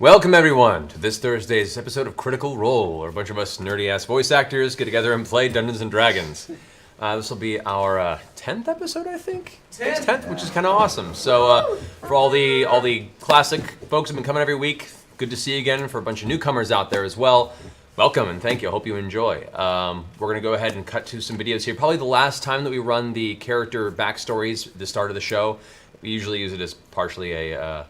Welcome everyone to this Thursday's episode of Critical Role, where a bunch of us nerdy-ass voice actors get together and play Dungeons and Dragons. This will be our 10th episode, I think? 10th, which is kind of awesome. So for all the classic folks who've been coming every week, good to see you again. For a bunch of newcomers out there as well, welcome and thank you. I hope you enjoy. We're going to go ahead and cut to some videos here. Probably the last time that we run the character backstories at the start of the show. We usually use it as partially a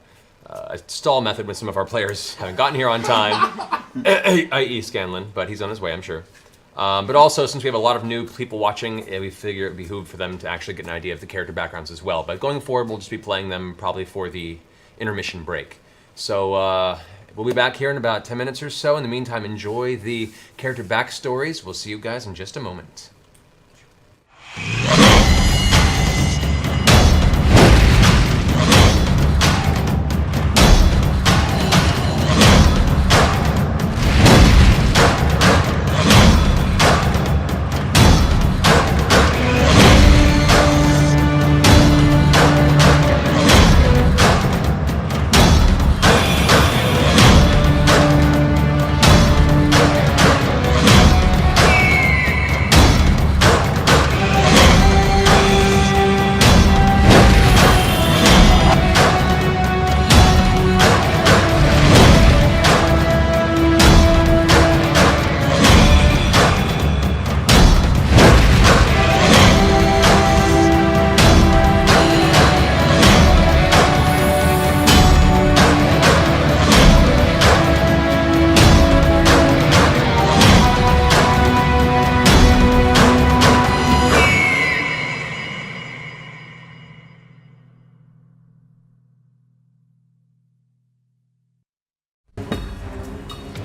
stall method when some of our players haven't gotten here on time, i.e. Scanlan, but he's on his way, I'm sure. But also, since we have a lot of new people watching, we figure it behooved for them to actually get an idea of the character backgrounds as well. But going forward, we'll just be playing them probably for the intermission break. So we'll be back here in about 10 minutes or so. In the meantime, enjoy the character backstories. We'll see you guys in just a moment.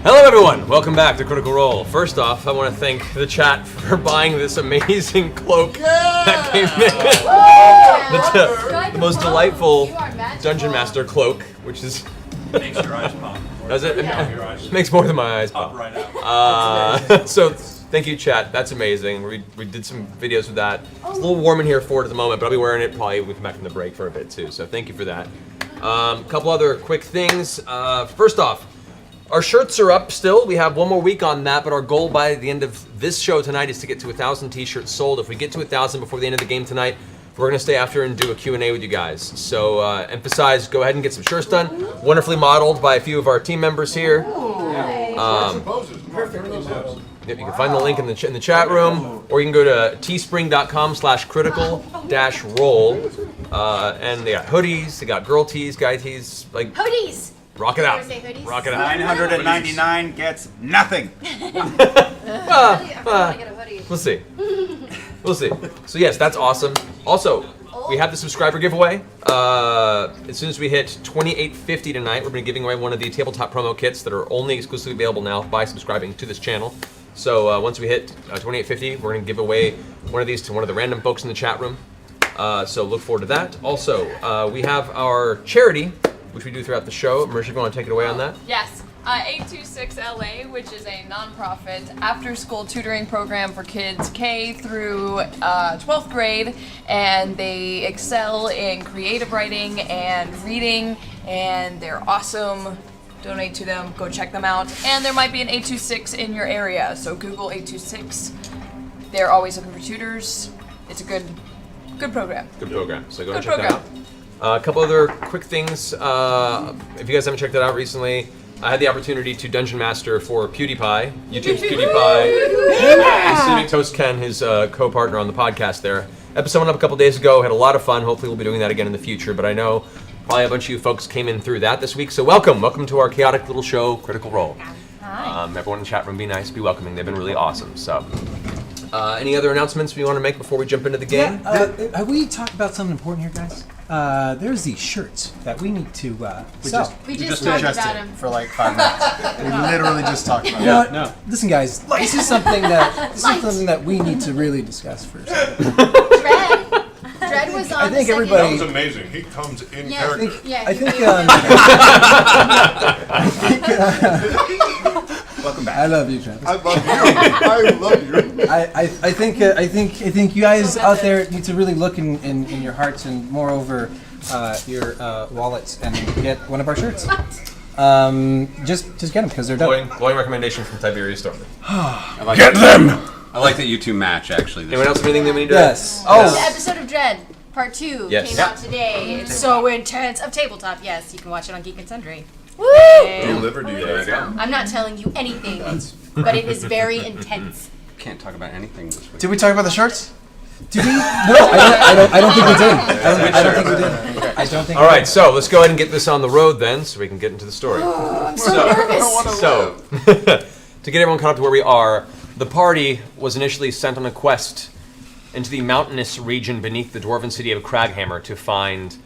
Hello everyone, welcome back to Critical Role. First off, I want to thank the chat for buying this amazing cloak that came in. The most delightful Dungeon Master cloak, which is... Makes your eyes pop. Does it? Your eyes Makes more than my eyes pop. right out. So, thank you chat, that's amazing. We did some videos with that. It's a little warm in here for it at the moment, but I'll be wearing it probably when we come back from the break for a bit too, so thank you for that. A couple other quick things. First off, our shirts are up still. We have one more week on that, but our goal by the end of this show tonight is to get to 1,000 t-shirts sold. If we get to 1,000 before the end of the game tonight, we're gonna stay after and do a Q&A with you guys. So emphasize, go ahead and get some shirts done. Wonderfully modeled by a few of our team members here. Perfectly modeled. You can find the link in the chat room, or you can go to teespring.com/critical-role. And they got hoodies, they got girl tees, guy tees, like Hoodies! rock it out. Rock it out. 999 gets nothing. We'll see. We'll see. So yes, that's awesome. Also, we have the subscriber giveaway. As soon as we hit 2850 tonight, we're going to be giving away one of the tabletop promo kits that are only exclusively available now by subscribing to this channel. So once we hit 2850, we're going to give away one of these to one of the random folks in the chat room. So look forward to that. Also, we have our charity, which we do throughout the show. Marisha, you want to take it away on that? Yes. 826LA, which is a nonprofit after-school tutoring program for kids K through 12th grade, and they excel in creative writing and reading, and they're awesome. Donate to them, go check them out. And there might be an 826 in your area, so Google 826. They're always looking for tutors. It's a good program. Good program. So go and Good check that program. out. A couple other quick things. If you guys haven't checked that out recently, I had the opportunity to Dungeon Master for PewDiePie, YouTube's PewDiePie. Civic Toast Ken, his co-partner on the podcast there. Episode went up a couple days ago, had a lot of fun. Hopefully we'll be doing that again in the future, but I know probably a bunch of you folks came in through that this week, so welcome to our chaotic little show, Critical Role. Hi. Everyone in the chat room, be nice, be welcoming. They've been really awesome. So, any other announcements we want to make before we jump into the game? Have we talked about something important here, guys? There's these shirts that we need to sell. We just talked about him. for like 5 minutes. We literally just talked about You know what? Listen, guys, this is something that we need to really discuss first. Dread was on I think the second. everybody- That was amazing. He comes in Yeah, character. I think. Welcome back. I love you, Travis. I love you. I love you. I think you guys out there need to really look in your hearts and moreover your wallets and get one of our shirts. Just get them because they're done. Glowing recommendation from Tiberius Stormman. Get them! I like that you two match, actually. Anyone else have anything that we need to Yes. The episode of Dread, Part 2, Yes. came out today. It's so intense. Of Tabletop, yes. You can watch it on Geek and Sundry. Do you live or do you There you die? go. I'm not telling you anything, but it is very intense. Can't talk about anything this week. Did we talk about the shirts? Did we? No, I don't think we did. I don't think we did. I don't think. All right, so let's go ahead and get this on the road then, so we can get into the story. I'm so nervous. So, to get everyone caught up to where we are, the party was initially sent on a quest into the mountainous region beneath the dwarven city of Craghammer to find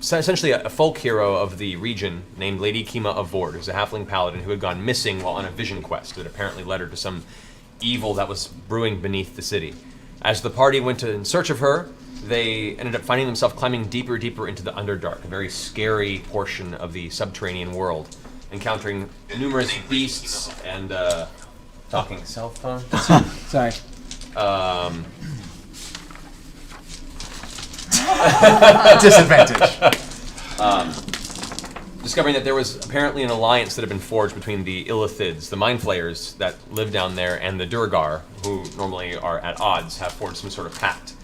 essentially a folk hero of the region named Lady Kima of Vord, who's a halfling paladin who had gone missing while on a vision quest that apparently led her to some evil that was brewing beneath the city. As the party went in search of her, they ended up finding themselves climbing deeper into the Underdark, a very scary portion of the subterranean world, encountering numerous beasts and talking cell phone. Sorry. Disadvantage. Discovering that there was apparently an alliance that had been forged between the Illithids, the Mind Flayers that live down there, and the Durgar, who normally are at odds, have forged some sort of pact.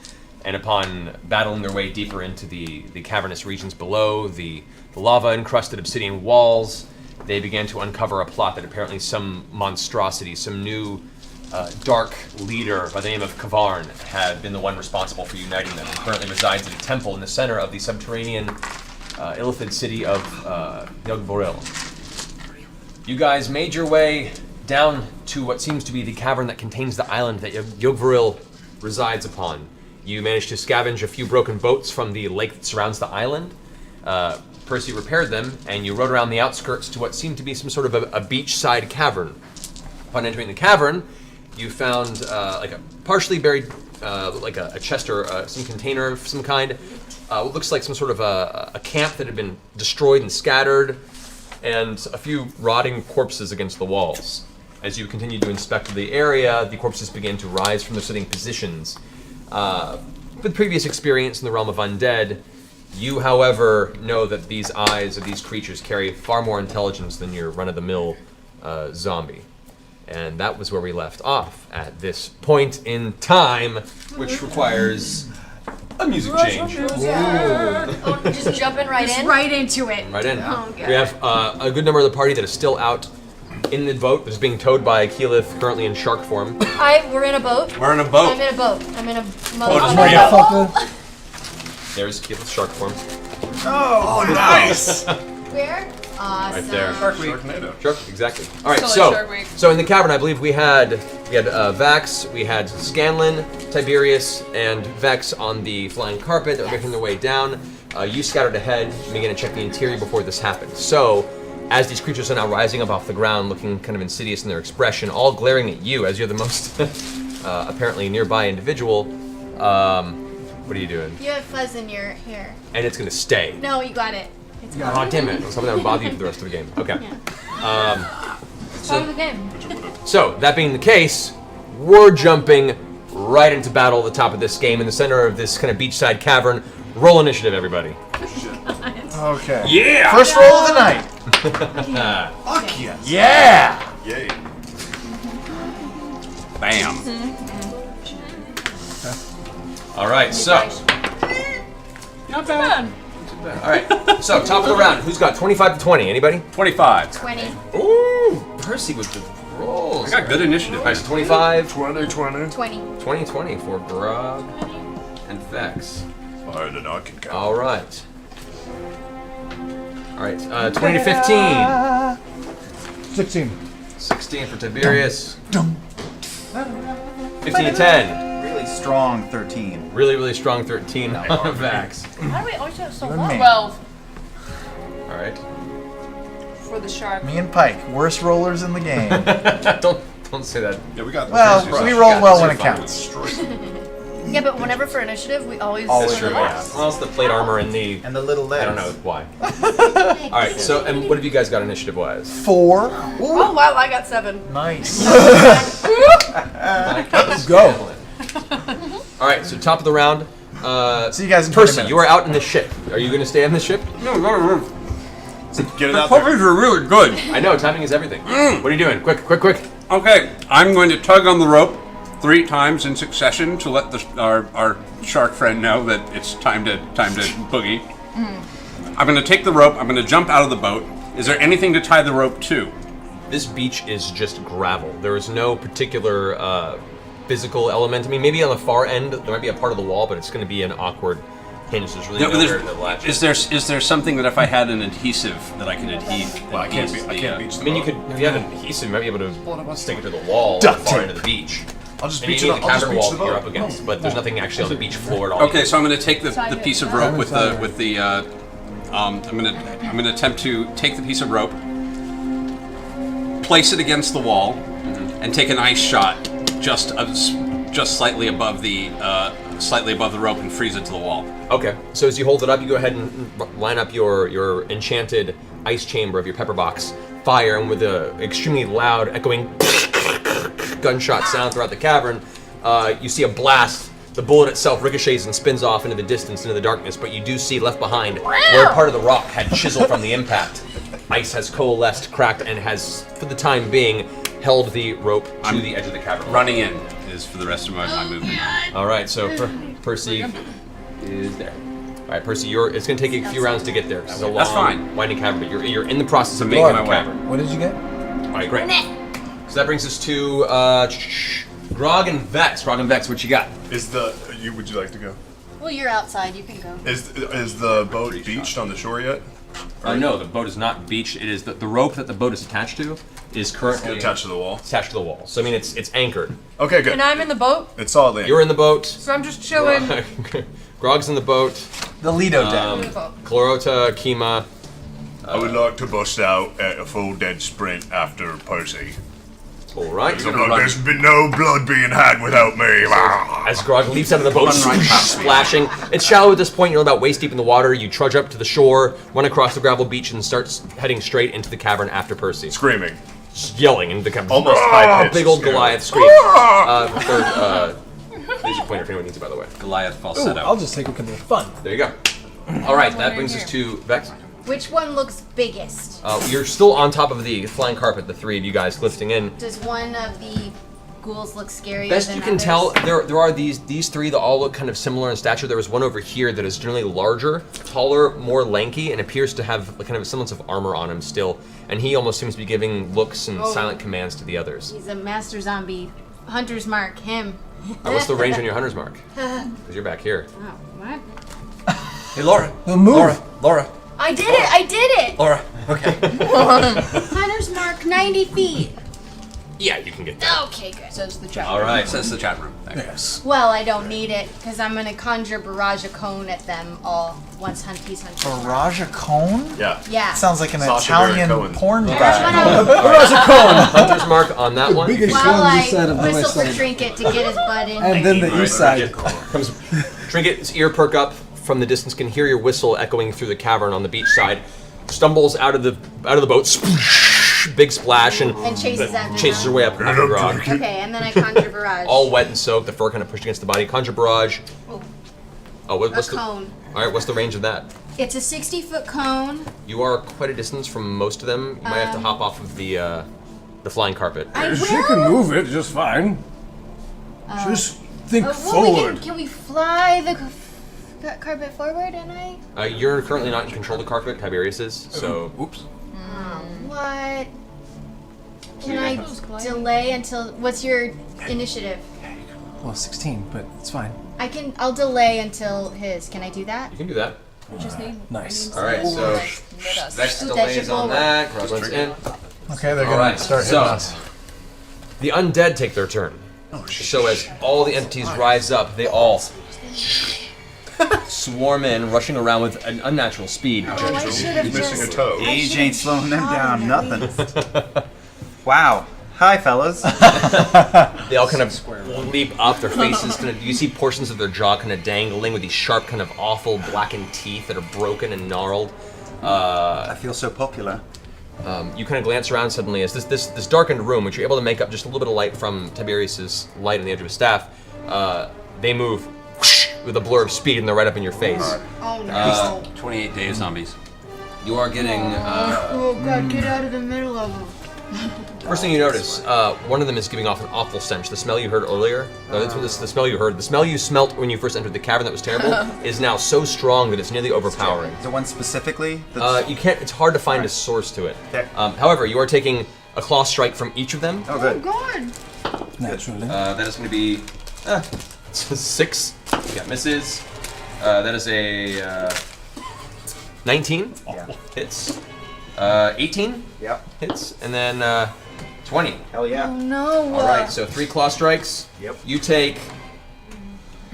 And upon battling their way deeper into the cavernous regions below, the lava-encrusted obsidian walls, they began to uncover a plot that apparently some monstrosity, some new dark leader by the name of Kavarn had been the one responsible for uniting them, and currently resides at a temple in the center of the subterranean Illithid city of Yogvoril. You guys made your way down to what seems to be the cavern that contains the island that Yogvoril resides upon. You managed to scavenge a few broken boats from the lake that surrounds the island. Percy repaired them, and you rode around the outskirts to what seemed to be some sort of a beachside cavern. Upon entering the cavern, you found like a partially buried, like a chest or some container of some kind. What looks like some sort of a camp that had been destroyed and scattered, and a few rotting corpses against the walls. As you continued to inspect the area, the corpses began to rise from their sitting positions. With previous experience in the realm of undead, you, however, know that these eyes of these creatures carry far more intelligence than your run-of-the-mill zombie. And that was where we left off at this point in time, which requires a music change. Oh, just jumping right in? Right into it. Right in. Oh, God. We have a good number of the party that is still out in the boat, that's being towed by Keyleth, currently in shark form. We're in a boat. We're in a boat. I'm in a boat. I'm in a Motherfucker. There's Keyleth's shark form. Oh, nice. Where? Awesome. Right there. Sharknado. Shark, exactly. All right, Totally Shark Week. so in the cavern, I believe we had Vax, we had Scanlan, Tiberius, and Vex on the flying carpet that were making their way down. You scattered ahead and began to check the interior before this happened. So, as these creatures are now rising up off the ground, looking kind of insidious in their expression, all glaring at you as you're the most apparently nearby individual, what are you doing? You have fuzz in your hair. And it's going to stay. No, you got it. It's Oh, damn it. Something that would bother you for the rest of the game. Okay. It's part of the game. So, that being the case, we're jumping right into battle at the top of this game in the center of this kind of beachside cavern. Roll initiative, everybody. Okay. Yeah! First roll of the night. Fuck yes. Yeah. Yay. Bam. All right, so. Not bad. All right, so top of the round. Who's got 25 to 20? Anybody? 25. 20. Ooh, Percy with the rolls. I got good initiative. All right, so 25, 20, 20. 20. 20, 20 for Grog and Vex. Higher than I can count. All right. All right, 20 to 15. 16. 16 for Tiberius. 15 to 10. Really strong 13. Really, really strong 13 on Vax. How do we always have so You're long? me. 12 All right. for the shark. Me and Pike, worst rollers in the game. Don't say that. Yeah, we got this. Well, This is we rough. roll well when it We'll counts. destroy it. Yeah, but whenever for initiative, we always. Always That's true. roll Yeah. well. Well, it's the plate armor and the. And the little legs. I don't know why. All right. So, and what have you guys got initiative wise? 4. Ooh, Oh wow, I got 7. nice. Let's go. All right. So top of the round. See you guys in 20 Percy, minutes. you are out in the ship. Are you going to stay on the ship? No. Get it The out there. puppies are really good. I know, timing is everything. What are you doing? Quick. Okay, I'm going to tug on the rope 3 times in succession to let our shark friend know that it's time to boogie. I'm going to take the rope. I'm going to jump out of the boat. Is there anything to tie the rope to? This beach is just gravel. There is no particular physical element. I mean, maybe on the far end there might be a part of the wall, but it's going to be an awkward hinge. There's really nowhere to latch. Is there something that if I had an adhesive that I could adhesive? Well, I can't beach the I mean, you boat. could, if you had an adhesive, you might be able to stick it to the wall Duct far tape. into the beach. I'll just And you beach need it. the I'll just cavern beach wall the that you're up boat. against, but there's nothing actually on the beach floor at all. Okay, so I'm going to take the piece of rope with the. I'm going to attempt to take the piece of rope, place it against the wall, and take an ice shot just slightly above the rope and freeze it to the wall. Okay, so as you hold it up, you go ahead and line up your enchanted ice chamber of your pepper box, fire, and with an extremely loud, echoing gunshot sound throughout the cavern, you see a blast. The bullet itself ricochets and spins off into the distance, into the darkness, but you do see left behind where part of the rock had chiseled from the impact. Ice has coalesced, cracked, and has, for the time being, held the rope to the edge of the cavern. Running in is for the rest of my movement. All right, so Percy is there. All right, Percy, it's going to take you a few rounds to get there. It's a long, That's fine. winding cavern, but you're in the process of Making making my the way. cavern. What did you get? All right, great. So that brings us to Grog and Vex. Grog and Vex, what you got? Would you like to go? Well, you're outside. You can go. Is the boat beached on the shore yet? No, the boat is not beached. It is the rope that the boat is attached to is currently Attached to the wall. attached to the wall. So I mean, it's anchored. Okay, good. And I'm in the boat, It's solidly. You're in the boat. so I'm just chilling. Grog's in the boat. The Lido deck. Um, Clarota, Kima. I would like to bust out at a full dead sprint after Percy. All right. There's been no blood being had without me. As Grog leaps out of the boat, Run right past me. splashing. It's shallow at this point. You're about waist deep in the water. You trudge up to the shore, run across the gravel beach, and start heading straight into the cavern after Percy. Screaming. Just yelling into the cavern. Almost high-pitched Big old scream. Goliath scream. Third, laser pointer if anyone needs it, by the way. Goliath Ooh, falsetto. I'll just take it because it's fun. There you go. All right, that brings us to Vex. Which one looks biggest? You're still on top of the flying carpet, the three of you guys lifting in. Does one of the ghouls look scarier Best than you can others? tell, there are these three that all look kind of similar in stature. There is one over here that is generally larger, taller, more lanky, and appears to have kind of a semblance of armor on him still. And he almost seems to be giving looks and silent commands to the others. He's a master zombie. Hunter's mark. Him. What's the range on your hunter's mark? Because you're back here. Oh, what? Hey, Laura. Move. Laura. I did it! I did it! Laura. Okay. Hunter's mark, 90 feet. Yeah, you can get there. Okay, good. Says the chat. All right. Says the chat room. There. Yes. Well, I don't need it, because I'm going to conjure barrage of cone at them all once he's Hunter's mark. Barrage cone? Yeah. Yeah. Sounds like an Sacha Baron Italian Cohen. porn That's guy. what I'm Hunter's mark on that one. Biggest while one I this side of the whistle west for side. Trinket to get his butt in. And then the east side. Comes Trinket's ear perk up from the distance, can hear your whistle echoing through the cavern on the beach side. Stumbles out of the boat, sploosh, big splash, and chases after chases her them. way up after Grog. Okay, and then I conjure barrage. All wet and soaked, the fur kind of pushed against the body. Conjure barrage. Oh, what's a the cone. All right, what's the range of that? It's a 60-foot cone. You are quite a distance from most of them. You might have to hop off of the flying carpet. I She will. can move it just fine. Just think Well, forward. can we fly the carpet forward? And You're currently not in control of the carpet. Tiberius is. So, oops. what? Can I delay until? What's your initiative? Well, 16, but it's fine. I'll delay until his. Can I do that? You can do that. Just need Nice. All right. So, Vex Ooh, delays that's on your that. Grog runs in. Okay, they're All gonna right, start so- hitting us. The undead take their turn. So as all the entities rise up, they all swarm in, rushing around with an unnatural speed. Oh, I should have He's missing a just. toe. Age ain't slowing them down, at nothing. Wow. Hi, fellas. They all kind of leap up, their faces kind of, you see portions of their jaw kind of dangling with these sharp kind of awful blackened teeth that are broken and gnarled. I feel so popular. You kind of glance around suddenly as this darkened room, which you're able to make up just a little bit of light from Tiberius's light on the edge of his staff, they move with a blur of speed and they're right up in your face. Oh no. 28 days zombies. You are getting. Oh god, get out of the middle of them. First thing you notice, one of them is giving off an awful stench. The smell you heard earlier, the smell you heard, the smell you smelt when you first entered the cavern that was terrible, is now so strong that it's nearly overpowering. Is there one specifically? You can't. It's hard to find a source to it. Okay. However, you are taking a claw strike from each of them. Oh, good. God. Naturally. That is going to be 6. You got misses. That is a 19. Yeah. Hits. 18. Yep. Hits, and then 20. Hell yeah. Oh no. All right, so 3 claw strikes. Yep. You take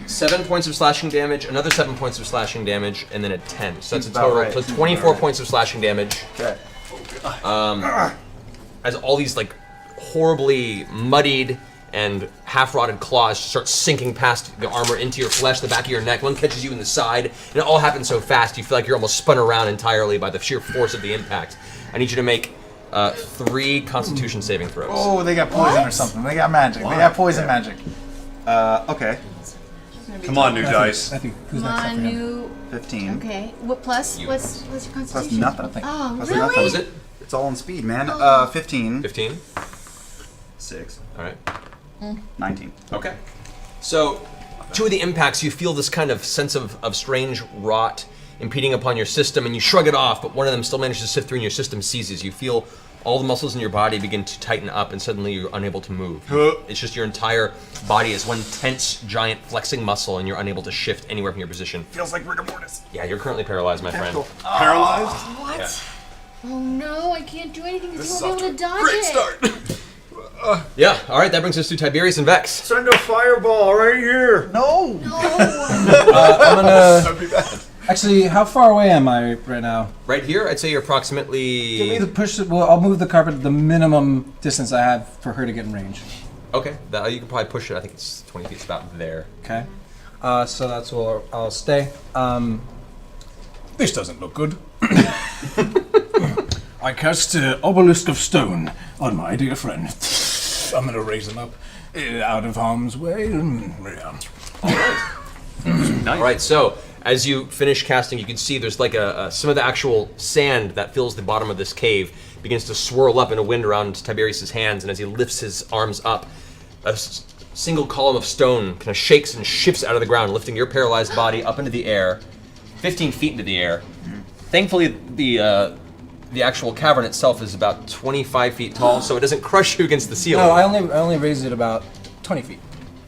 7 points of slashing damage, another 7 points of slashing damage, and then a 10. So that's a About total. right. So 24 points of slashing damage. Okay. As all these like horribly muddied and half-rotted claws start sinking past the armor into your flesh, the back of your neck. One catches you in the side, and it all happens so fast you feel like you're almost spun around entirely by the sheer force of the impact. I need you to make 3 Constitution saving throws. Oh, they got poison or something. They got magic. They got poison magic. Okay. Come on, new dice. Matthew, who's next after him? Manu. 15. Okay. What plus? What's your Plus constitution? nothing. Oh, Plus really? nothing. What was it? It's all on speed, man. 15. 15. 6. All right. 19. Okay. So, 2 of the impacts, you feel this kind of sense of strange rot impeding upon your system, and you shrug it off, but one of them still manages to sift through and your system seizes. You feel all the muscles in your body begin to tighten up, and suddenly you're unable to move. It's just your entire body is one tense, giant flexing muscle, and you're unable to shift anywhere from your position. Feels like rigor mortis. Yeah, you're currently paralyzed, my friend. Paralyzed? What? Yeah. Oh no, I can't do anything because he won't be able to dodge Great it. start. Yeah, all right, that brings us to Tiberius and Vex. Send a fireball right here. No! I'm gonna. That'd be bad. Actually, how far away am I right now? Right here, I'd say you're approximately... Give me the push. Well, I'll move the carpet the minimum distance I have for her to get in range. Okay, you can probably push it. I think it's 20 feet, it's about there. Okay. So that's where I'll stay. This doesn't look good. I cast Obelisk of Stone on my dear friend. I'm gonna raise him up out of harm's way. All right, so as you finish casting, you can see there's like some of the actual sand that fills the bottom of this cave begins to swirl up in a wind around Tiberius's hands, and as he lifts his arms up, a single column of stone kind of shakes and shifts out of the ground, lifting your paralyzed body up into the air, 15 feet into the air. Thankfully, the actual cavern itself is about 25 feet tall, so it doesn't crush you against the ceiling. No, I only raised it about 20 feet.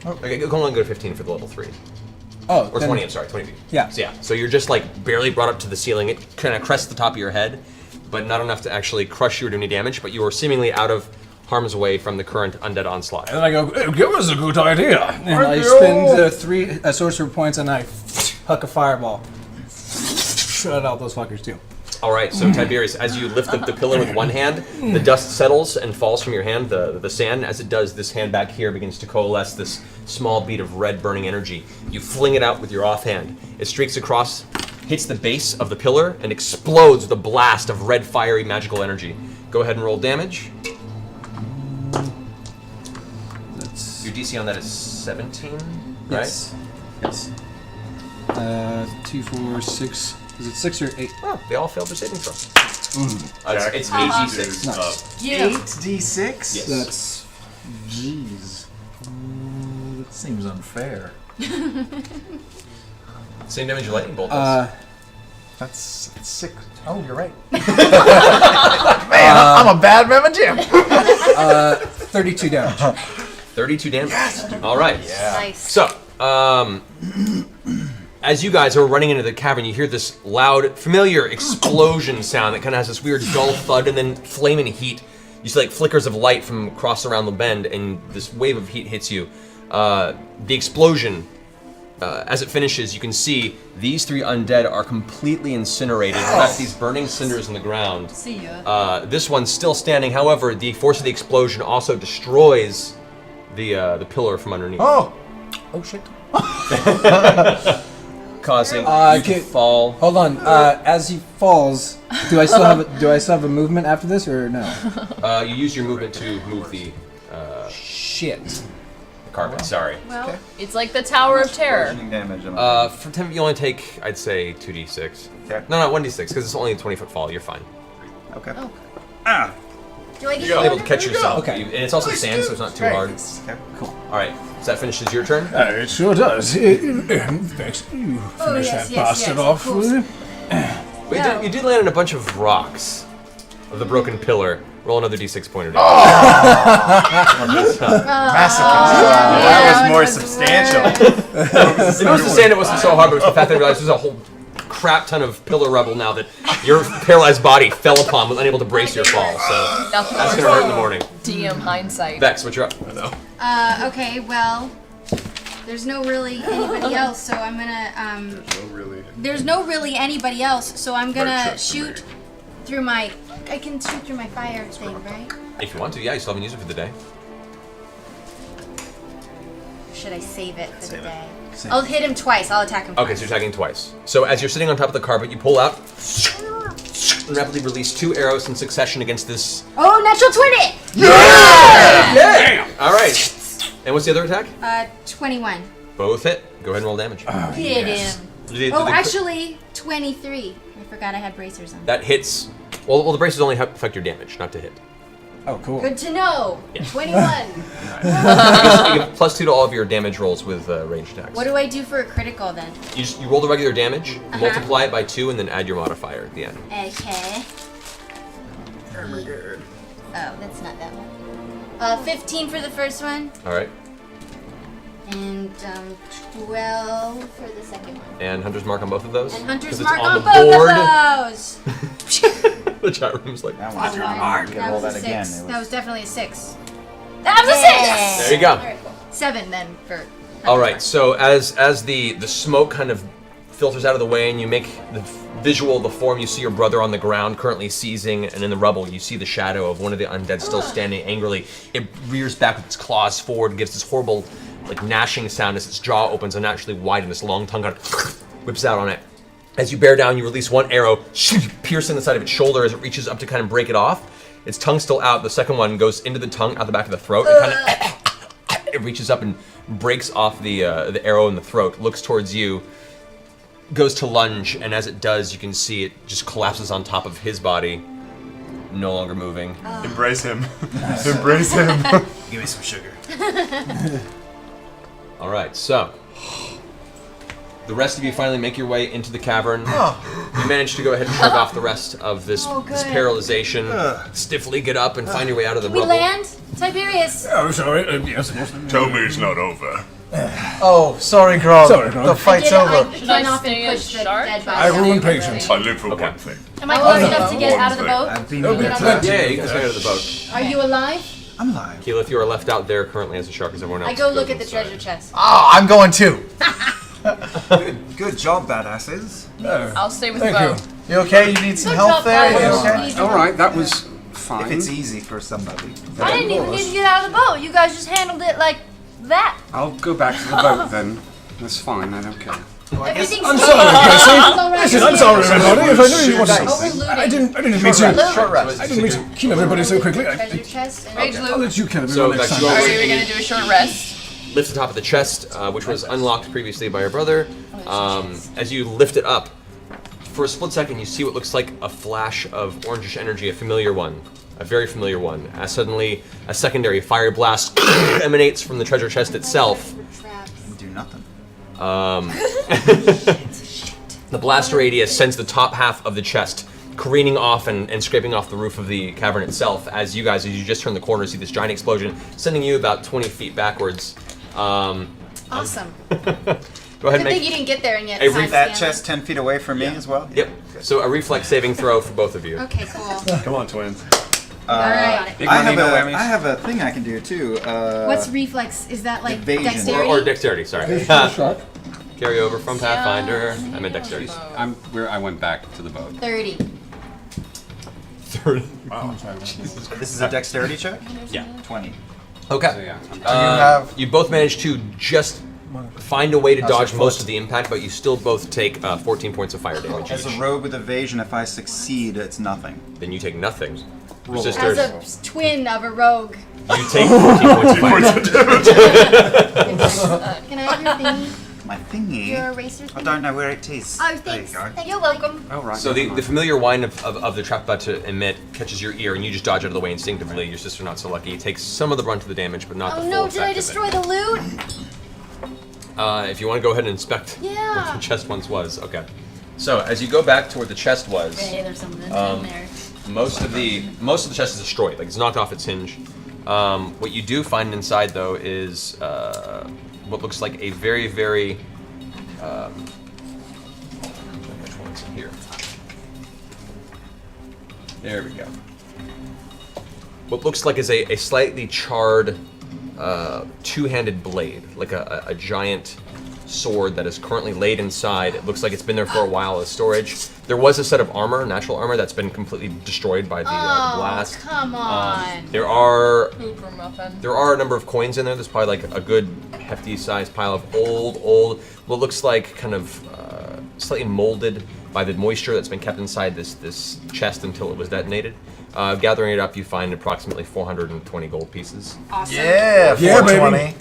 Okay, go on and go to 15 for the level 3. Oh, Or then- 20, I'm sorry, 20 feet. Yeah. So you're just like barely brought up to the ceiling. It kind of crests the top of your head, but not enough to actually crush you or do any damage, but you are seemingly out of harm's way from the current undead onslaught. And then I go, give us a good idea. And I spend 3 sorcerer points and I huck a fireball. Shut out those fuckers too. All right, so Tiberius, as you lift up the pillar with one hand, the dust settles and falls from your hand, the sand. As it does, this hand back here begins to coalesce this small bead of red burning energy. You fling it out with your offhand. It streaks across, hits the base of the pillar, and explodes with a blast of red, fiery, magical energy. Go ahead and roll damage. Your DC on that is 17, Yes. right? Yes. 2, 4, 6. Is it 6 or 8? Oh, they all failed their saving throw. It's 8d6. Nice. Yeah. 8d6? Yes. That's. Jeez. That seems unfair. Same damage your lightning bolt does. That's 6. Oh, you're right. Man, I'm a bad Mama Jim. 32 damage. 32 damage. Yes. All right. Nice. So, as you guys are running into the cavern, you hear this loud, familiar explosion sound that kind of has this weird dull thud and then flaming heat. You see like flickers of light from across around the bend, and this wave of heat hits you. The explosion, as it finishes, you can see these 3 undead are completely incinerated. Left these burning cinders in the ground. See ya. This one's still standing. However, the force of the explosion also destroys the pillar from underneath. Oh shit. Causing you to fall. Hold on. As he falls, do I still have a movement after this or no? You use your movement to move the. Shit. carpet. Sorry. Well, it's like the Tower of Terror. Bludgeoning damage. am I- For 10, you only take, I'd say, 2d6. Okay. No, 1d6, because it's only a 20-foot fall. You're fine. Okay. Oh. Ah. Do I get You're able to catch yourself. Okay. And it's also sand, so it's not too Right. hard. Okay. Cool. All right. So that finishes your turn? It sure does. Thanks. You finish yes, that yes, bastard yes, off, of course. will you? But you did land on a bunch of rocks of the broken pillar. Roll another d6 pointer damage. That was more substantial. If it was the sand, it wasn't so hard, but it was the fact that I realized there's a whole crap ton of pillar rubble now that your paralyzed body fell upon, was unable to brace your fall. So Nothing that's gonna hurt in the morning. DM hindsight. Vex, what you're up? Okay, well, there's no really anybody else, so I'm gonna, There's no really anybody else, so I'm gonna shoot through my... I can shoot through my fire thing, right? If you want to, yeah, you still haven't used it for the day. Or should I save it for the day? I'll hit him twice. I'll attack him Okay, twice. so you're attacking twice. So as you're sitting on top of the carpet, you pull out and rapidly release 2 arrows in succession against this. Oh, natural 20! Yeah! All right. And what's the other attack? 21. Both hit. Go ahead and roll damage. Hit him. Oh, actually, 23. I forgot I had bracers on. That hits. Well, the braces only affect your damage, not to hit. Oh, cool. Good to know. 21. You get +2 to all of your damage rolls with ranged attacks. What do I do for a critical then? You roll the regular damage, multiply it by 2, and then add your modifier at the end. Okay. Oh, that's not that one. 15 for the first one, All right. and 12 for the second one. And Hunter's Mark on both of those? And Hunter's 'Cause it's Mark on on the both board. of those! The chat room's like, That one's mark. You That roll was that a again. 6. It That was was definitely a 6. That was a 6! there you go. Alright, cool. 7 then for Hunter's All right, Mark. so as the smoke kind of filters out of the way and you make the visual, the form, you see your brother on the ground currently seizing, and in the rubble you see the shadow of one of the undead still standing angrily. It rears back with its claws forward and gives this horrible like gnashing sound as its jaw opens unnaturally wide and this long tongue kind of whips out on it. As you bear down, you release one arrow, piercing the side of its shoulder as it reaches up to kind of break it off. Its tongue's still out. The second one goes into the tongue, out the back of the throat, and kind of it reaches up and breaks off the arrow in the throat. Looks towards you, goes to lunge, and as it does, you can see it just collapses on top of his body, no longer moving. Embrace him. Embrace him. Give me some sugar. All right, so the rest of you finally make your way into the cavern. You manage to go ahead and shrug off the rest of this paralyzation, stiffly get up and find your way out of the Can we rubble. land? Tiberius! Oh, sorry. Yes. Tell me it's not over. Oh, sorry, Grog. Sorry, Grog. The fight's over. Should I Run off stay and in push the shark? dead I body. ruin patience. I live for one thing. Am I close enough to get out of the boat? I've been Okay. Yeah, you can swing out of the boat. Are you alive? I'm alive. Keyleth, you are left out there currently as a shark as everyone else. I go goes look at the inside. treasure chest. Oh, I'm going too. Good job, badasses. I'll stay with the Thank boat. you. You okay? You need some Good help job, there? You guys. okay? All right, that was fine. If it's easy for somebody. I didn't even need to get out of the boat. You guys just handled it like that. I'll go back to the boat then. That's fine. I don't care. Everything's I'm fine. sorry, Casey. All right. Listen, I'm sorry, everybody. If I knew you wanted Oh, something. we're I looting. didn't mean to. Short rest. I didn't mean to kill everybody so quickly. Treasure chest. And Rage I'll loot. let you kill So, everyone next Vex, time. you Are all- we gonna do a short rest? Lift the top of the chest, which was unlocked previously by your brother. As you lift it up, for a split second, you see what looks like a flash of orangish energy, a familiar one, a very familiar one. As suddenly, a secondary fire blast emanates from the treasure chest itself. Do nothing. The blast radius sends the top half of the chest careening off and scraping off the roof of the cavern itself. As you guys, as you just turn the corner, see this giant explosion, sending you about 20 feet backwards. awesome. Go ahead and Good thing make. you didn't get there and yet. Hey, time That stamp. chest 10 feet away from me as well? Yep. So a reflex saving throw for both of you. Okay, cool. Come on, twins. Alright. Big I money, have, no a, whammies. I have a thing I can do too. What's reflex? Is that like Evasion. dexterity? Or dexterity, sorry. Shark. Carry over from Pathfinder. I meant dexterity. I went back to the boat. 30. 30. This is a dexterity check? Yeah. 20. So Okay. yeah, I'm have- You both managed to just find a way to dodge most of the impact, but you still both take 14 points of fire damage As a each. rogue with evasion, if I succeed, it's nothing. Then you take nothing. Your As sisters. a twin of a rogue. You take 14 points of fire. Can I have your thingy? My thingy. Your eraser I thingy? don't know where it is. Oh, There you thanks. go. You're welcome. Oh, right. So the familiar whine of the trap about to emit catches your ear, and you just dodge out of the way instinctively. Your sister not so lucky. Takes some of the brunt of the damage, but not the Oh full no, effect did I of it. destroy the loot? If you want to go ahead and inspect Yeah. what the chest once was, okay. So as you go back to where the chest was, Hey, there's something in there. most of the chest is destroyed. Like it's knocked off its hinge. What you do find inside though is what looks like a very, very which one's in here? There we go. What looks like is a slightly charred two-handed blade, like a giant sword that is currently laid inside. It looks like it's been there for a while as storage. There was a set of armor, natural armor, that's been completely destroyed by the blast. Come on. There are Hooper muffin. a number of coins in there. There's probably like a good hefty sized pile of old, what looks like kind of slightly molded by the moisture that's been kept inside this chest until it was detonated. Gathering it up, you find approximately 420 gold pieces. Awesome. Yeah, Yeah, 420.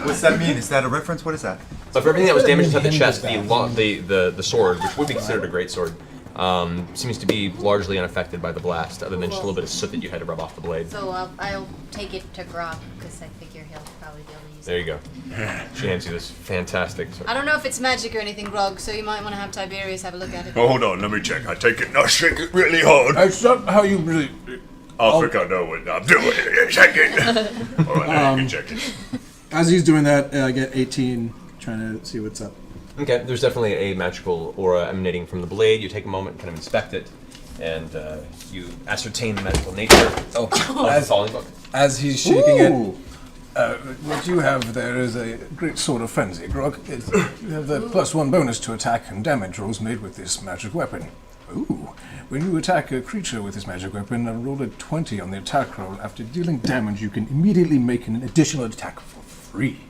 What's that mean? Is that a reference? What is that? But for everything that was damaged inside the Hinge chest, is the sword, which would be considered a great sword, seems to be largely unaffected by the blast, other than just a little bit of soot that you had to rub off the blade. So I'll take it to Grog because I figure he'll probably be able to use There it. you go. She hands you this fantastic sword. I don't know if it's magic or anything, Grog, so you might want to have Tiberius have a look at it. Oh, hold on, let me check. I take it and I shake it really hard. That's not how you really. I think I know what I'm doing. Shake it. All right, now you can check it. As he's doing that, I get 18, trying to see what's up. Okay, there's definitely a magical aura emanating from the blade. You take a moment, kind of inspect it, and you ascertain the magical nature of the falling book. As he's shaking it, what you have there is a great sword of frenzy, Grog. You have the +1 bonus to attack and damage rolls made with this magic weapon. Ooh. When you attack a creature with this magic weapon, roll a 20 on the attack roll. After dealing damage, you can immediately make an additional attack for free.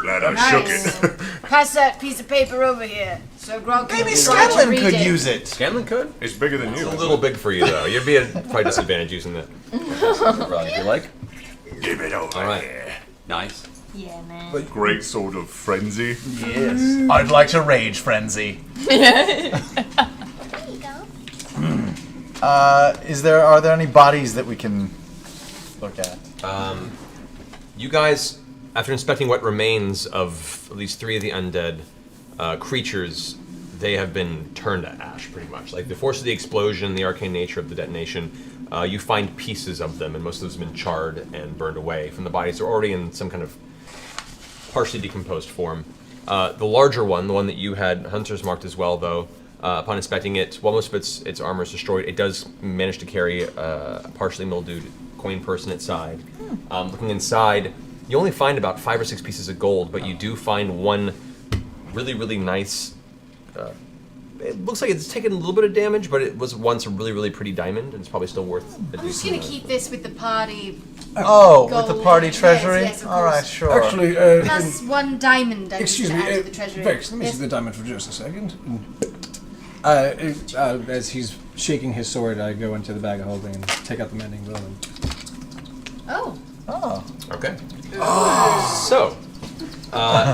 Glad I shook it. Pass that piece of paper over here, so Grog can Maybe try to Scanlan read could it. use it. Scanlan could? It's bigger than It's you. a little big for you, though. You'd be at probably disadvantage using that. If you like. Give it over All right. here. Nice. Yeah, man. Great sort of frenzy. Yes. I'd like to rage frenzy. There you go. Are there any bodies that we can look at? You guys, after inspecting what remains of at least 3 of the undead creatures, they have been turned to ash, pretty much. Like the force of the explosion, the arcane nature of the detonation, you find pieces of them, and most of them have been charred and burned away from the bodies. They're already in some kind of partially decomposed form. The larger one, the one that you had Hunters marked as well, though, upon inspecting it, while most of its armor is destroyed, it does manage to carry a partially mildewed coin purse in its side. Looking inside, you only find about 5 or 6 pieces of gold, but you do find one really, really nice. It looks like it's taken a little bit of damage, but it was once a really, really pretty diamond, and it's probably still worth. I'm just gonna keep this with the party. Oh, with the Gold. party Yes, treasury? yes, of All right, course. sure. Actually, Plus 1 diamond. I excuse need me, to add to the treasury. Vex, let me Yes. see the diamond for just a second. As he's shaking his sword, I go into the bag of holding and take out the mending wheel. And Oh, Oh. Okay.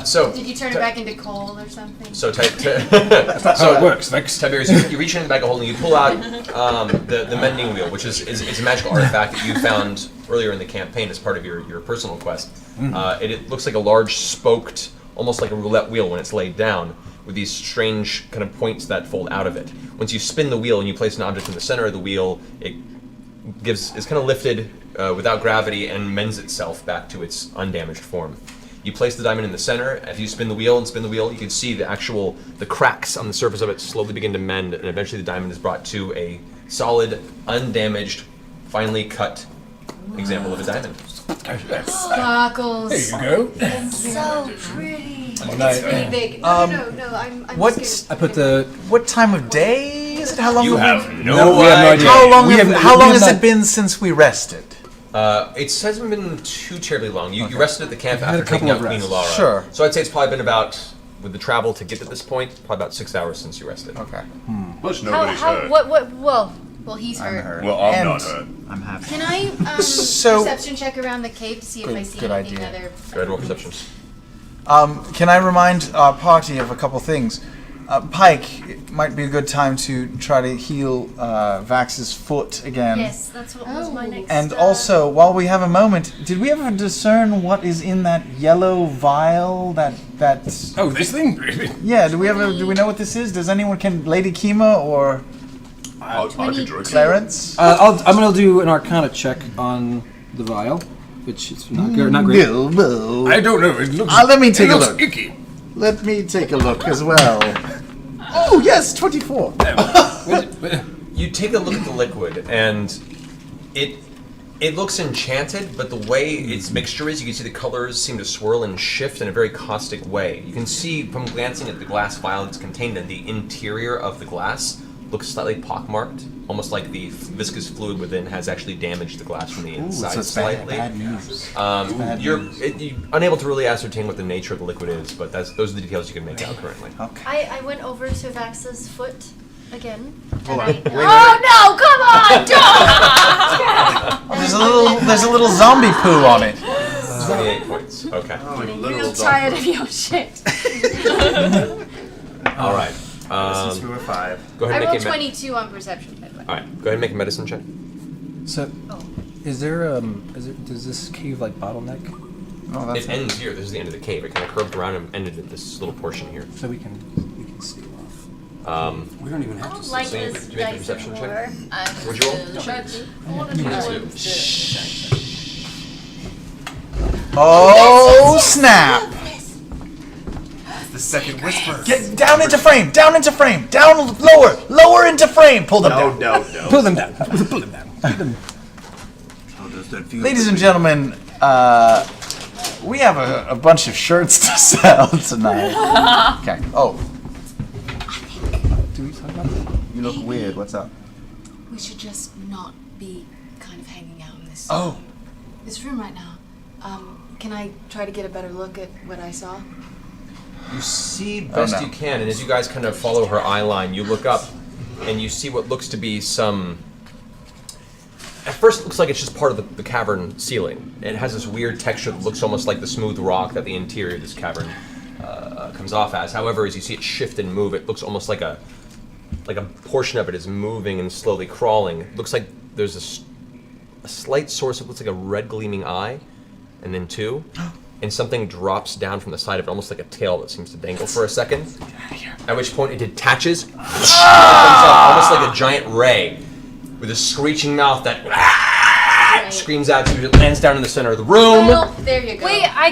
So did you turn it back into coal or something? So that's not how it works, Vex. Tiberius, you reach in the bag of holding, you pull out the mending wheel, which is a magical artifact that you found earlier in the campaign as part of your personal quest. It looks like a large spoked, almost like a roulette wheel when it's laid down, with these strange kind of points that fold out of it. Once you spin the wheel and you place an object in the center of the wheel, it's kind of lifted without gravity and mends itself back to its undamaged form. You place the diamond in the center. If you spin the wheel, you can see the cracks on the surface of it slowly begin to mend, and eventually the diamond is brought to a solid, undamaged, finely cut example of a diamond. Sparkles. There you go. It's so pretty. And It's really big. No, I'm What? just I put the. What time of day is it? How long? You have have we- no we have no idea. idea. How long? We have- How we long have has not- it been since we rested? It hasn't been too terribly long. You rested at the camp had a after taking couple out of Queen rests. Ulara. Sure. So I'd say it's probably been about with the travel to get to this point, probably about 6 hours since you rested. Okay. Plus nobody's hurt. Well, he's hurt. Well, I'm And- not hurt. I'm happy. Can I So- perception check around the cave to see if I see good anything idea. other? Go ahead, roll perception. Can I remind our party of a couple things? Pike, it might be a good time to try to heal Vax's foot again. Yes, that's what was my next. And also, while we have a moment, did we ever discern what is in that yellow vial? That's Oh, this thing? yeah. Do we know what this is? Does anyone Lady Kima or I could drink it. Clarence? I'm gonna do an Arcana check on the vial, which is not great. Bilbo. I don't know. It looks. Let me take it a looks look. icky. Let me take a look as well. Oh yes, 24. You take a look at the liquid, and it looks enchanted, but the way its mixture is, you can see the colors seem to swirl and shift in a very caustic way. You can see from glancing at the glass vial it's contained in, the interior of the glass looks slightly pockmarked, almost like the viscous fluid within has actually damaged the glass from the inside so it's slightly. bad news. You're unable to really ascertain what the nature of the liquid is, but those are the details you can make out currently. Okay. I went over to Vax's foot again. Hold and on. I, Oh no! Come on! Don't! There's a little zombie poo on it. 28 points. Okay. Getting real tired of your shit. All right. Since we were 5. Go ahead I and rolled make 22 on perception. By the way. All right. Go ahead and make a medicine check. So, is there does this cave like bottleneck? Oh, that's It ends here. This is the end of the cave. It kind of curved around and ended at this little portion here. So we can see off. We don't even I have to don't see. like So you- this did you make a dice perception check? anymore. What'd you roll? Oh snap! The second whisper. Get down into frame! Down into frame! Down lower! Lower into frame! Pull them down. No. Pull them down. Pull them down. Oh, does that feel Ladies and gentlemen, we have a bunch of shirts to sell tonight. Okay. Oh, Do we talk about that? You look weird. What's up? We should just not be kind of hanging out in this this room right now. Can I try to get a better look at what I saw? You see best no. you can, and as you guys kind of follow her eye line, you look up and you see what looks to be some. At first, it looks like it's just part of the cavern ceiling. It has this weird texture that looks almost like the smooth rock that the interior of this cavern comes off as. However, as you see it shift and move, it looks almost like a portion of it is moving and slowly crawling. It looks like there's a slight source of looks like a red gleaming eye, and then 2. And something drops down from the side of it, almost like a tail that seems to dangle for a second. At which point it detaches, and it comes up almost like a giant ray, with a screeching mouth that screams out to you. It lands down in the center of the room. Well, there you go. Wait, I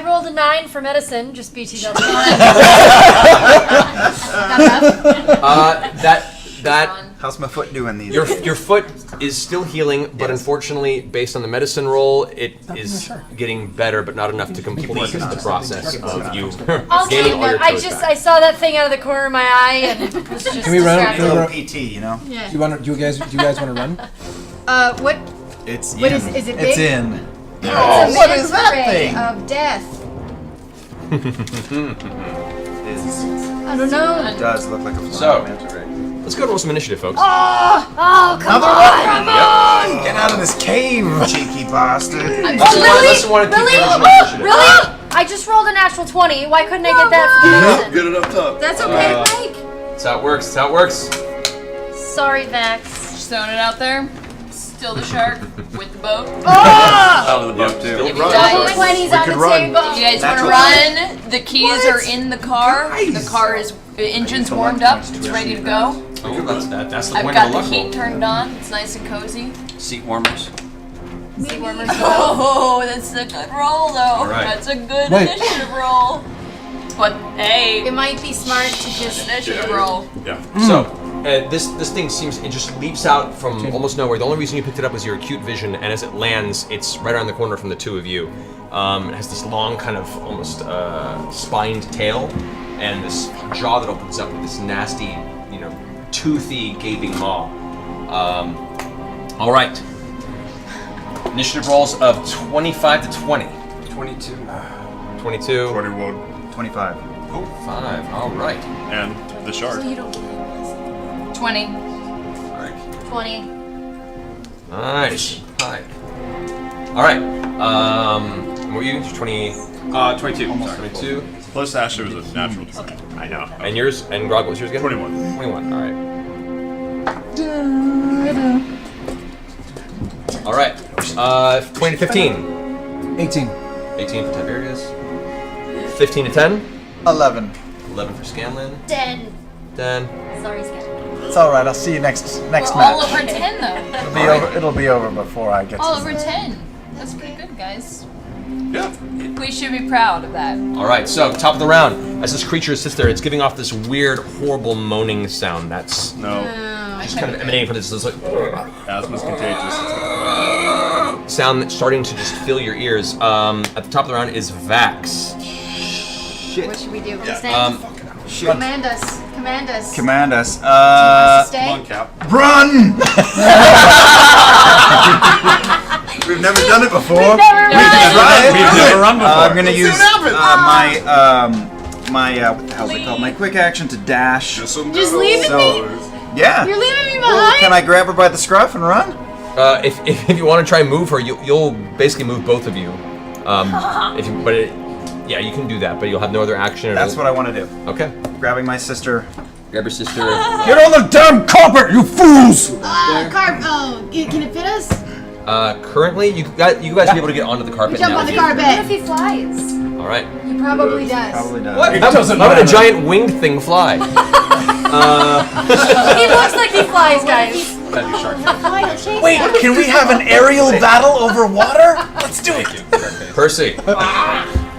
rolled a 9 for medicine, just BTW. That How's my foot doing these your days? your foot is still healing, but unfortunately, based on the medicine roll, it is getting better, but not enough to complete the process of you I'll take gaining all your that. toes back. I saw that thing out of the corner of my eye, and it was just Can we run? distracting. Can we run? PT, you know? Yeah. Do you guys want to run? What? It's What in. is it? it's Big? in. Oh, what is that ray thing? of death. I don't know. It does look like a flying So- manta ray. Let's go roll some initiative, folks. Oh, come Another on! one! Get out of this cave! Cheeky bastard. Unless you want to keep Really? the original initiative. Really? I just rolled a natural 20. Why couldn't I get that for medicine? Get it up top. That's okay, Mike. That's how it works. That's how it works. Sorry, Vax. Just throwing it out there. Still the shark with the boat. Out of the boat too. If you guys, 20's on the table. if you guys want to run, the keys are in the car. The car is the engine's warmed up. It's ready to go. Oh, that's the I've point got of the the luck heat roll. turned on. It's nice and cozy. Seat warmers. Seat warmers. Oh, that's a good roll though. right. That's a good Wait. initiative roll. But hey, It might be smart to just. initiative roll. Yeah. So, this thing seems, it just leaps out from almost nowhere. The only reason you picked it up was your acute vision, and as it lands, it's right around the corner from the two of you. It has this long, kind of almost spined tail, and this jaw that opens up with this nasty, toothy, gaping maw. All right. Initiative rolls of 25 to 20. 22. 22. 21. 25. Oh, 5. All right. And the shark. 20. 20. Nice. Pike. All right. What were you? 20. 22. Almost 22. Plus Asher was a natural. Okay. I know. And yours? And Grog, what was yours again? 21. 21. All right. All right. 20 to 15. 18. 18 for Tiberius. 15 to 10. 11. 11 for Scanlan. 10. 10. Sorry, Scott. It's all right. I'll see you next We're match. all over 10 though. It'll be over before I get All to over 10. That's pretty good, guys. Yeah. We should be proud of that. All right. So top of the round, as this creature sits there, it's giving off this weird, horrible moaning sound. That's just kind of emanating from this like asthma's contagious. sound that's starting to just fill your ears. At the top of the round is Vax. What should we do? Yeah. Stand? Shit. Command us. Command us. Command us. Stay. Come on, Cap. Run! We've never done it before. We've never We've never run before. I'm gonna use my what the hell's it called? My quick action to dash. Just leaving me? Yeah. You're leaving me behind? Can I grab her by the scruff and run? If you want to try and move her, you'll basically move both of you. Yeah, you can do that, but you'll have no other action. That's what I want to do. Okay. Grabbing my sister. Grab your sister. Get on the damn carpet, you fools! Can it fit us? Currently, you guys will be able to get onto the carpet Jump now. on the if you- carpet. What if he flies? All right. He probably does. Probably does. What? It How doesn't about a matter. giant winged thing fly? He looks like he flies, guys. That'd be shark. Wait, can we have an aerial battle over water? Let's do it. Percy.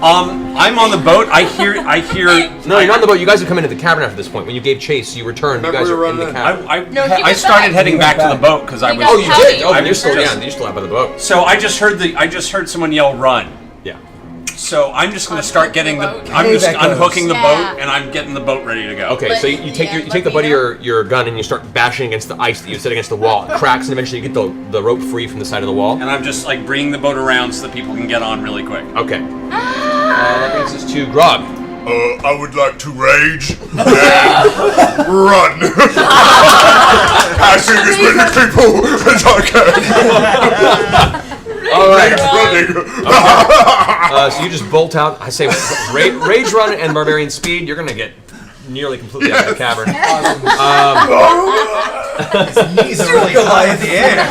I'm on the boat. I hear. No, you're not on the boat. You guys have come into the cavern after this point. When you gave chase, you returned. You guys are in the cavern. I started heading back to the boat because I was. Oh, you did. Oh, I you're was still just- you're still out by the boat. So I just heard someone yell "run." Yeah. So I'm just going to start getting the. boat. I'm just Hey, that goes. unhooking the Yeah. boat and I'm getting the boat ready to go. Okay, so you take let the me butt of know. your gun and you start bashing against the ice that you set against the wall. It cracks and eventually you get the rope free from the side of the wall. And I'm just like bringing the boat around so that people can get on really quick. Okay. That brings us to Grog. I would like to rage and run. Passing as many people as I can. All right. Running. So you just bolt out. I say rage run and barbarian speed. You're gonna get nearly completely out of the cavern. Knees are really high in the air.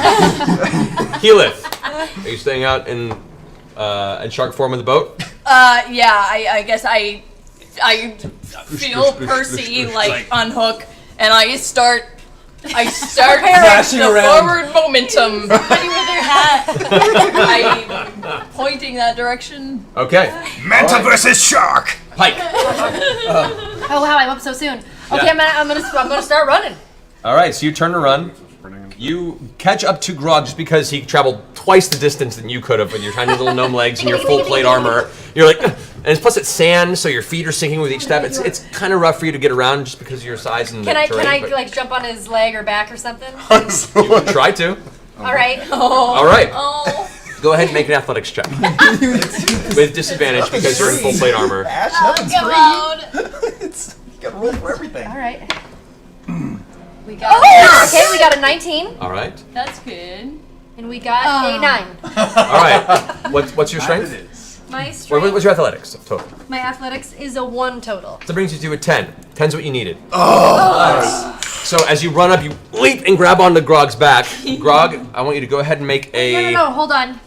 Healith, are you staying out in shark form of the boat? Yeah, I guess I feel Percy like unhook, and I start Crashing the around. forward momentum. I'm pointing that direction. Okay. Manta versus shark. Pike. Oh wow, I'm up so soon. Okay, I'm gonna start running. All right, so you turn to run. You catch up to Grog just because he traveled twice the distance than you could have with your tiny little gnome legs and your full plate armor. You're like, and it's plus it's sand, so your feet are sinking with each step. It's kind of rough for you to get around just because of your size and Can the I terrain. but like jump on his leg or back or something? you can try to. All right. All right. Oh, Go ahead and make an athletics check with disadvantage because you're in full plate armor. Ash, nothing's come free. on. You gotta roll for everything. All right. We got okay. We got a 19, All right. That's good. and we got a 9. All right. What's your strength? My strength, What's your athletics total? my athletics is a 1 total. That brings you to a 10. 10's what you needed. Oh! So as you run up, you leap and grab onto Grog's back. Grog, I want you to go ahead and make a... No, hold on.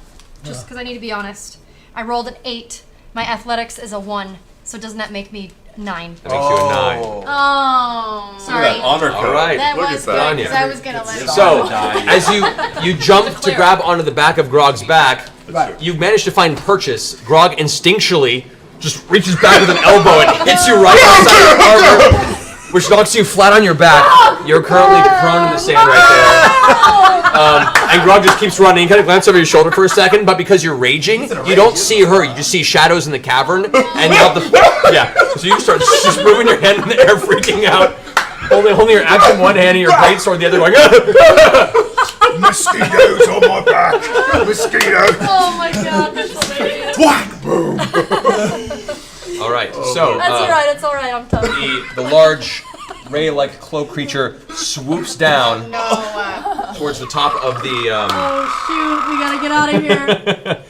Just because I need to be honest. I rolled an 8. My athletics is a 1. So doesn't that make me 9? That makes you a 9. Oh, sorry. Honor All right. That Look was at that. good, because I was going to let it So, as you jump to grab onto the back of Grog's back, you manage to find purchase. Grog instinctually just reaches back with an elbow and hits you right on the side of the armor, which knocks you flat on your back. You're currently prone in the sand right there. And Grog just keeps running. You kind of glance over your shoulder for a second, but because you're raging, you don't see her. You just see shadows in the cavern, and you have the So you start just moving your hand in the air, freaking out, holding your axe in one hand and your greatsword in the other, going. Mosquitoes on my back. Mosquitoes. Oh my god, that's hilarious. Whack! Boom. All right. So That's all right. I'm tough. the large ray-like cloak creature swoops down towards the top of the. Oh shoot! We gotta get out of here.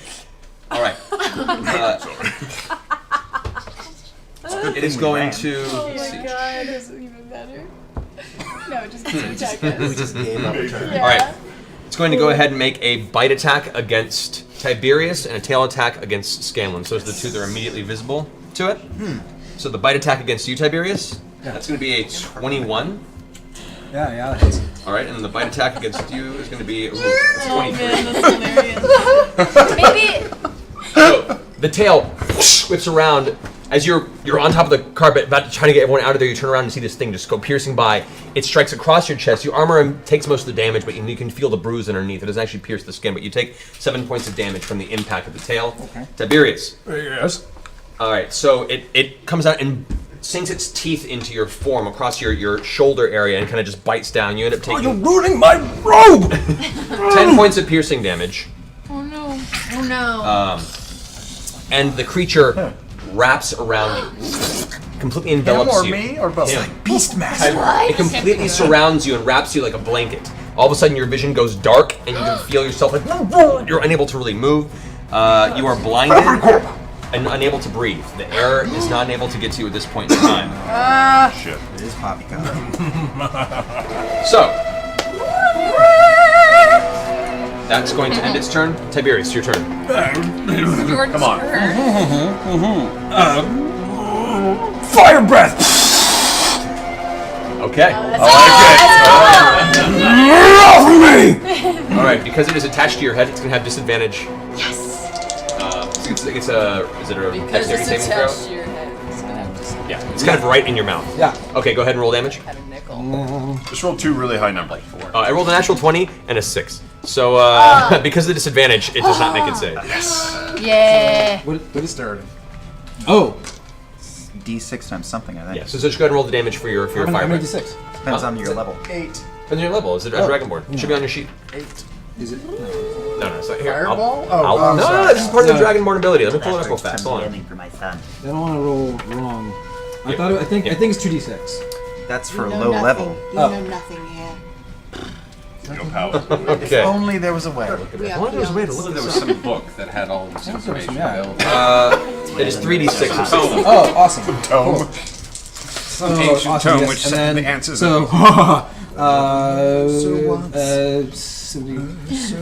All right. It is going to. Oh my god, this is even better. No, just attack us. All right. It's going to go ahead and make a bite attack against Tiberius and a tail attack against Scanlan. So those are the two that are immediately visible to it. So the bite attack against you, Tiberius, that's going to be a 21. Yeah, that hits. All right, and the bite attack against you is going to be a 23. Oh man, that's hilarious. Maybe. So the tail whips around. As you're on top of the carpet, about to try to get everyone out of there, you turn around and see this thing just go piercing by. It strikes across your chest. Your armor takes most of the damage, but you can feel the bruise underneath. It doesn't actually pierce the skin, but you take 7 points of damage from the impact of the tail. Okay. Tiberius. Yes. All right, so it comes out and sinks its teeth into your form across your shoulder area and kind of just bites down. You end up taking. You're ruining my robe! 10 points of piercing damage. Oh no. Oh no. And the creature wraps around you, completely envelops Him or you. me or both? Him. Like Beastmaster. It completely surrounds you and wraps you like a blanket. All of a sudden, your vision goes dark, and you can feel yourself like you're unable to really move. You are blinded and unable to breathe. The air is not able to get to you at this point in time. Shit. It is poppycock. So that's going to end its turn. Tiberius, your turn. Come on. Fire breath! Okay. Off me! All right. Because it is attached to your head, it's going to have disadvantage. Yes. It's a is it a Because dexterity it's saving throw? attached to your head. It's gonna have to Yeah. It's kind of right in your mouth. Yeah. Okay. Go ahead and roll damage. have a nickel. Just roll two really high numbers. I rolled a natural 20 and a 6. So because of the disadvantage, it does not make it save. Yeah. What is starting? Oh, D6 times something, I think. Yeah. So just go ahead and roll the damage for your how fire many breath. d6? Depends on your level. 8. Depends on your level. Is it a Dragonborn? It should be on your sheet. 8. Is it? No, it's not here. Fireball? No, this is part of the Dragonborn ability. Let me pull it up real fast. Hold on. for my son. I don't want to roll wrong. I think it's 2d6. That's for low level. You know nothing, yeah. If only there was a way. We Well, there's a way to So look there at was this. some book that had all this information yeah. available. It is 3d6. Oh, awesome. Tome. So Ancient awesome, tome yes. which And said then, the answers So, So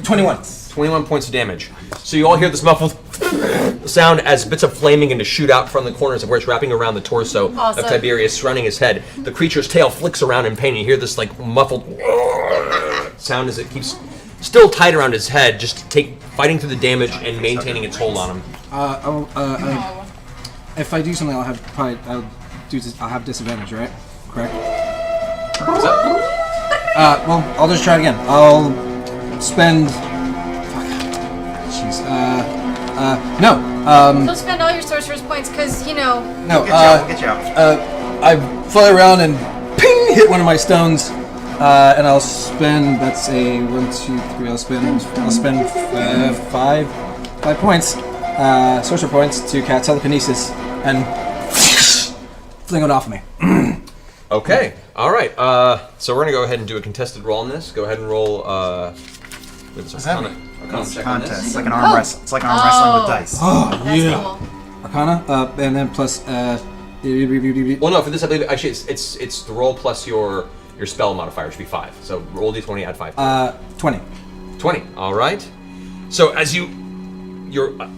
21. 21 points of damage. So you all hear this muffled sound as bits of flaming begin to shoot out from the corners of where it's wrapping around the torso Awesome. of Tiberius, surrounding his head. The creature's tail flicks around in pain. You hear this like muffled sound as it keeps still tight around his head, just fighting through the damage and maintaining its hold on him. If I do something, I'll have disadvantage, right? Correct. Well, I'll just try it again. I'll spend. Jeez. No. Don't spend all your sorcerer's points, cause No. Get you out. I fly around and ping hit one of my stones, and I'll spend. That's a 1, 2, 3. I'll spend 5 points, sorcerer points to cast telekinesis and fling it off of me. Okay. All right. So we're gonna go ahead and do a contested roll on this. Go ahead and roll. What's that Arcana check on Contest. this. It's like an arm wrestle. It's like an arm wrestling with dice. Oh that's yeah. cool. Arcana, and then plus. Well, no. For this, I believe actually it's the roll plus your spell modifier, which would be 5. So roll d20, add 5. 20. 20. All right. So as your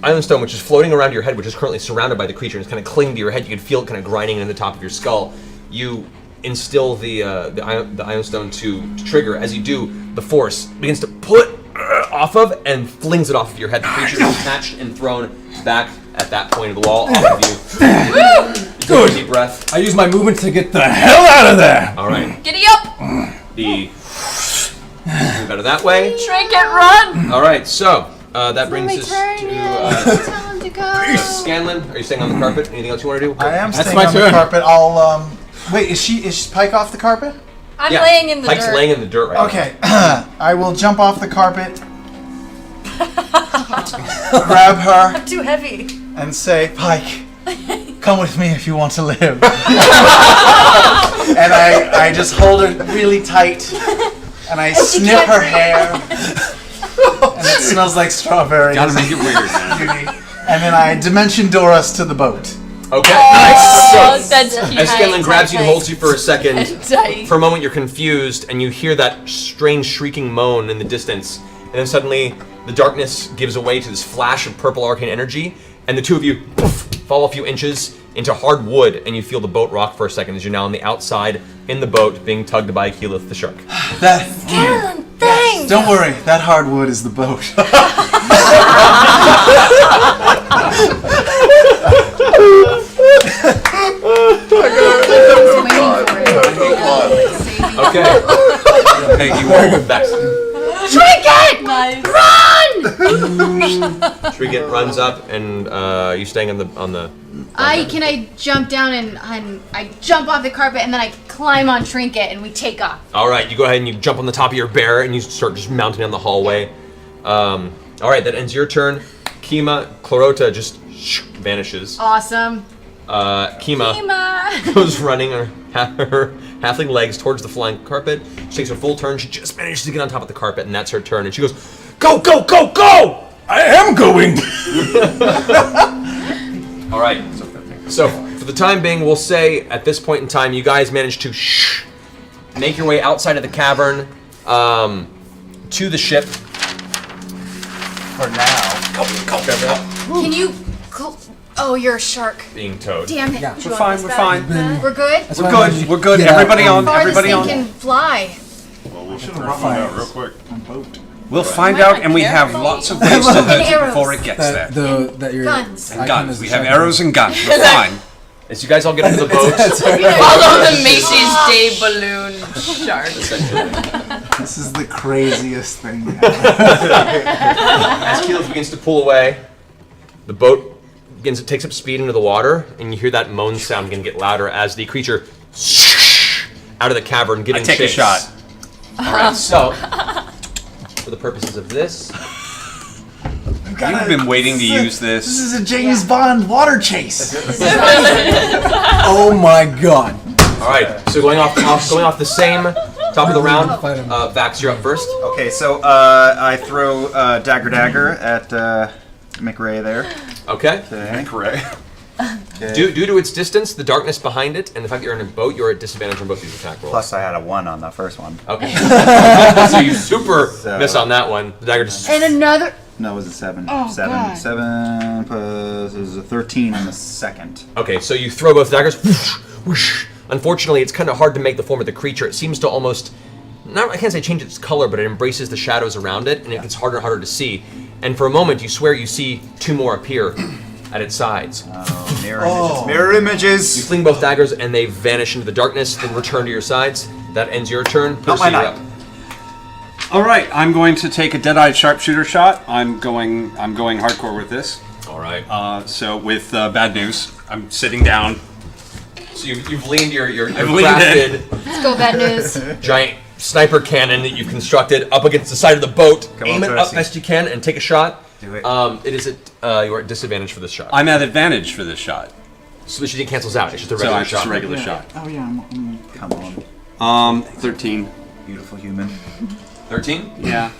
island stone, which is floating around your head, which is currently surrounded by the creature, and is kind of clinging to your head. You can feel it kind of grinding in the top of your skull. You instill the iron stone to trigger. As you do, the force begins to pull it off of and flings it off of your head. The creature is snatched and thrown back at that point of the wall off of you. You take a deep breath. I use my movement to get the hell out of there! All right. Giddy up! Move out of that way. Shrink it, run! All right. So that brings us Turn to it. Tell him to go. Scanlan. Are you staying on the carpet? Anything else you want to do? I am That's staying my on the turn. carpet. I'll wait. Is Pike off the carpet? I'm Yeah, laying in the Pike's dirt. laying in the dirt right Okay. I will jump off the carpet, grab her, I'm too heavy. and say, Pike, come with me if you want to live. And I just hold her really tight, and I snip her hair, and it smells like strawberries. Gotta make it weird, man. And then I dimension door us to the boat. Okay, nice. So, That's cute. as Scanlan grabs you and holds you for a second, Tight. for a moment you're confused, and you hear that strange shrieking moan in the distance, and then suddenly the darkness gives way to this flash of purple arcane energy, and the two of you poof, fall a few inches into hard wood, and you feel the boat rock for a second as you're now on the outside in the boat being tugged by Keyleth the shark. Scanlan, thanks! Don't worry, that hardwood is the boat. Okay. Hey, you are back. Trinket! Run! Trinket runs up, and you staying on the Can I jump down and I jump off the carpet and then I climb on Trinket and we take off. All right, you go ahead and you jump on the top of your bear and you start just mounting down the hallway. All right, that ends your turn. Kima, Clarota just vanishes. Awesome. Kima Kima. goes running her halfling legs towards the flying carpet. She takes her full turn. She just manages to get on top of the carpet, and that's her turn. And she goes, "Go, go, go, go!" I am going! All right. So for the time being, we'll say at this point in time, you guys managed to make your way outside of the cavern to the ship. For now. Can you? Oh, you're a shark. Being towed. Damn it. Yeah, We're fine, we're fine. We're good. We're good, we're good. Yeah. Everybody on, Farthest everybody thing on. can fly. Well, we'll find out real quick. We'll find out, and we have lots of ways to hurt it before it gets there. That your Guns. icon Guns, is we the have shark. arrows and guns. We're fine. As you guys all get into the boat, Follow the Macy's Day Balloon Shark. This is the craziest thing ever. as Keyleth begins to pull away, the boat takes up speed into the water, and you hear that moan sound begin to get louder as the creature out of the cavern, giving I take a chase. shot. All right, so for the purposes of this, You've been waiting to use This this. is a James Bond water chase. Oh my god. all right. So going off the same top of the round, Vax, you're up first. Okay, so I throw dagger at McRae there. Okay. Okay. Correct. Due to its distance, the darkness behind it, and the fact that you're in a boat, you're at disadvantage on both these attack rolls. Plus, I had a 1 on the first one. Okay. So you super miss on that one. The dagger just. And another. No, it was a 7. Oh, 7. God. 7 plus it was a 13 on the second. Okay, so you throw both daggers. Whoosh, whoosh. Unfortunately, it's kind of hard to make the form of the creature. It seems to almost, I can't say change its color, but it embraces the shadows around it, and it gets harder and harder to see. And for a moment, you swear you see two more appear at its sides. Oh, mirror images. Mirror images! You fling both daggers, and they vanish into the darkness, then return to your sides. That ends your turn. Not my Percy, you're night. up. All right, I'm going to take a dead-eyed sharpshooter shot. I'm going hardcore with this. All right. So with bad news, I'm sitting down. So you've leaned your I've leaned in. crafted Let's go, bad news. giant sniper cannon that you've constructed up against the side of the boat. Come Aim on, it up Percy. best you can and take a shot. Do it. It is at you're at disadvantage for this shot. I'm at advantage for this shot. So the shooting cancels out. It's just a So regular it's shot. just a regular shot. Oh yeah, Come on. 13. Beautiful human. 13? Yeah.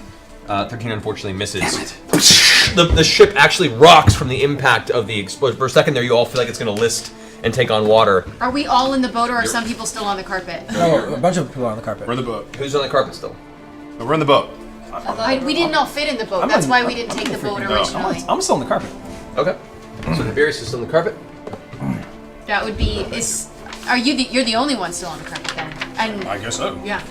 13 unfortunately misses. The ship actually rocks from the impact of the explosion. For a second there, you all feel like it's going to list and take on water. Are we all in the boat or are some people still on the carpet? Oh, a bunch of people on the carpet. We're in the boat. Who's on the carpet still? We're in the boat. We didn't all fit in the boat. That's why we didn't take the boat originally. I'm still on the carpet. Okay. So Tiberius is still on the carpet. That would be. You're the only one still on the carpet then? And I guess so. yeah.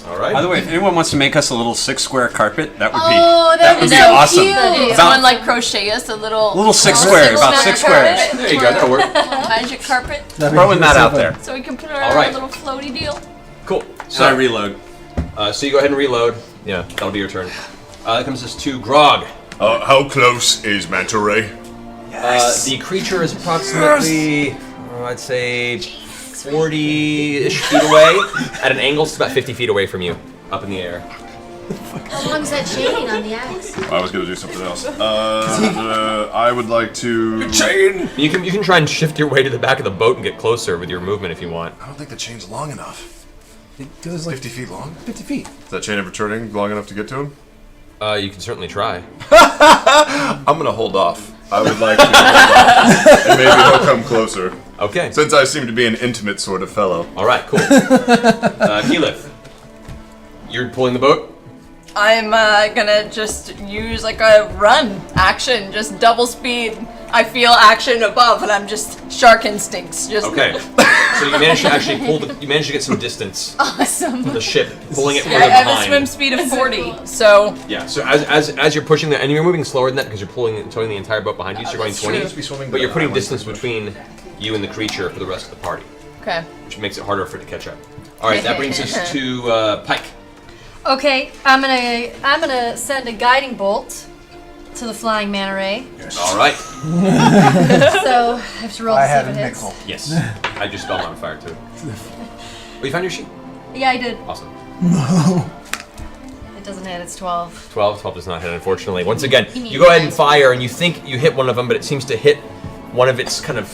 All right. By the way, if anyone wants to make us a little 6-square carpet, that would be Oh, that would be be so awesome. cute. Someone About like crochet us a little. little 6-square, about 6 squares. There you go. That'll work. Magic carpet, Throwing that out there. so we can put our All right. little floaty deal. Cool. So I reload. So you go ahead and reload. Yeah, that'll be your turn. That comes us to Grog. How close is Manta Ray? The creature is approximately, I'd say, 40-ish feet away. At an angle, it's about 50 feet away from you, up in the air. How long is that chain on the axe? I was gonna do something else. I would like to. Chain! You can try and shift your way to the back of the boat and get closer with your movement if you want. I don't think the chain's long enough. It goes like 50 feet long? 50 feet. Is that chain ever turning long enough to get to him? You can certainly try. I'm gonna hold off. I would like to hold off, and maybe he'll come closer. Okay. Since I seem to be an intimate sort of fellow. All right, cool. Keyleth, you're pulling the boat? I'm gonna just use like a run action, just double speed. I feel action above, and I'm just shark instincts. Just Okay. So you managed to actually you managed to get some distance awesome. from the ship, pulling it Yeah, further I have a behind. swim speed of 40, so Yeah. So as you're pushing that, and you're moving slower than that because you're towing the entire boat behind you, so you're going that's 20. true. Be swimming But you're to putting the distance island. between you and the creature for the rest of the party, okay. which makes it harder for it to catch up. All right, that brings us to Pike. Okay, I'm gonna send a guiding bolt to the flying manta ray. All right. So I have to roll to I see had if a it hits. nickel. Yes. I just spelled on fire too. Oh, you found your sheet? Yeah, I did. Awesome. It doesn't hit. It's 12. 12 does not hit, unfortunately. Once again, you go ahead and fire, and you think you hit one of them, but it seems to hit one of its kind of,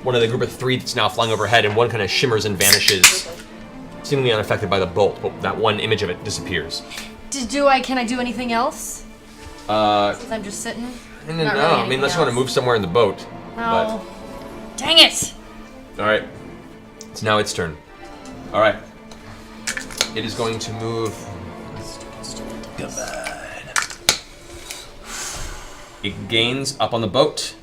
one of the group of three that's now flying overhead, and one kind of shimmers and vanishes, seemingly unaffected by the bolt, but that one image of it disappears. Can I do anything else? Since I'm just sitting? No, Not really I mean, anything unless you want to else. move somewhere in the boat. No. Dang it! All right. It's now its turn. All right. It is going to move. It gains up on the boat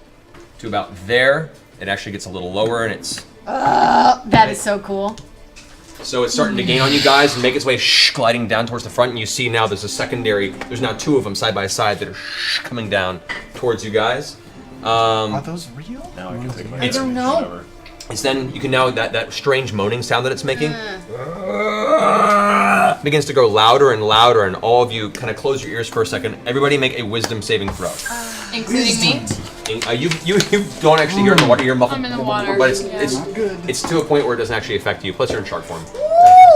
to about there. It actually gets a little lower, and it's That is so cool. so it's starting to gain on you guys and make its way gliding down towards the front. And you see now there's a secondary. There's now two of them side by side that are coming down towards you guys. Are those real? Now I can take my I don't know. whatever. It's then you can now that strange moaning sound that it's making begins to grow louder and louder, and all of you kind of close your ears for a second. Everybody make a wisdom saving throw. Including me? You don't actually hear it in the water. You're muffled, I'm in the water, but yeah. it's to a point where it doesn't actually affect you. Plus, you're in shark form.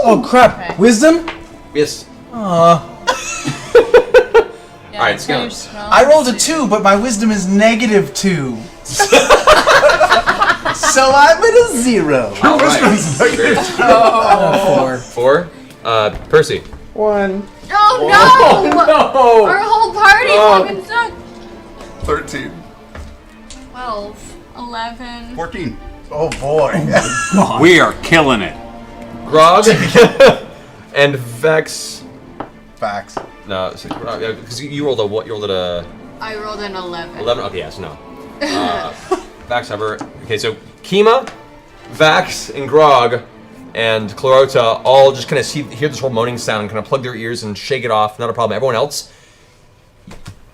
Oh crap! Okay. Wisdom? Yes. Yeah, All right, so you're Scout. strong. I rolled a 2, but my wisdom is -2. So I'm at a 0. All right. 4. Percy. 1. Oh no! Our whole party fucking sucked. 13. 12, 11. 14. Oh boy. We are killing it. Grog. And Vex. Facts. No, because you rolled a what? You rolled a I rolled an 11. 11. Okay, yes, no. Vax, however. Okay, so Kima, Vax, and Grog, and Clarota all just kind of hear this whole moaning sound and kind of plug their ears and shake it off. Not a problem. Everyone else,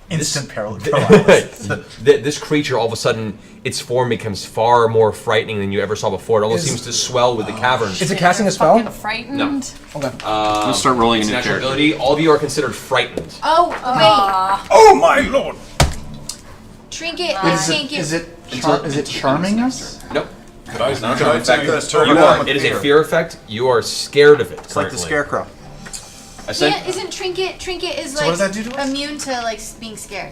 Instant paralysis. this creature, all of a sudden, its form becomes far more frightening than you ever saw before. It almost seems to swell with the caverns. Is it casting a spell? Fucking frightened. No. Okay. Let's start rolling It's a into natural character. ability. All of you are considered frightened. Oh, wait. Oh my lord! Trinket. I can't Is get. it charming us? Nope. Could I Not take in fact, this you turn? are. It is a fear effect. You are scared of it. It's like the scarecrow. Isn't Trinket is So what does that do to us? immune to like being scared?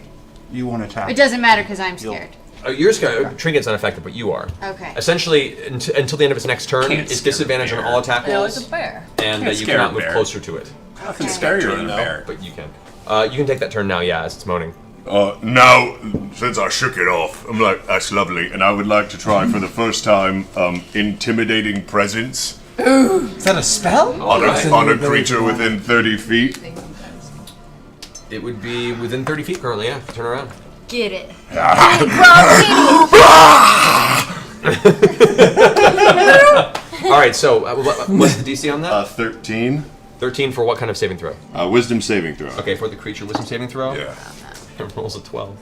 You won't attack. It doesn't matter because I'm scared. You're scared. Trinket's unaffected, but you are. Okay. Essentially, until the end of its next turn, Can't it's scare a disadvantage on bear. all attack No, it's rolls, a bear. and Can't you scare cannot a move bear. closer to it. Nothing scarier than a bear. But you can. You can take that turn now, yeah, as it's moaning. Now, since I shook it off, I'm like, that's lovely, and I would like to try for the first time, intimidating presence Is that a spell? on a creature within 30 feet. It would be within 30 feet currently, yeah. Turn around. Get it. All right, so what's the DC on that? 13. 13 for what kind of saving throw? Wisdom saving throw. Okay, for the creature wisdom saving throw? Yeah. It rolls a 12.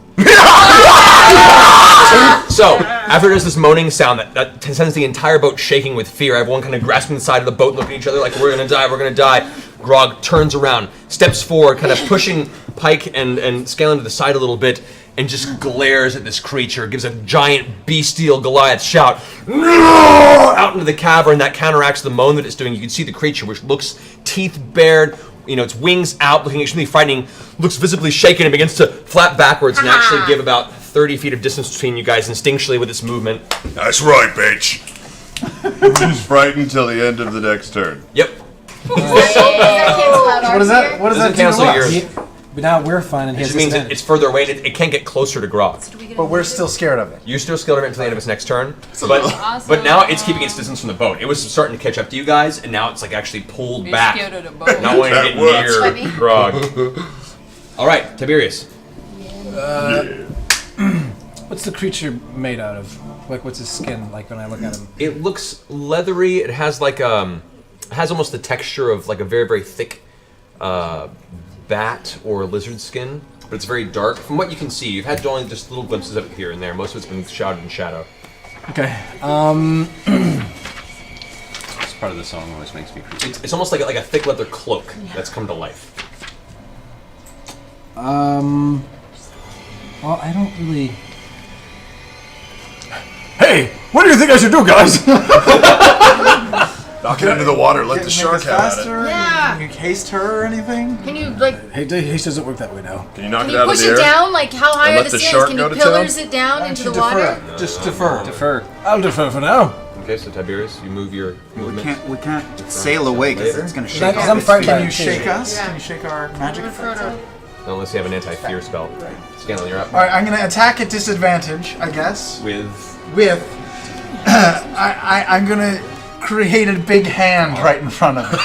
So, after there's this moaning sound that sends the entire boat shaking with fear, everyone kind of grasping the side of the boat, looking at each other like, we're gonna die, we're gonna die. Grog turns around, steps forward, kind of pushing Pike and Scaling to the side a little bit, and just glares at this creature, gives a giant bestial Goliath shout, "No!" out into the cavern. That counteracts the moan that it's doing. You can see the creature, which looks teeth bared, its wings out, looking extremely frightening, looks visibly shaken and begins to flap backwards and actually give about 30 feet of distance between you guys instinctually with its movement. That's right, bitch. Just frightened till the end of the next turn. Yep. Does that cancel out What is ours that? here? What does that do cancel to us? yours? But now we're fine, and It he just has means disadvantage. it's further away and it can't get closer to Grog. But we're still scared of it. You're still scared of it until the end of its next turn. But now it's keeping its distance from the boat. It was starting to catch up to you guys, and now it's like actually pulled You're back. scared of the boat. Not wanting to That get works. near Grog. All right, Tiberius. What's the creature made out of? Like, what's his skin like when I look at him? It looks leathery. It has like it has almost the texture of like a very, very thick bat or lizard skin, but it's very dark. From what you can see, you've had only just little glimpses of it here and there. Most of it's been shrouded in shadow. Okay. This part of the song always makes me creepy. It's almost like a thick leather cloak that's come to life. Well, I don't really. Hey, what do you think I should do, guys? Knock it into the water. Let the Make shark us have at it. faster? Yeah. Can you haste her or anything? Can you like? Hey, haste doesn't work that way now. Can you knock Can it you out of push the it air? down? Like how high And are let the the ceilings? shark Can go you to pillars town? it down Why into don't the you water? defer? Just defer. Defer. I'll defer for now. Okay, so Tiberius, you move your movement. We can't sail away because it's going to shake Because off. I'm frightened by Can you it, too. shake us? Yeah. Can you shake our magic effects out? Unless you have an anti-fear spell. Scanlan, you're up. All right, I'm gonna attack at disadvantage, I guess. With I'm gonna create a big hand right in front of it.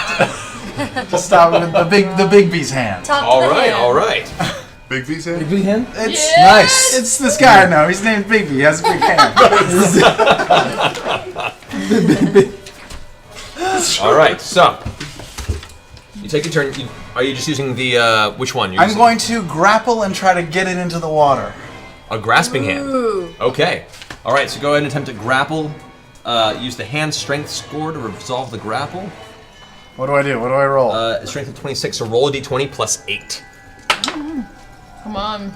To stop with the big bee's hand. Top all of the right, hand. all right. Big V's hand? Big hand? It's Nice. It's this guy I know. He's named Big B. He has a big hand. All right, so you take your turn. Are you just using the which one? You're I'm using going to grapple and try to get it into the water. a grasping hand. Ooh. Okay. All right, so go ahead and attempt to grapple. Use the hand strength score to resolve the grapple. What do I do? What do I roll? Strength of 26. So roll a d20 plus 8. Come on.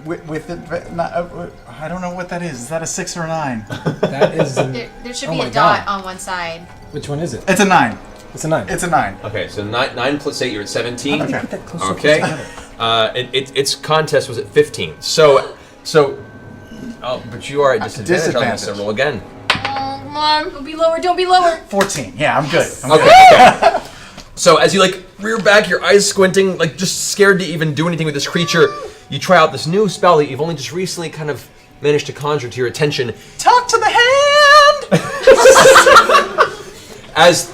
With it, I don't know what that is. Is that a 6 or a 9? That is. There should Oh be my a dot God. on one side. Which one is it? It's a 9. It's a 9. It's a 9. Okay, so 9 plus 8, you're at 17. Okay. Put that closer Okay. together. Its contest was at 15. So, oh, but you are at disadvantage on this. So roll again. Come on. Don't be lower. Don't be lower. 14. Yeah, I'm good. I'm Okay. good. Okay. So as you like rear back, your eyes squinting, like just scared to even do anything with this creature, you try out this new spell that you've only just recently kind of managed to conjure to your attention. Talk to the hand! As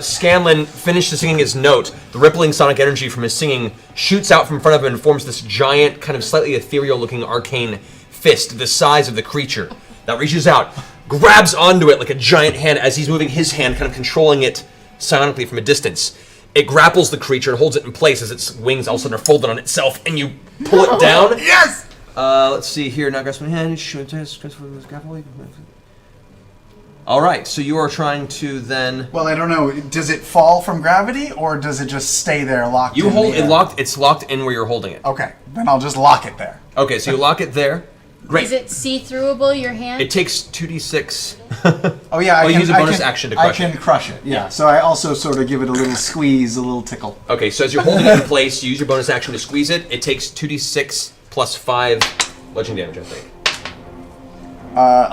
Scanlan finishes singing his note, the rippling sonic energy from his singing shoots out from front of him and forms this giant, kind of slightly ethereal-looking arcane fist the size of the creature that reaches out, grabs onto it like a giant hand as he's moving his hand, kind of controlling it psionically from a distance. It grapples the creature and holds it in place as its wings all of a sudden are folded on itself, and you pull it down. Yes! Let's see here. Not grasping hand. All right, so you are trying to then. Well, I don't know. Does it fall from gravity, or does it just stay there locked You in hold the it air? locked. It's locked in where you're holding it. Okay, then I'll just lock it there. Okay, so you lock it there. Great. Is it see-throughable, your hand? It takes 2d6. Oh yeah, I you can use a bonus I can, action to crush I can crush it. Yeah. So I also sort of give it a little squeeze, a little tickle. Okay, so as you're holding it in place, you use your bonus action to squeeze it. It takes 2d6 plus 5 bludgeoning damage, I think.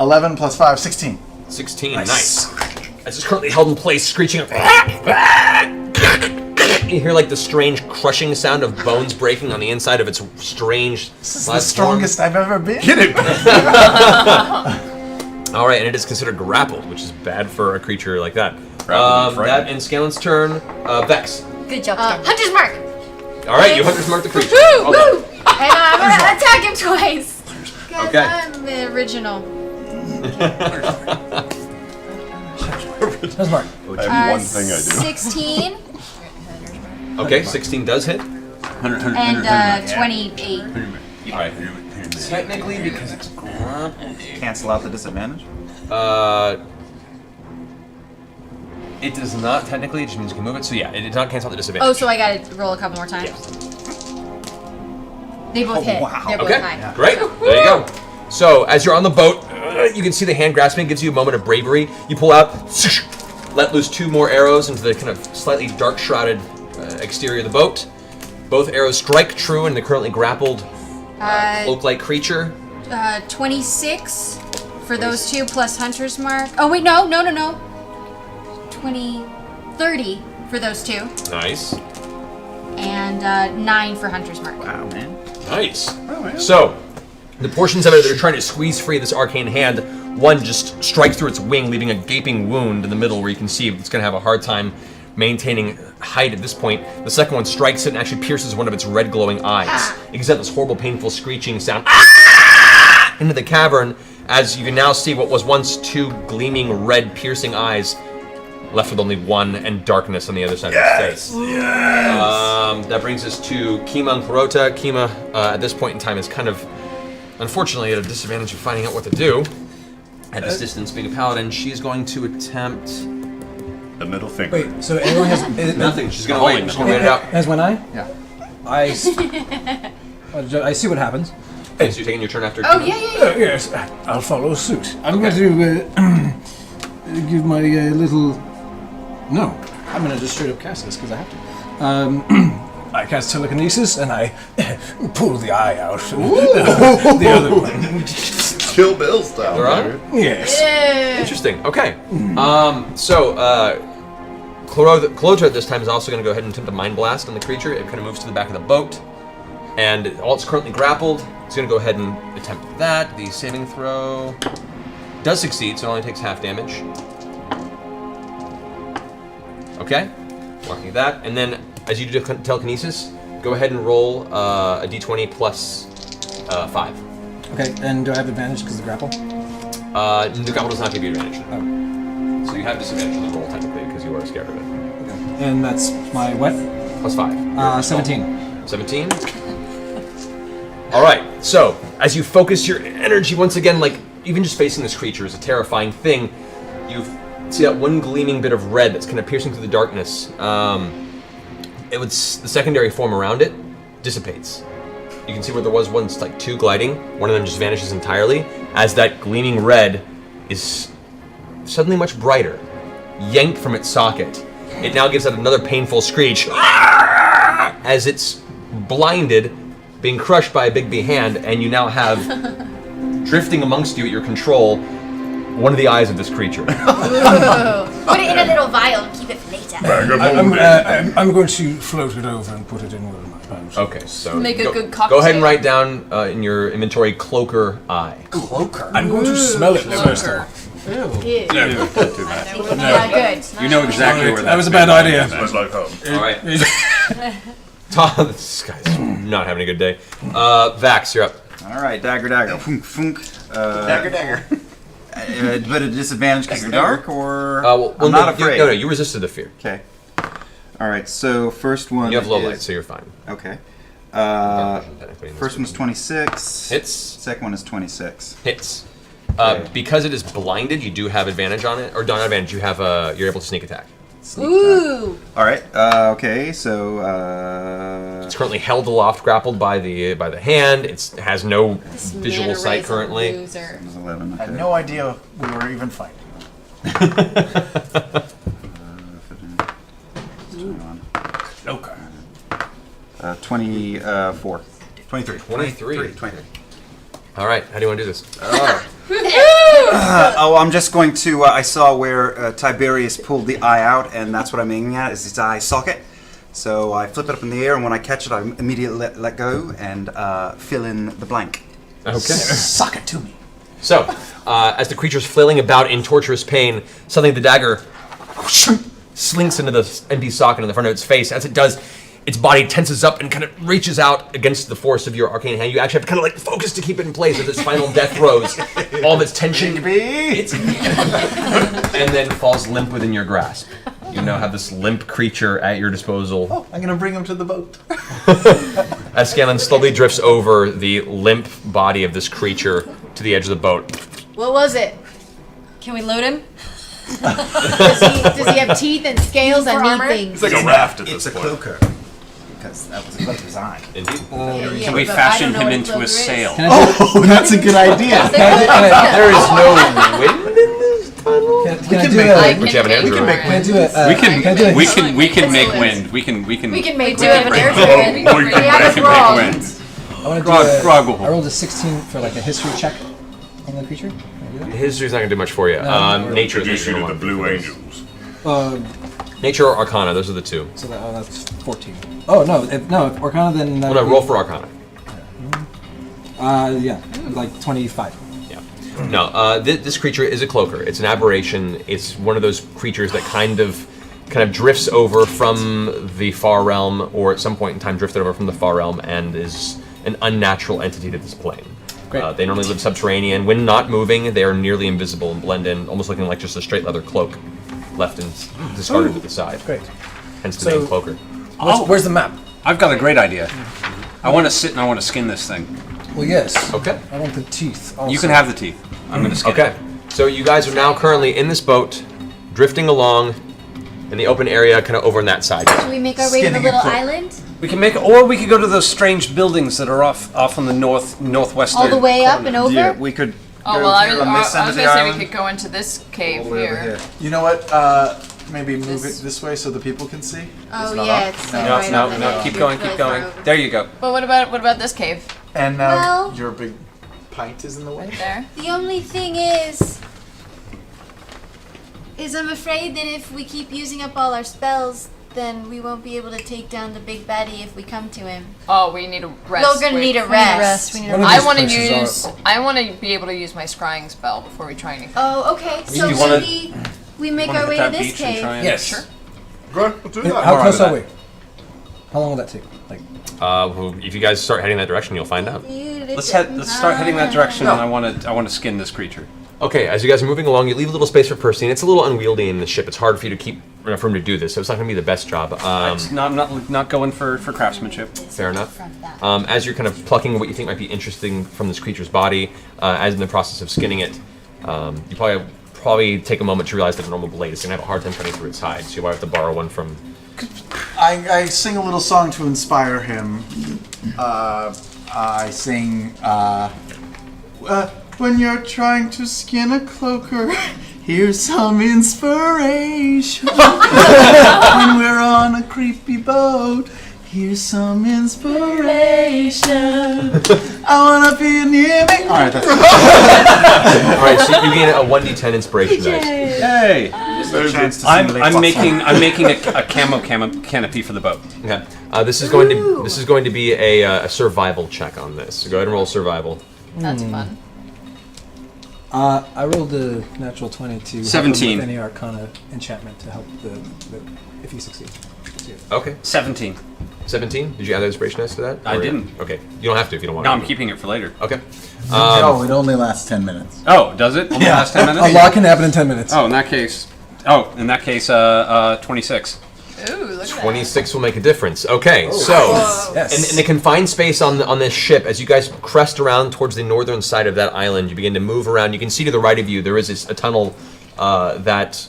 11 plus 5, 16. 16. Nice. As it's currently held in place, screeching up. You hear like the strange crushing sound of bones breaking on the inside of its strange. This is the strongest I've ever been. Get it! All right, and it is considered grappled, which is bad for a creature like that. Grappled and That frightened. ends Scanlan's turn. Vex. Good job, Stan. Hunter's mark. All right, you hunters mark the creature. Woo! Well done. Woo! And I'm gonna attack him twice. Guys, Okay. I'm the original. That's Mark. I have one thing I do. 16 Okay, 16 does hit. and 28. All right. Technically, because it's grappled. Cancel out the disadvantage. It does not technically. It just means you can move it. So yeah, it did not cancel the disadvantage. Oh, so I gotta roll a couple more times. They both hit. wow. They're both Okay, high. great. There you go. So as you're on the boat, you can see the hand grasping gives you a moment of bravery. You pull out, let loose 2 more arrows into the kind of slightly dark shrouded exterior of the boat. Both arrows strike true in the currently grappled cloak-like creature. 26 for those 2 plus Hunter's Mark. Oh wait, no. 30 for those 2. Nice. And 9 for Hunter's Mark. Wow, man. Nice. So, the portions of it that are trying to squeeze free this arcane hand, one just strikes through its wing, leaving a gaping wound in the middle where you can see it's going to have a hard time maintaining height at this point. The second one strikes it and actually pierces one of its red glowing eyes. It gives out this horrible, painful screeching sound into the cavern as you can now see what was once 2 gleaming red piercing eyes left with only one and darkness on the other side of his face. That brings us to Kima and Clarota. Kima, at this point in time, is kind of, unfortunately, at a disadvantage of finding out what to do. At this distance, being a paladin, she's going to attempt... The middle finger. Wait, so everyone has... Nothing, she's going to wait. She's going to wait it out. Has one eye? Yeah. I see what happens. Okay, so you're taking your turn after Oh, Kima? yeah. Yes, I'll follow suit. I'm going to give my little... No, I'm going to just straight up cast this because I have to. I cast telekinesis and I pull the eye out. The other one. Kill Bill style. They're on? Yes. Interesting. Okay. So, Clarota at this time is also going to go ahead and attempt a Mind Blast on the creature. It kind of moves to the back of the boat. And while it's currently grappled, it's going to go ahead and attempt that. The saving throw does succeed, so it only takes half damage. Okay. Marking that. And then, as you do telekinesis, go ahead and roll a d20 plus 5. Okay, and do I have advantage because of the grapple? The grapple does not give you advantage. Oh. So you have disadvantage on the roll, technically, because you are scared of it. Okay. And that's my what? Plus 5. 17. 17? Alright, so, as you focus your energy once again, like, even just facing this creature is a terrifying thing, you see that one gleaming bit of red that's kind of piercing through the darkness. The secondary form around it dissipates. You can see where there was once like 2 gliding, one of them just vanishes entirely, as that gleaming red is suddenly much brighter, yanked from its socket. It now gives out another painful screech as it's blinded, being crushed by a big bee hand, and you now have drifting amongst you at your control one of the eyes of this creature. Put it in a little vial and keep it for later. I'm going to float it over and put it in one of my pouches. Okay, so Make a go, good cocktail. go ahead and write down in your inventory Cloaker Eye. Cloaker? I'm going to smell it first, though. Ew. No, don't do that. Yeah, good. You know exactly where That was a bad idea. Smells like home. All right. Tom, this guy's not having a good day. Vax, you're up. All right, dagger. Funk, funk. Dagger. But a disadvantage because of dark, or I'm not afraid. No, you resisted the fear. Okay. All right. So first one. You have low is, light, so you're fine. Okay. Technically in this First one's version. 26. Hits. Second one is 26. Hits. Okay. Because it is blinded, you do have advantage on it, or not advantage. You have you're able to sneak attack. Ooh. All right. Okay. So. It's currently held aloft, grappled by the hand. It has no This visual manta sight ray's a currently. loser. 11. I Okay. had no idea we were even fighting. 21. Okay. 24. 23. 23. 23. All right, how do you want to do this? I'm just going to. I saw where Tiberius pulled the eye out, and that's what I'm aiming at is his eye socket. So I flip it up in the air, and when I catch it, I immediately let go and fill in the blank. Okay. Suck it to me. So, as the creature's flailing about in torturous pain, suddenly the dagger slinks into the empty socket in the front of its face. As it does, its body tenses up and kind of reaches out against the force of your arcane hand. You actually have to kind of like focus to keep it in place as its final death throes. All of its tension, and then falls limp within your grasp. You now have this limp creature at your disposal. Oh, I'm gonna bring him to the boat. As Scanlan slowly drifts over the limp body of this creature to the edge of the boat. What was it? Can we loot him? Does he have teeth and scales and For neat armor? things? It's like a raft at It's this a point. cloaker. because that was a clever design. Indeed. Can we fashion him into a sail? Oh, that's a good idea. There is no wind in this tunnel. Can We I can do make a- wind. Would you have an air We can druid? make Can I wind. do a? We can Can I do a? we can make wind. We can We can make We do do have an air it. druid. We can We make have make a frog. wind. I want to do Grog- Groggle. I rolled a 16 for like a history check on the creature. Can I do that? History's not gonna do much for you. Nature. Introduce you to the Blue Angels. Nature or Arcana. Those are the two. So that's 14. Oh no, no Arcana then. Well, no, roll for Arcana. Yeah, like 25. Yeah. No, this creature is a cloaker. It's an aberration. It's one of those creatures that kind of drifts over from the far realm, or at some point in time drifted over from the far realm, and is an unnatural entity to this plane. Great. They normally live subterranean. When not moving, they are nearly invisible and blend in, almost looking like just a straight leather cloak left and discarded to the side. Great. Hence the name cloaker. Where's the map? I've got a great idea. I want to sit and I want to skin this thing. Well, yes. Okay. I want the teeth. Also. You can have the teeth. I'm going to skin Okay. it. So you guys are now currently in this boat, drifting along in the open area, kind of over on that side. Should we make our way to the Skinning little a cloak. island? We can make, or we could go to those strange buildings that are off on the northwestern. All the way up and over? Yeah, we could. Oh go well, I here was, on this end I was of the gonna say island. we could go into this cave All the way over here. here. You know what? Maybe move it this way so the people can see. Oh not yeah, up? it's No. like No, right no, on the no. hill. Keep It's going, really keep far going. over. There you go. But what about this cave And Well- your big pint is in the way. right there? The only thing is I'm afraid that if we keep using up all our spells, then we won't be able to take down the big baddie if we come to him. Oh, we need a rest. We're gonna Wait. need a We need a rest. We need One a of I these want to places use. I want to be able to use my scrying spell before we try anything. Oh, okay. So You wanna- maybe we make Wanna our hit way to that this beach and cave. try and- Yes. Sure. Great, we'll do that. How Alright close with are we? that. How long will that take? Like, Well, if you guys start heading that direction, you'll find out. Let's start heading that direction, and I want to skin this creature. Okay, as you guys are moving along, you leave a little space for Percy. It's a little unwieldy in the ship. It's hard for you to keep enough room to do this, so it's not going to be the best job. I'm not going for craftsmanship. Fair enough. As you're kind of plucking what you think might be interesting from this creature's body, as in the process of skinning it, you probably take a moment to realize that a normal blade is going to have a hard time cutting through its hide, so you might have to borrow one from... I sing a little song to inspire him. I sing, when you're trying to skin a cloaker, here's some inspiration. When we're on a creepy boat, here's some inspiration. I wanna be near me. Alright, that's Alright, so you gain a 1d10 inspiration dice. Hey, Chance to I'm simulate making a camo canopy for the boat. Okay. This is going to be a survival check on this. So go ahead and roll survival. That's fun. I rolled a natural 20 to help him 17. with any Arcana enchantment to help the if he succeeds. Okay. 17. 17? Did you add the inspiration dice to that? I Or- didn't. Okay. You don't have to if you don't want No, to. I'm keeping it for later. Okay. no, it only lasts 10 minutes. Oh, does it? Only last 10 minutes? A lot can happen in 10 minutes. Oh, in that case, 26. Ooh, look at that. 26 will make a difference. Okay, so Yes. in the confined space on this ship, as you guys crest around towards the northern side of that island, you begin to move around. You can see to the right of you there is a tunnel that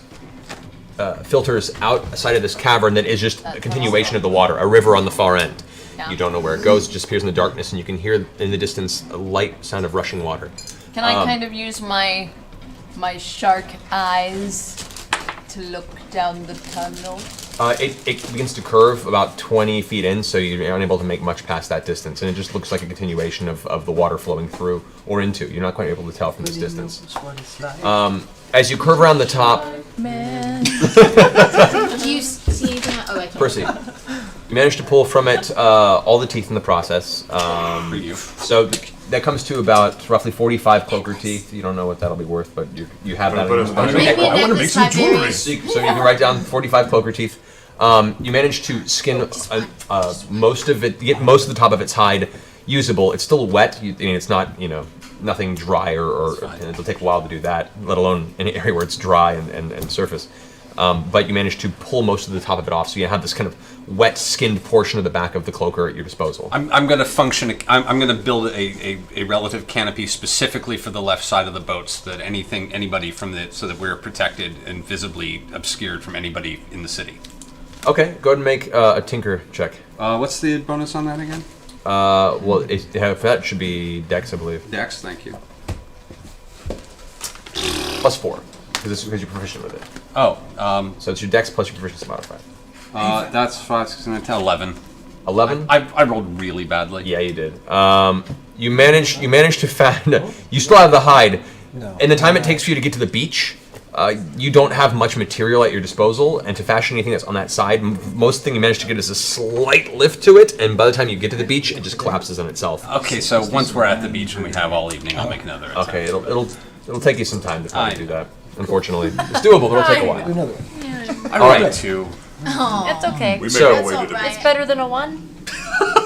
filters outside of this cavern that is just a continuation of the water, a river on the far end. Yeah. You don't know where it goes; it just appears in the darkness, and you can hear in the distance a light sound of rushing water. Can I kind of use my shark eyes to look down the tunnel? It begins to curve about 20 feet in, so you're unable to make much past that distance, and it just looks like a continuation of the water flowing through or into. You're not quite able to tell from this distance. As you curve around the top, Man. Do you see anything? Oh, I can't. Percy, you manage to pull from it all the teeth in the process. So that comes to about roughly 45 cloaker teeth. You don't know what that'll be worth, but you have that. But it's not- Maybe I wanna make some jewelry. So you can write down 45 cloaker teeth. You manage to skin most of it, get most of the top of its hide usable. It's still wet. It's not, nothing dry or it'll take a while to do that, let alone any area where it's dry and surface. But you manage to pull most of the top of it off, so you have this kind of wet, skinned portion of the back of the cloaker at your disposal. I'm going to function. I'm going to build a relative canopy specifically for the left side of the boat, so that anybody so that we're protected and visibly obscured from anybody in the city. Okay, go ahead and make a tinker check. What's the bonus on that again? Well, that should be Dex, I believe. Dex, thank you. +4, because you're proficient with it. Oh, so it's your Dex plus your proficiency modifier. That's 5, 6, 9, 10, 11. 11? I rolled really badly. Yeah, you did. You managed to find. You still have the hide. No. In the time it takes for you to get to the beach, you don't have much material at your disposal, and to fashion anything that's on that side, most thing you manage to get is a slight lift to it, and by the time you get to the beach, it just collapses on itself. Okay, so once we're at the beach and we have all evening, I'll make another attempt. Okay, it'll take you some time to probably do that. Unfortunately, it's doable, but it'll take a while. Another. I rolled a 2. It's okay. We made So- our way to the That's all beach. It's better than a 1.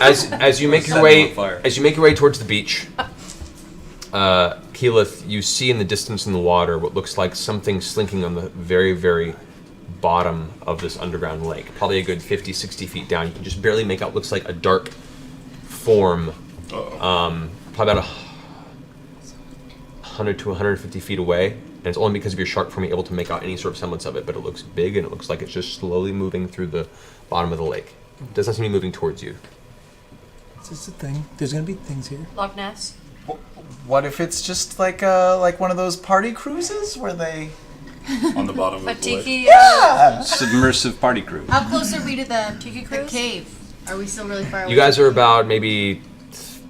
As you make your way towards the beach, Keyleth, you see in the distance in the water what looks like something slinking on the very, very bottom of this underground lake. Probably a good 50, 60 feet down. You can just barely make out. Looks like a dark form. Probably about 100 to 150 feet away. And it's only because of your shark form you're able to make out any sort of semblance of it. But it looks big, and it looks like it's just slowly moving through the bottom of the lake. It doesn't seem to be moving towards you. It's just a thing. There's gonna be things here. Loch Ness. What if it's just like one of those party cruises where they? On the bottom A of the lake. tiki. Submersive party crew. How close are we to the Tiki the cruise? cave? Are we still really far away? You guys are about maybe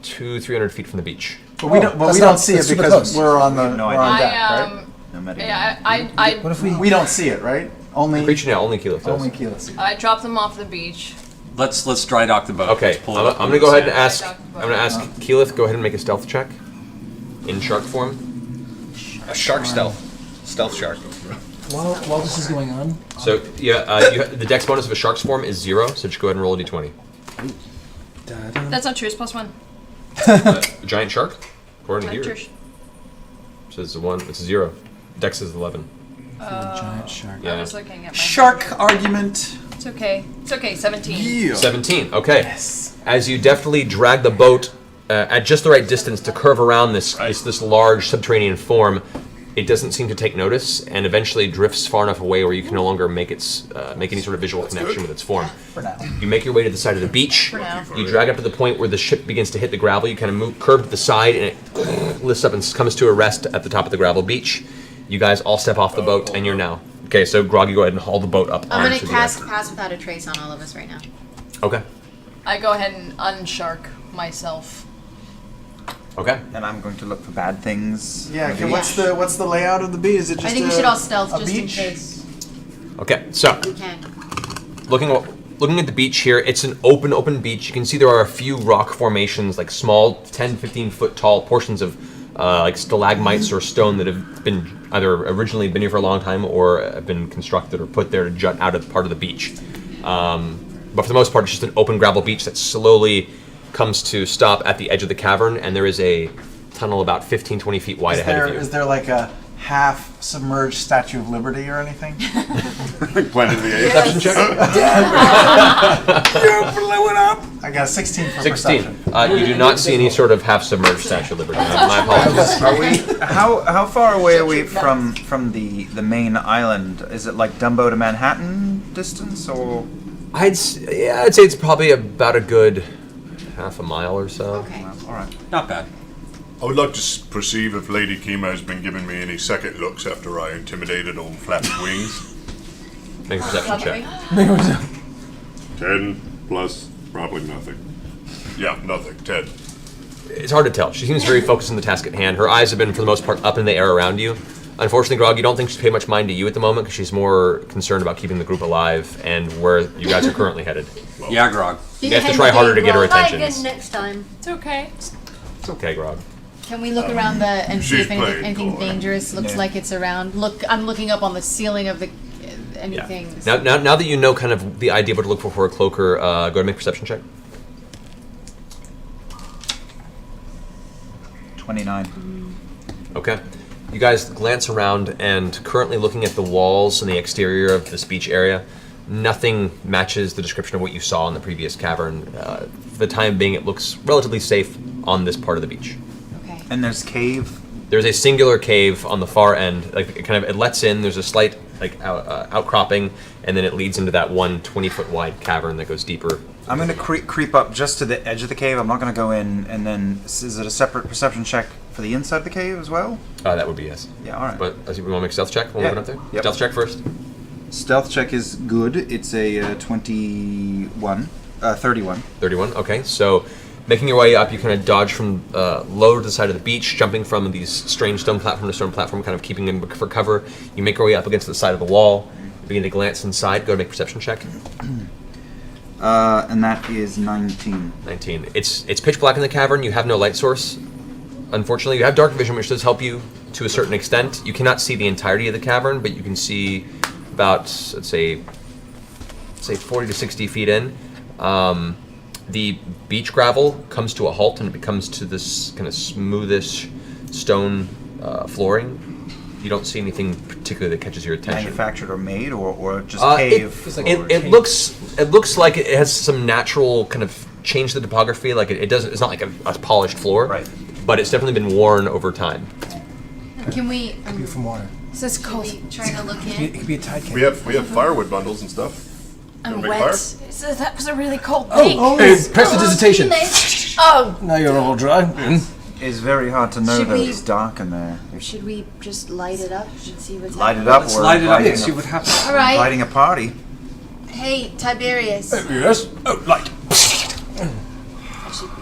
200-300 feet from the beach. But we don't. But that's we not- don't see it that's super because close. we're on the No we're on idea. deck, right? No matter. I What if we? We don't see it, right? Only Preaching now, only Keyleth does. only Keyleth sees it. I dropped them off the beach. Let's dry dock the boat. Okay, Let's pull it I'm up on gonna the go ahead and sand. ask. I'm gonna ask Keyleth. Go ahead and make a stealth check. In shark form. A shark stealth. Stealth shark. While this is going on, So yeah, the dex bonus of a shark's form is 0. So just go ahead and roll a d20. That's not true. It's +1. A giant shark, according to Not here, true. so it's a 1. It's a 0. Dex is 11. giant shark. I Yeah. was looking at my Shark argument. It's okay. It's okay. 17. 17. Okay. As you deftly drag the boat at just the right distance to curve around this large subterranean form, it doesn't seem to take notice, and eventually drifts far enough away where you can no longer make any sort of visual connection with its form. For now. You make your way to the side of the beach. For now. You drag up to the point where the ship begins to hit the gravel. You kind of curve to the side, and it lifts up and comes to a rest at the top of the gravel beach. You guys all step off the boat, and you're now. Okay, so Groggy, go ahead and haul the boat up I'm gonna onto the cast deck. pass without a trace on all of us right now. Okay. I go ahead and unshark myself. Okay. And I'm going to look for bad things. Yeah. Okay, Maybe. what's the layout of the beach? Is it just? I think we a- should all stealth a just in beach? case Okay. So we can. looking at the beach here, it's an open beach. You can see there are a few rock formations, like small 10, 15 foot tall portions of like stalagmites or stone that have been either originally been here for a long time or have been constructed or put there to jut out of part of the beach. But for the most part, it's just an open gravel beach that slowly comes to stop at the edge of the cavern, and there is a tunnel about 15, 20 feet wide ahead of you. Is there like a half submerged Statue of Liberty or anything? Planet of the Apes. Perception check? I got a 16 for 16. perception. You do not see any sort of half-submerged Statue of Liberty. My apologies. Are we? How far away are we from the main island? Is it like Dumbo to Manhattan distance, or? I'd say it's probably about a good half a mile or so. Okay. All right. Not bad. I would like to perceive if Lady Kima has been giving me any second looks after I intimidated on flapping wings. Make a perception check. 10 plus probably nothing. Yeah, nothing. 10. It's hard to tell. She seems very focused on the task at hand. Her eyes have been, for the most part, up in the air around you. Unfortunately, Grog, you don't think she's paid much mind to you at the moment because she's more concerned about keeping the group alive and where you guys are currently headed. Yeah, Grog. You have to try harder to get her Try attention. again next time. It's okay. It's okay, Grog. Can we look around and see she's if anything, playing anything God. dangerous looks like it's around? Look, I'm looking up on the ceiling of the anything. Now that you know kind of the idea of what to look for a cloaker, go ahead and make a perception check. 29. Okay. You guys glance around, and currently looking at the walls and the exterior of this beach area, nothing matches the description of what you saw in the previous cavern. For the time being, it looks relatively safe on this part of the beach. Okay. And there's cave. There's a singular cave on the far end. Like it lets in. There's a slight outcropping, and then it leads into that one 20-foot wide cavern that goes deeper. I'm going to creep up just to the edge of the cave. I'm not going to go in, and then is it a separate perception check for the inside of the cave as well? That would be yes. Yeah, all right. But we want to make a stealth check while we're up there? Yep. Stealth check first. Stealth check is good. It's a 31. 31, okay. So making your way up, you kind of dodge from low to the side of the beach, jumping from these strange stone platform to stone platform, kind of keeping them for cover. You make your way up against the side of the wall, begin to glance inside, go to make a perception check. And that is 19. 19. It's pitch black in the cavern. You have no light source. Unfortunately, you have dark vision, which does help you to a certain extent. You cannot see the entirety of the cavern, but you can see about, let's say 40 to 60 feet in. The beach gravel comes to a halt, and it becomes to this kind of smoothish stone flooring. You don't see anything particularly that catches your attention. Manufactured or made, or just cave? It looks like it has some natural kind of change to the topography. Like it doesn't. It's not like a polished floor, right? But it's definitely been worn over time. Can we? Could be from water. Is this cold? Trying to look in. It could be a tide cave. We have firewood bundles and stuff. I'm Make wet. fire? That was a really cold thing. Hey, prestidigitation. Oh, Now you're all dry. It's very hard to know Should that we- it's dark in there. Should we just light it up and see what's Light happening? it up. Let's We're light it up and inviting see a- what happens. All right. Inviting a party. Hey, Tiberius. Yes. Oh, light. I should be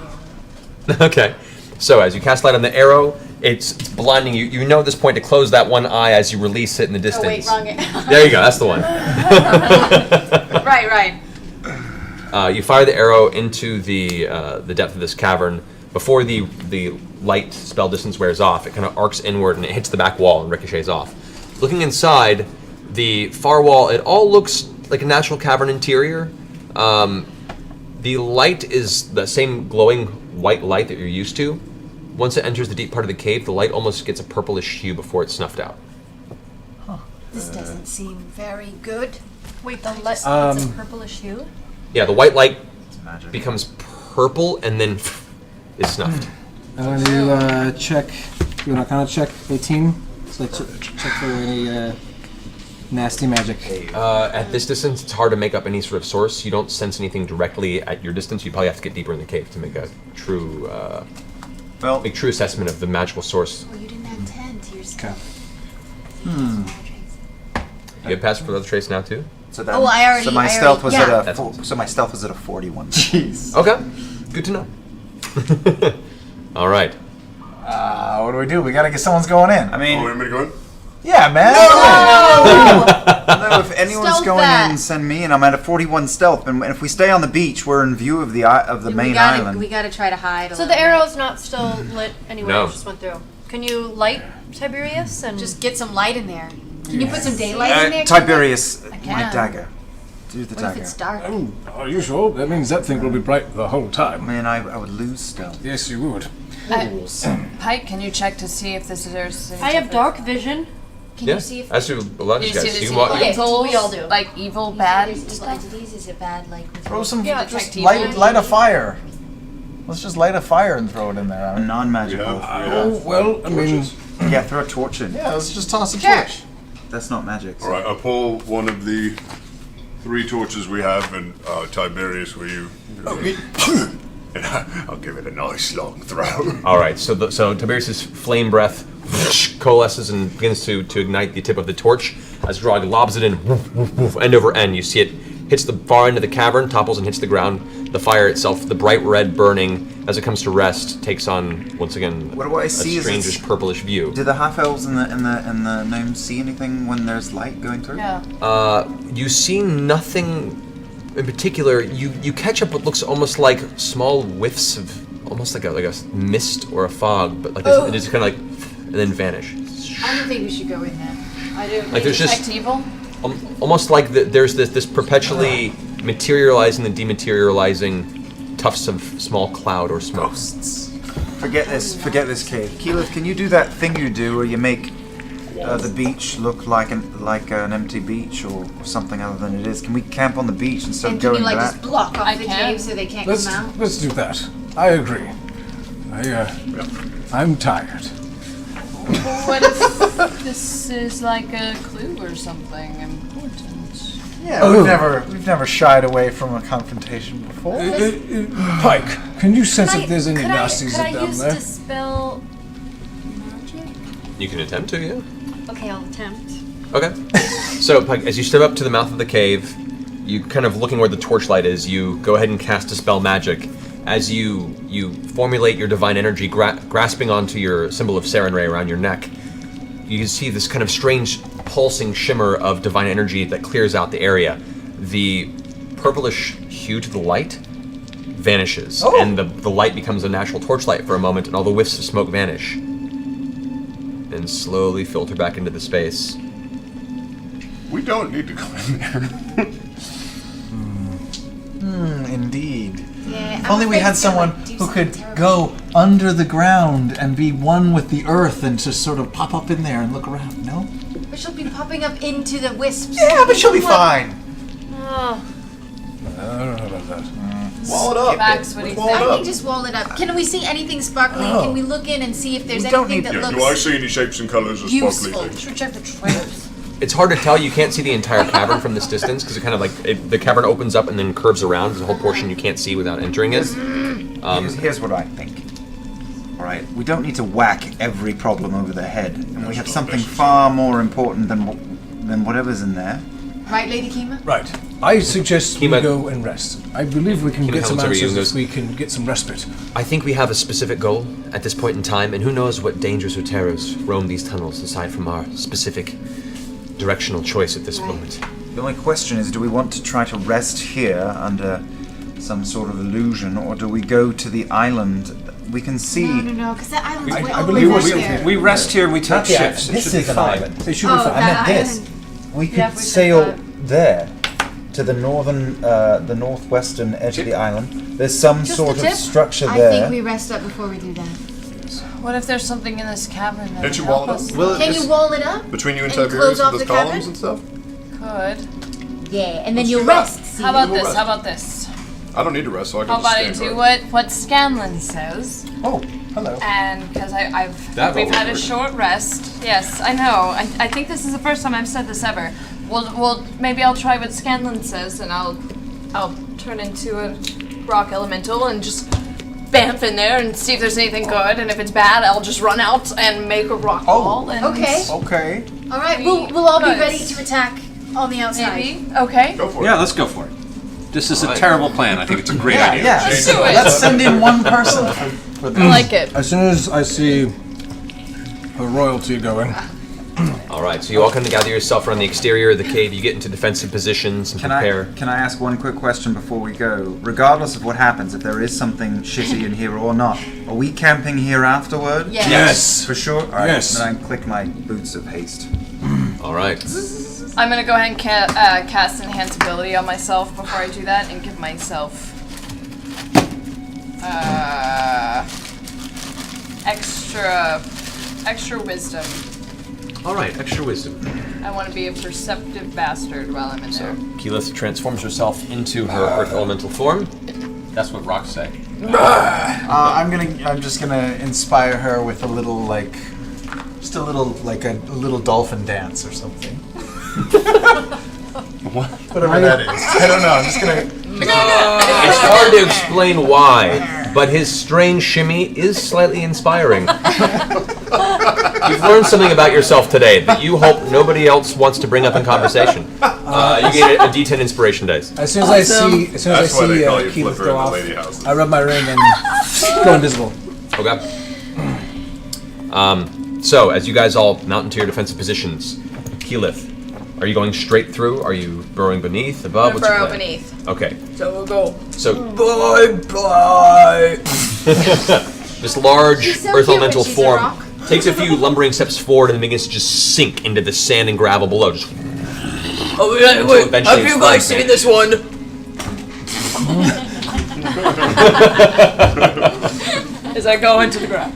able Okay. So as you cast light on the arrow, it's blinding you. You know at this point to close that one eye as you release it in the to. distance. Oh wait, wrong. There you go. That's the one. right. You fire the arrow into the depth of this cavern. Before the light spell distance wears off, it kind of arcs inward and it hits the back wall and ricochets off. Looking inside, the far wall, it all looks like a natural cavern interior. The light is the same glowing white light that you're used to. Once it enters the deep part of the cave, the light almost gets a purplish hue before it's snuffed out. This doesn't seem very good. Wait, the light. It's a purplish hue. Yeah, the white light Magic. becomes purple and then is snuffed. I want to check. Do an Arcana check. 18. So check for any nasty magic. At this distance, it's hard to make up any sort of source. You don't sense anything directly at your distance. You probably have to get deeper in the cave to make a true, true assessment of the magical source. Well, you didn't add 10 to your Okay. You get past for the other trace now too. So that, Oh, I already- So my I stealth was already- at yeah. so my stealth was at a 41. Jeez. Okay, good to know. All right. What do we do? We gotta get someone's going in. I mean, Oh, you want me to go in? Yeah, man. no, if anyone's Stealth going that. in, send me in. I'm at a 41 stealth, and if we stay on the beach, we're in view of the main island. We gotta try to hide. So the arrow's not still lit anyway. No. It just went through. Can you light Tiberius and Just get some light in there. Can you put some daylight in there? Tiberius, I my can. dagger. Do the What if dagger. it's dark? Oh, are you sure? That means that thing will be bright the whole time. Man, I would lose stealth. Yes, you would. Pike, can you check to see if this is? I have dark vision. Can Yeah, you see if as do a lot of You you see guys. this You walk, Okay. evil, we all do. like evil, bad there's evil stuff. entities? Is it bad? Like with Throw some. Yeah, just detect light, evil. light a fire. Let's just light a fire and throw it in there. I mean, Non-magical. Oh, well, I mean, Yeah, throw a torch in. yeah, let's just toss a Sure. torch. That's not magic. All right, I pull one of the 3 torches we have, and Tiberius, will you? And I'll give it a nice long throw. All right, so Tiberius's flame breath coalesces and begins to ignite the tip of the torch. As Drog lobs it in, woof, woof, woof, end over end, you see it hits the far end of the cavern, topples and hits the ground. The fire itself, the bright red burning, as it comes to rest, takes on once again What do I a see is strangish it's- purplish view. Do the half elves and the gnomes see anything when there's light going through? Yeah. You see nothing in particular. You catch up what looks almost like small whiffs of almost like a mist or a fog, but like it just kind of like and then vanish. I don't think we should go in there. I do. Like there's detect just evil. almost like there's this perpetually materializing and dematerializing tufts of small cloud or smoke. Forget this cave. Keyleth, can you do that thing you do where you make the beach look like an empty beach or something other than it is? Can we camp on the beach instead And of can going you like to just that? block off I the can. cave so they can't let's come out? let's do that. I agree. I'm tired. What if this is like a clue or something important? Yeah, we've never shied away from a confrontation before. Pike, can you sense if there's any could nasties I down use there? dispel magic? You can attempt to, yeah. Okay, I'll attempt. Okay. So, Pike, as you step up to the mouth of the cave, you kind of looking where the torchlight is, you go ahead and cast Dispel Magic. As you formulate your divine energy, grasping onto your symbol of Sarenrae around your neck, you can see this kind of strange pulsing shimmer of divine energy that clears out the area. The purplish hue to the light vanishes, and the light becomes a natural torchlight for a moment, and all the whiffs of smoke vanish. And slowly filter back into the space. We don't need to go in there. Indeed. Yeah, If only we had someone who could go under the ground and be one with the earth and just sort of pop up in there and look around. No? But she'll be popping up into the wisps. Yeah, but she'll be fine. Oh. I don't know about that. Wall it up. Max, what do you think? I think just wall it up. Can we see anything sparkly? Can we look in and see if there's We don't anything need that Yeah, do I looks see any shapes and colors or sparkly useful? things? Should we check the trails? It's hard to tell. You can't see the entire cavern from this distance because it kind of like the cavern opens up and then curves around. There's a whole portion you can't see without entering it. Here's what I think. All right, we don't need to whack every problem over the head, and we have something far more important than whatever's in there. Right, Lady Kima? Right. I suggest we Kima- go and rest. I believe we can Kima get some comes over to you and answers goes, if we can get some respite. I think we have a specific goal at this point in time, and who knows what dangers or terrors roam these tunnels aside from our specific directional choice at this moment. The only question is, do we want to try to rest here under some sort of illusion, or do we go to the island? We can see... No, because that island's way I all the believe way we- back there. We rest here and we take Not the shifts. island. It This should be is an fine. island. They should be Oh, fine. I meant that this. island. We could Yeah, if we sail took there to the the northwestern edge of the island. There's some Just sort the of tip? structure I there. think we rest up before we do that. What if there's something in this cavern that Can't you would wall help it us? up? Well, Can you wall it up? Between you and And Tiberius close off with those the cavern? columns and stuff? Could. Yeah, and then Let's you'll do that. rest. See? How about We'll this? rest. How about this? I don't need to rest, so I can How about I just do stand what Scanlan says? Oh, hello. And because That we've had a awkward. short rest. Yes, I know. I think this is the first time I've said this ever. Well, maybe I'll try what Scanlan says, and I'll turn into a rock elemental and just bamf in there and see if there's anything good. And if it's bad, I'll just run out and make a rock wall. And Okay. Okay. All right, we'll all be Nice. ready to attack on the outside. Maybe. Okay. Go for it. Yeah, let's go for it. This is a terrible plan. I think it's a great Yeah, idea. yeah. Let's do it. Let's send in one person for I this. like it. As soon as I see her royalty going, All right, so you all come to gather yourself around the exterior of the cave. You get into defensive positions and prepare. Can I ask one quick question before we go? Regardless of what happens, if there is something shitty in here or not, are we camping here afterward? Yes. yes. For sure? Alright, Yes. then I click my boots of haste. All right. I'm gonna go ahead and cast enhance ability on myself before I do that, and give myself extra wisdom. All right, extra wisdom. I want to be a perceptive bastard while I'm in there. Keyleth transforms herself into her earth elemental form. That's what rocks say. I'm just gonna inspire her with a little just a little dolphin dance or something. Whatever that is. I don't know. I'm just gonna. It's hard to explain why, but his strange shimmy is slightly inspiring. You've learned something about yourself today that you hope nobody else wants to bring up in conversation. You get a D10 inspiration dice. As soon as I see, That's why they call you Keyleth Flipper go in the off, lady houses. I rub my ring and go invisible. Okay. So, as you guys all mount into your defensive positions, Keyleth, are you going straight through? Are you burrowing beneath, above? What's your Burrow plan? beneath. Okay. So we'll go. So, Bye. this large She's so earth cute when elemental she's a form rock. takes a few lumbering steps forward and begins to just sink into the sand and gravel below. Just Oh, wait, eventually have you guys explodes. seen this one? As I go into the ground.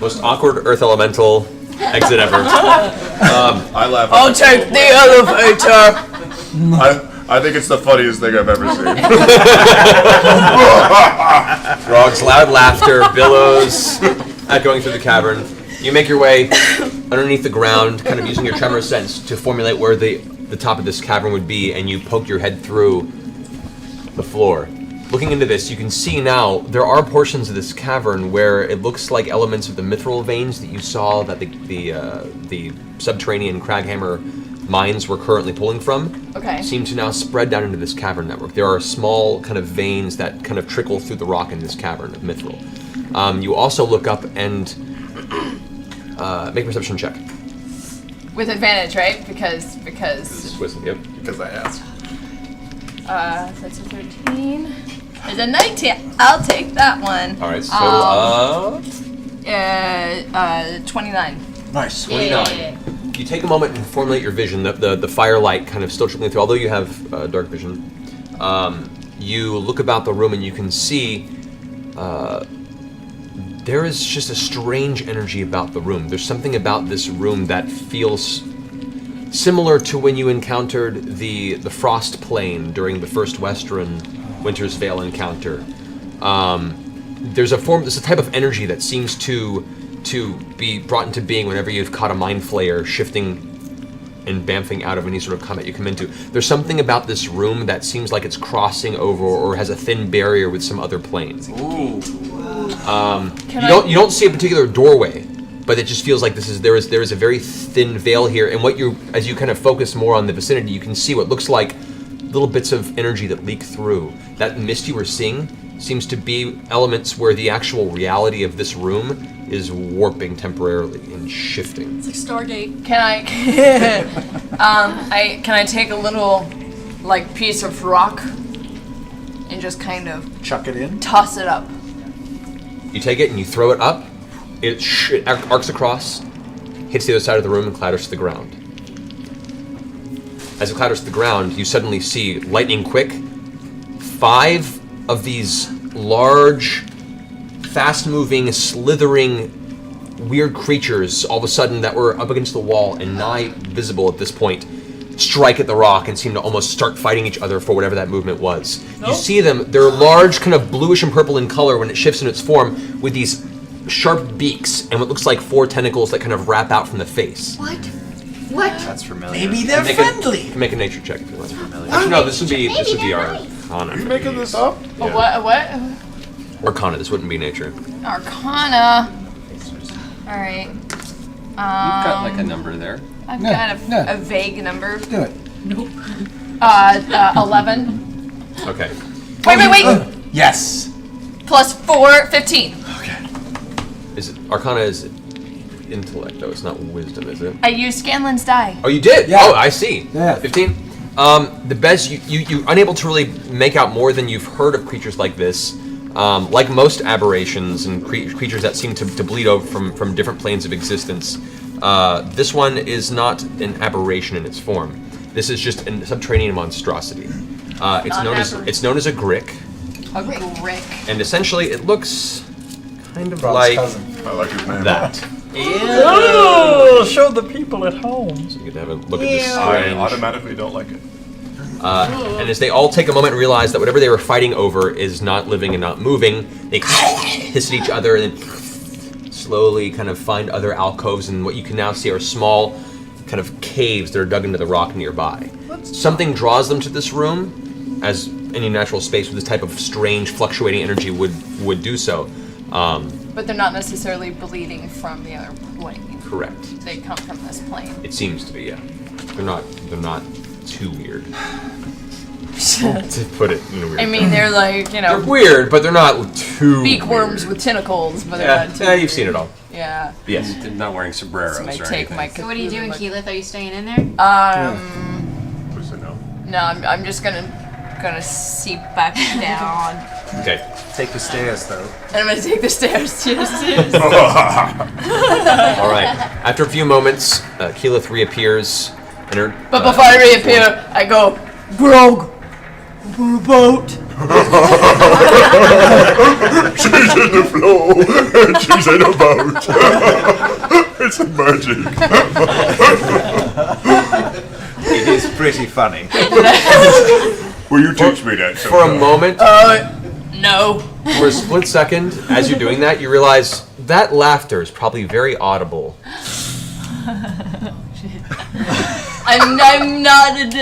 most awkward earth elemental exit ever. I laugh. I'll take the elevator. I think it's the funniest thing I've ever seen. Frog's loud laughter billows echoing through the cavern. You make your way underneath the ground, kind of using your tremor sense to formulate where the top of this cavern would be, and you poke your head through the floor. Looking into this, you can see now there are portions of this cavern where it looks like elements of the mithril veins that you saw that the subterranean Craghammer mines were currently pulling from. Okay. Seem to now spread down into this cavern network. There are small kind of veins that kind of trickle through the rock in this cavern of mithril. You also look up and make a perception check. With advantage, right? Because It's wisdom, yep. Because I asked. That's a 13. There's a 19. I'll take that one. All right, so total of 29. Nice. 29. Yeah. You take a moment and formulate your vision. The firelight kind of still trickling through, although you have dark vision. You look about the room and you can see there is just a strange energy about the room. There's something about this room that feels similar to when you encountered the frost plane during the first Western Winter's Veil encounter. There's a type of energy that seems to be brought into being whenever you've caught a mind flayer shifting and bamfing out of any sort of combat you come into. There's something about this room that seems like it's crossing over or has a thin barrier with some other plane. Ooh. You don't see a particular doorway, but it just feels like there is a very thin veil here. And as you kind of focus more on the vicinity, you can see what looks like little bits of energy that leak through. That mist you were seeing seems to be elements where the actual reality of this room is warping temporarily and shifting. It's like Stargate. Can I take a little piece of rock and just kind of Chuck it in. toss it up? You take it and you throw it up. It arcs across, hits the other side of the room, and clatters to the ground. As it clatters to the ground, you suddenly see, lightning quick, 5 of these large, fast-moving, slithering, weird creatures, all of a sudden, that were up against the wall and nigh visible at this point, strike at the rock and seem to almost start fighting each other for whatever that movement was. You see them, they're large, kind of bluish and purple in color when it shifts in its form, with these sharp beaks and what looks like 4 tentacles that kind of wrap out from the face. What? That's familiar. Maybe they're friendly. You can make a nature check if you want. Actually, no, this would be our Arcana. Are you making this up? Yeah. What? Arcana, this wouldn't be nature. Arcana. All right. You've got like a number there. I've got a vague number. Do it. Nope. 11. Okay. Wait. Yes. Plus 4, 15. Arcana is intellect, though. It's not wisdom, is it? I used Scanlan's die. Oh, you did? Yeah. Oh, I see. Yeah. 15? The best, you're unable to really make out more than you've heard of creatures like this. Like most aberrations and creatures that seem to bleed over from different planes of existence, this one is not an aberration in its form. This is just a subterranean monstrosity. It's known as a grick. A grick. And essentially, it looks kind of Rob's like cousin. I like his name. that. Oh, show the people at home. So you can have a look at this I strange. automatically don't like it. And as they all take a moment and realize that whatever they were fighting over is not living and not moving, they hiss at each other and then slowly kind of find other alcoves, and what you can now see are small kind of caves that are dug into the rock nearby. Something draws them to this room, as any natural space with this type of strange fluctuating energy would do so. But they're not necessarily bleeding from the other plane. Correct. They come from this plane. It seems to be, yeah. They're not too weird. To put it in a weird I mean, they're like, they're weird, but they're not too beak worms weird. with tentacles, but they're not too Yeah, you've weird. seen it all. Yeah. Yes. They're not wearing sombreros So I or take anything. my So what are you doing, Cthulhu, Keyleth? Are you staying in there? Please say no. No, I'm just gonna seep back down. Okay. Take the stairs, though. And I'm gonna take the stairs. Cheers. All right. After a few moments, Keyleth reappears. And But before I reappear, I go, Grog, we're a boat. She's in the floor and she's in a boat. It's magic. It is pretty funny. Will you teach me that for a moment, No. for a split second, as you're doing that, you realize that laughter is probably very audible I'm not an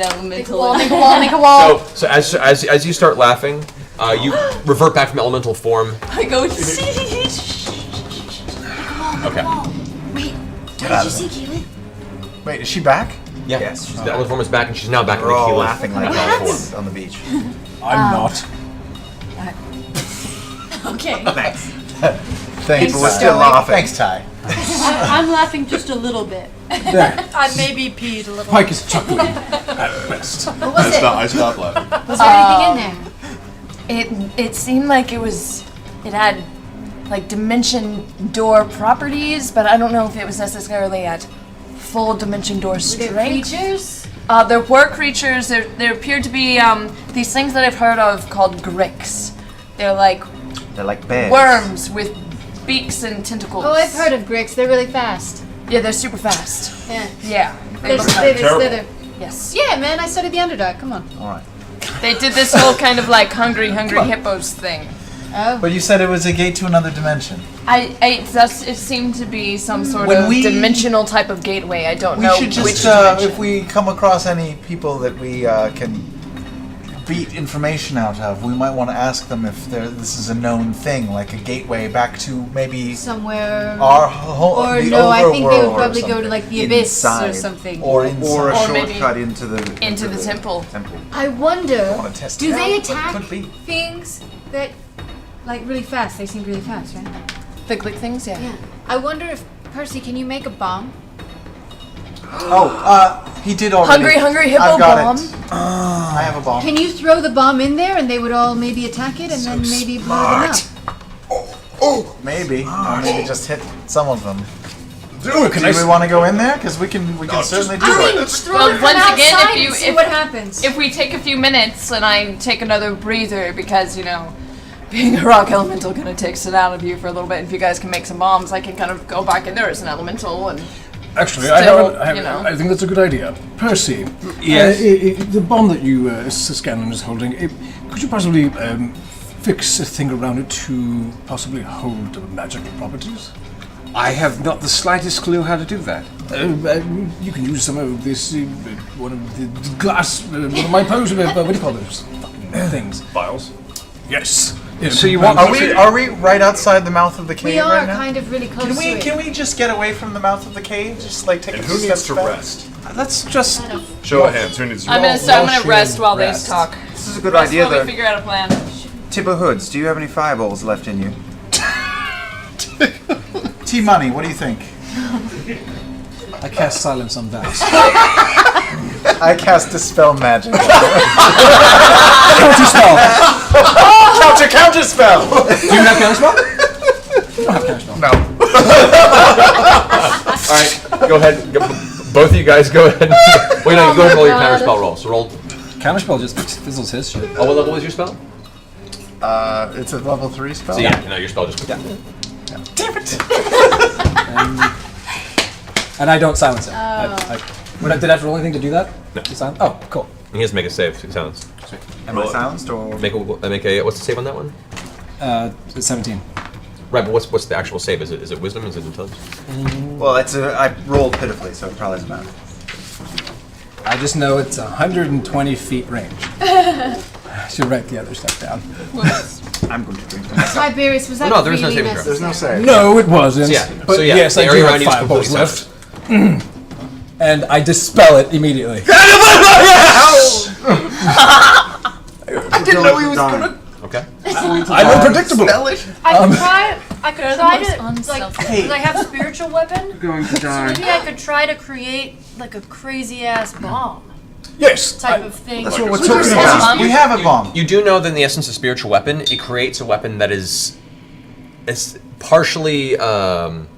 elemental. Make a wall. So as you start laughing, you revert back from elemental form. I go. Okay. Wait, Get what out did you of see, there. Keelan? Wait, is she back? Yeah. Yes. The elemental form is back, and she's now back in We're the all Keelan laughing like form. that on the beach. I'm not. Okay. Thanks. Thanks. People are still laughing. Thanks, Ty. I'm laughing just a little bit. There. I maybe peed a little. Pike is chuckling at best. What was it? I stopped laughing. Was there anything in there? It seemed like it had like dimension door properties, but I don't know if it was necessarily at full dimension door Were there strength. creatures? There were creatures. There appeared to be these things that I've heard of called gricks. They're like bears. worms with beaks and tentacles. Oh, I've heard of Gricks. They're really fast. Yeah, they're super fast. Yeah. Yeah. They slither. Yes. Yeah, man, I studied the Underdog. Come on. All right. They did this whole kind of like hungry hippos thing. Oh. But you said it was a gate to another dimension. It seemed to be some sort When of we- dimensional type of gateway. I don't We know should which just, dimension. if we come across any people that we can beat information out of, we might want to ask them if this is a known thing, like a gateway back to maybe Somewhere. our home. Or the no, I think they overworld would or probably go to something. like the abyss Inside. or something. Or inside. Or a Or maybe shortcut into the temple. I wonder, wanna test do it they out, but it attack could be. things that, like, really fast? They seem really fast, right? The click things, yeah. Yeah. I wonder if, Percy, can you make a bomb? He did already. Hungry hippo I've got bomb. it. I have a bomb. Can you throw the bomb in there and they would all maybe attack it and then maybe blow them up? Maybe. Or maybe just hit some of them. Do Do we want to go in there? Because we can certainly do I mean, it. throw Well, it from once again, outside if you- and see if- what happens. If we take a few minutes and I take another breather because, being a rock elemental kind of takes it out of you for a little bit. If you guys can make some bombs, I can kind of go back in there as an elemental and Actually, Still, I think that's a good idea. Percy, Yes? the bomb that you, Scanlan is holding, could you possibly fix a thing around it to possibly hold the magical properties? I have not the slightest clue how to do that. You can use some of this, one of the glass, one of my what do you call those fucking things? Vials? Yes. So you want Are we right outside the mouth of the cave We are right now? kind of really close to it. Can we just get away from the mouth of the cave? Just like take And a who few needs steps to back? rest? Let's just... Show of hands. Who needs to I'm rest? gonna rest while they rest. talk. This is a good Rest idea, while we though. figure out a plan. Tipper Hoods, do you have any fireballs left in you? T-Money, what do you think? I cast silence on Vax. I cast Dispel Magic. Counter spell. Counter spell! Do you have counter spell? You don't have counter spell. No. Alright, go ahead. Both of you guys go ahead. Wait, no, you go ahead and roll your counter spell roll. So roll. Counter spell just fizzles his shit. Oh, what level was your spell? It's a level 3 spell. So yeah, no, your spell just. Damn it! And I don't silence it. Did I have to roll anything to do that? No. To silence? Oh, cool. He has to make a save. 6 sounds. Am I silenced or? Make a. What's the save on that one? It's 17. Right, but what's the actual save? Is it wisdom? Is it intelligence? Well, I rolled pitifully, so it probably doesn't matter. I just know it's 120 feet range. I should write the other stuff down. I'm going to drink. Tiberius, was that No, there is no really saving throw. There's no necessary? save. No, it wasn't. Yeah, But so yeah, yes, the I do area have around you is fireballs completely left. And I dispel it immediately. I didn't know he was gonna. Okay. I'm unpredictable. I could try to, like, unstealthy. because I have spiritual weapon, Going to so die. maybe I could try to create, like, a crazy-ass bomb Yes. type of thing. That's what we're Would you talking say about. We have a bomb. You do know that in the essence of spiritual weapon, it creates a weapon that is partially in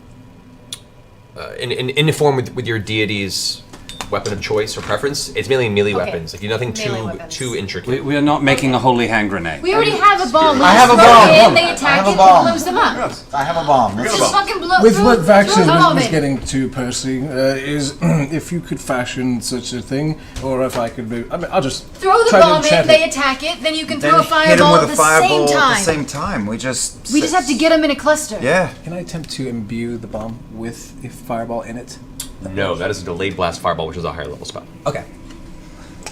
form with your deity's weapon of choice or preference. It's mainly melee weapons. Like nothing Melee weapons. too intricate. We are not making a holy hand grenade. We already have a bomb. We I have just a throw bomb. it in, they I attack have it, a it bomb. blows them up. I have a bomb. Let's Just fucking blow With throw- what Vax throw all of was it. getting to, Percy, is if you could fashion such a thing, or if I could, I'll just Throw the try to bomb in, enchant they it. attack it, then you can Then throw a hit him fireball with at a the fireball same at time. the same time. We just We just have to get them in a cluster. Yeah. Can I attempt to imbue the bomb with a fireball in it? No, that is a delayed blast fireball, which is a higher level spell. Okay.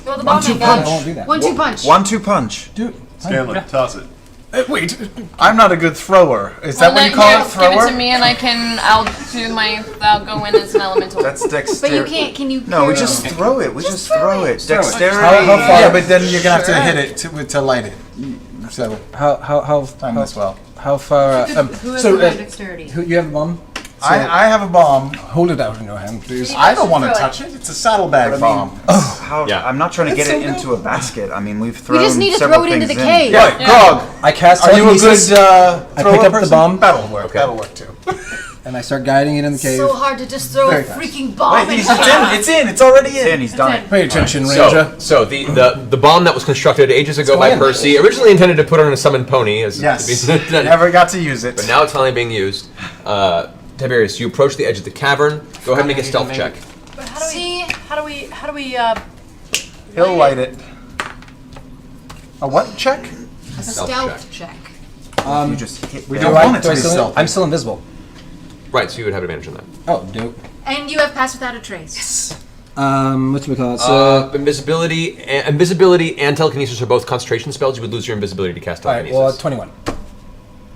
Well, the One, bomb two, ain't punch. good. I won't do that. 1-2 punch. 1-2 punch. Dude. Scanlan, toss it. Wait. I'm not a good thrower. Is that Well, what you then call here, it, thrower? Give it to me, and I'll go in as an elemental. That's But dexterity. you can't. Can you? No, we carry- just throw it. We just throw it. Throw it. Dexterity. How far? Yeah, but then you're gonna have to hit it to light it. So How time this well. how far? Who has so the higher dexterity? who, you have a bomb? I have a bomb. Hold it out in your hand, please. I don't want to throw it. touch it. It's a saddlebag But I bomb. mean, how, Yeah. I'm not trying to get It's it so into a basket. I mean, we've We thrown just need to several throw it into things the in. cave. Yeah, Grog. I cast Are you a good telekinesis, thrower I pick up the person? bomb. That'll work. Okay. That'll work too. and I start guiding it in the cave. So hard to just throw Very a fast. freaking bomb Wait, in it's here. in. It's in. It's already in. And he's done it. Pay attention, Ranger. So the bomb that was constructed ages ago by in. Percy, originally intended to put on a summoned pony, as Yes. to be Never got to use it. but now it's finally being used. Tiberius, you approach the edge of the cavern. Go ahead and make a stealth check. But how do we He'll light it. A what check? A Stealth stealth check. You just hit We them. don't want it to be still, stealthy. I'm still invisible. Right, so you would have advantage on that. Oh, dope. And you have passed without a trace. What do we call it? So, Invisibility and telekinesis are both concentration spells. You would lose your invisibility to cast all right. telekinesis. Well, 21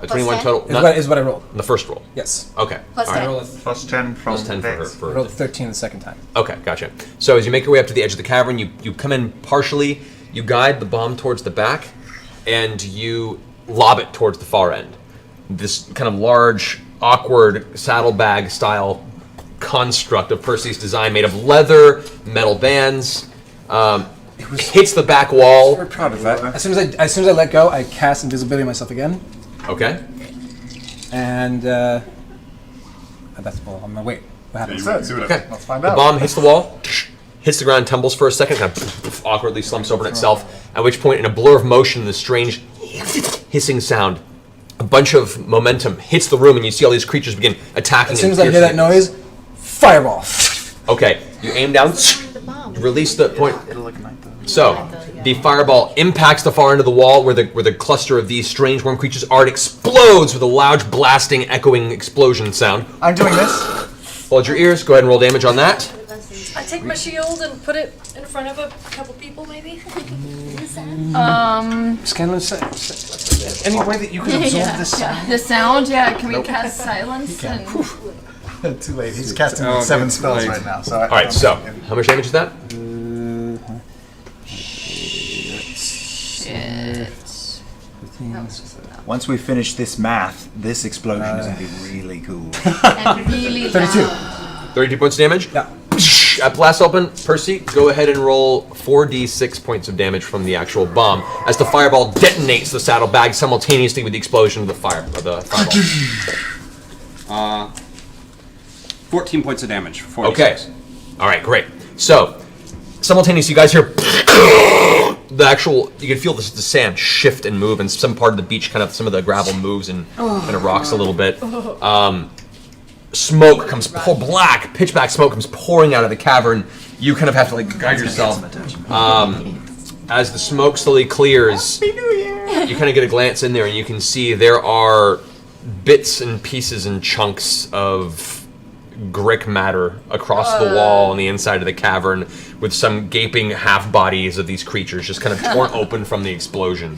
A 21 10? total. is Not what I rolled. the first roll. Yes. Okay. Plus all right. 10. Plus 10 from Plus 10 for her. Vex. I rolled 13 the second time. Okay, gotcha. So as you make your way up to the edge of the cavern, you come in partially, you guide the bomb towards the back, and you lob it towards the far end. This kind of large, awkward saddlebag style construct of Percy's design, made of leather, metal bands, hits the back wall. We're proud of that. As soon as I let go, I cast invisibility on myself again, Okay. and that's well. I'm gonna wait. What happens? Okay. Let's find The out. bomb hits the wall, hits the ground, tumbles for a second, kind of awkwardly slumps over on itself, at which point, in a blur of motion, this strange hissing sound, a bunch of momentum hits the room, and you see all these creatures begin attacking. As soon and as I hear that piercing. noise, fireball. Okay, you aim down, you release the point. It'll look like that. So, the fireball impacts the far end of the wall where the cluster of these strange worm creatures are. It explodes with a loud, blasting, echoing explosion sound. I'm doing this. Hold your ears. Go ahead and roll damage on that. I take my shield and put it in front of a couple people, maybe. Scanlan said, any way that you can absorb this sound? The sound, yeah. Can we cast silence? And Too late. He's casting Oh, 7 okay, spells late. right now. So All right. So, how much damage is that? Once we finish this math, this explosion is going to be really cool. And really 32. loud. 32 points of damage. Yeah. At blast open, Percy, go ahead and roll 4d6 points of damage from the actual bomb as the fireball detonates the saddlebag simultaneously with the explosion of the fireball. 14 points of damage. 46. Okay. All right, great. So, simultaneously, you guys hear the actual. You can feel the sand shift and move, and some part of the beach, kind of some of the gravel moves and kind of rocks a little bit. Smoke comes black, pitch black smoke comes pouring out of the cavern. You kind of have to like guide yourself. As the smoke slowly clears, you kind of get a glance in there, and you can see there are bits and pieces and chunks of Grick matter across the wall on the inside of the cavern, with some gaping half bodies of these creatures just kind of torn open from the explosion.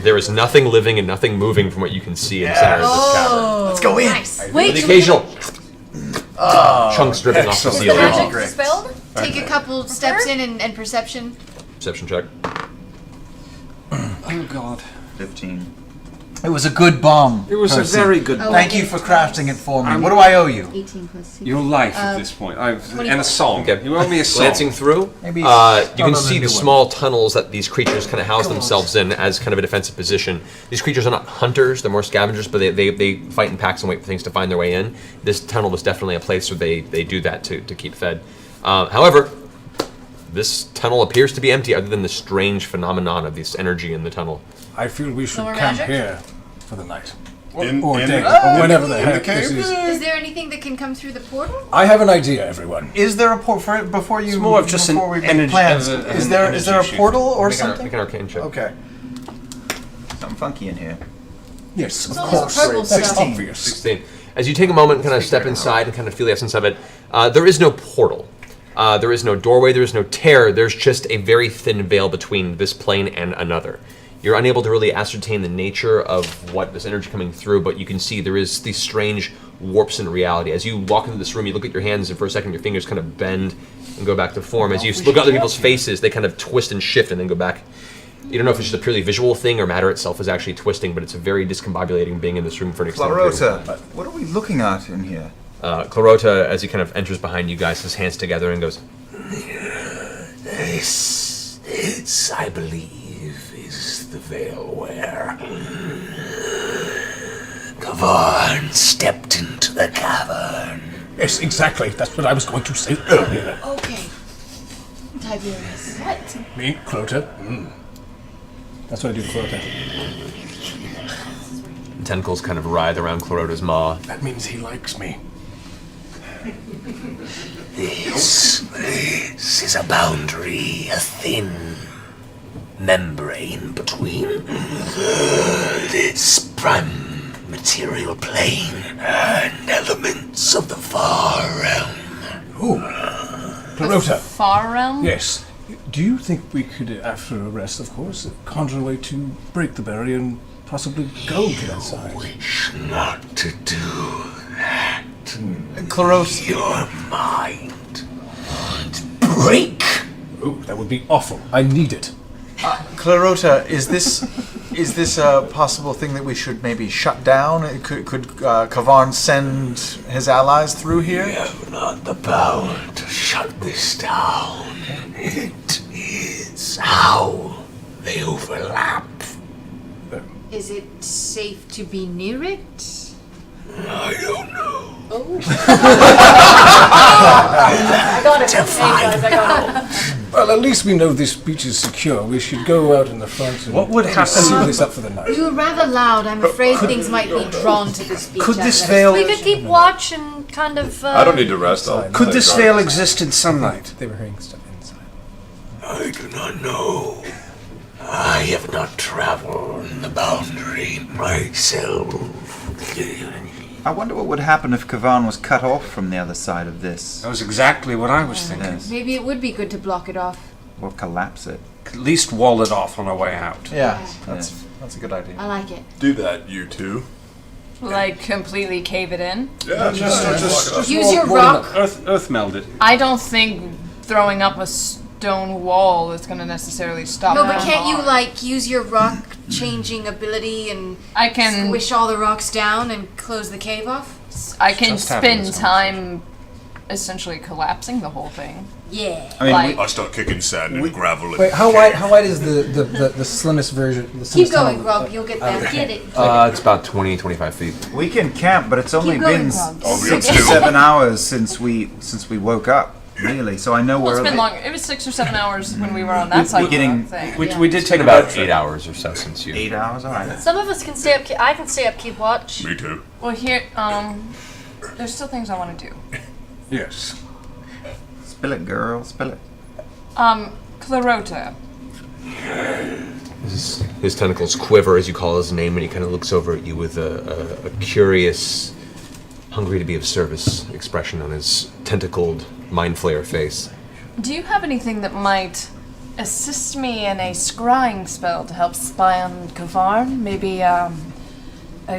There is nothing living and nothing moving from what you can see in the center of this cavern. let's go in. Nice. With Wait, the occasional chunks dripping off the is the ceiling. magic spelled? Take a couple steps in and perception. Perception check. Oh God. 15. It was a good bomb. It was Percy. a very good Oh, Thank you for crafting it for me. What do I owe you? 18 plus 2. Your life at this point. And a song. Okay. You owe me a song. Glancing through, Maybe you start can on a see new the one. small tunnels that these creatures kind of house themselves in as kind of a defensive position. These creatures are not hunters; they're more scavengers, but they fight in packs and wait for things to find their way in. This tunnel was definitely a place where they do that to keep fed. However, this tunnel appears to be empty, other than the strange phenomenon of this energy in the tunnel. I feel we should more camp magic? here for the night. In Or the- day, or whenever the in the heck this cave? is. Is there anything that can come through the portal? I have an idea, everyone. Is there a portal before you? It's more of just an before we make energy- plans? of a- Is an there energy a shoot. portal or Make something? an arcane check. Okay. Something funky in here. Yes, of all this course. purple stuff. That's obvious. 16. As you take a moment and kind of step inside and kind of feel the essence of it, there is no portal. There is no doorway, there is no tear, there's just a very thin veil between this plane and another. You're unable to really ascertain the nature of what this energy coming through, but you can see there is these strange warps in reality. As you walk into this room, you look at your hands, and for a second your fingers kind of bend and go back to form. As you look at other people's faces, they kind of twist and shift and then go back. You don't know if it's just a purely visual thing or matter itself is actually twisting, but it's a very discombobulating being in this room for an extended period. Clarota, what are we looking at in here? Clarota, as he kind of enters behind you guys, his hands together and goes, This, I believe, is the veil where Kavarn stepped into the cavern. Yes, exactly. That's what I was going to say earlier. Okay. Tiberius. What? Me, Clota. That's what I do to Clota. tentacles kind of writhe around Clarota's maw. That means he likes me. This is a boundary, a thin membrane between this prime material plane and elements of the far realm. Ooh. Clarota. Far realm? Yes. Do you think we could, after a rest, of course, conjure a way to break the barrier and possibly go to that side? Wish not to do that. Clarota. Your mind. Break. Ooh, that would be awful. I need it. Clarota, is this a possible thing that we should maybe shut down? Could Kavarn send his allies through here? We have not the power to shut this down. It is how they overlap. Is it safe to be near it? I don't know. Oh. I got it. Hey guys, I got it. Well, at least we know this beach is secure. We should go out in the front and what would happen? seal this up for the night. You're rather loud. I'm afraid things might be drawn to this beach. Could this veil? We could keep watch and kind of. I don't need to rest. Could this veil exist in sunlight? They were hearing stuff inside. I do not know. I have not traveled the boundary myself. I wonder what would happen if Kavarn was cut off from the other side of this. That was exactly what I was thinking. Yes. Maybe it would be good to block it off. Or collapse it. At least wall it off on our way out. Yeah, that's a good idea. I like it. Do that, you two. Like completely cave it in? Yeah, just Use your rock. Earth meld it. I don't think throwing up a stone wall is going to necessarily stop. No, but can't you like use your rock changing ability and I can squish all the rocks down and close the cave off? I can Just having spend this time essentially collapsing the whole thing. Yeah. I mean, Like- I start kicking sand and gravel. And Wait, how wide is the slimmest version? The Keep slimmest going, tunnel? Grog. You'll get there. Get it. It's about 20, 25 feet. we can camp, but it's only Keep going, been Grog. Oh, we got 6 or two. 7 hours since we woke up, really. So I know Well, where it's been long. It was 6 or 7 hours when we were on that side of getting- the thing. We did It's take been about about 8 hours or so since you. 8 hours. All right. Some of us can stay up. I can stay up, keep watch. Me too. Well, here, there's still things I want to do. Yes. Spill it, girl. Spill it. Clarota. His tentacles quiver as you call his name, and he kind of looks over at you with a curious, hungry to be of service expression on his tentacled mind flayer face. Do you have anything that might assist me in a scrying spell to help spy on Kavarn? Maybe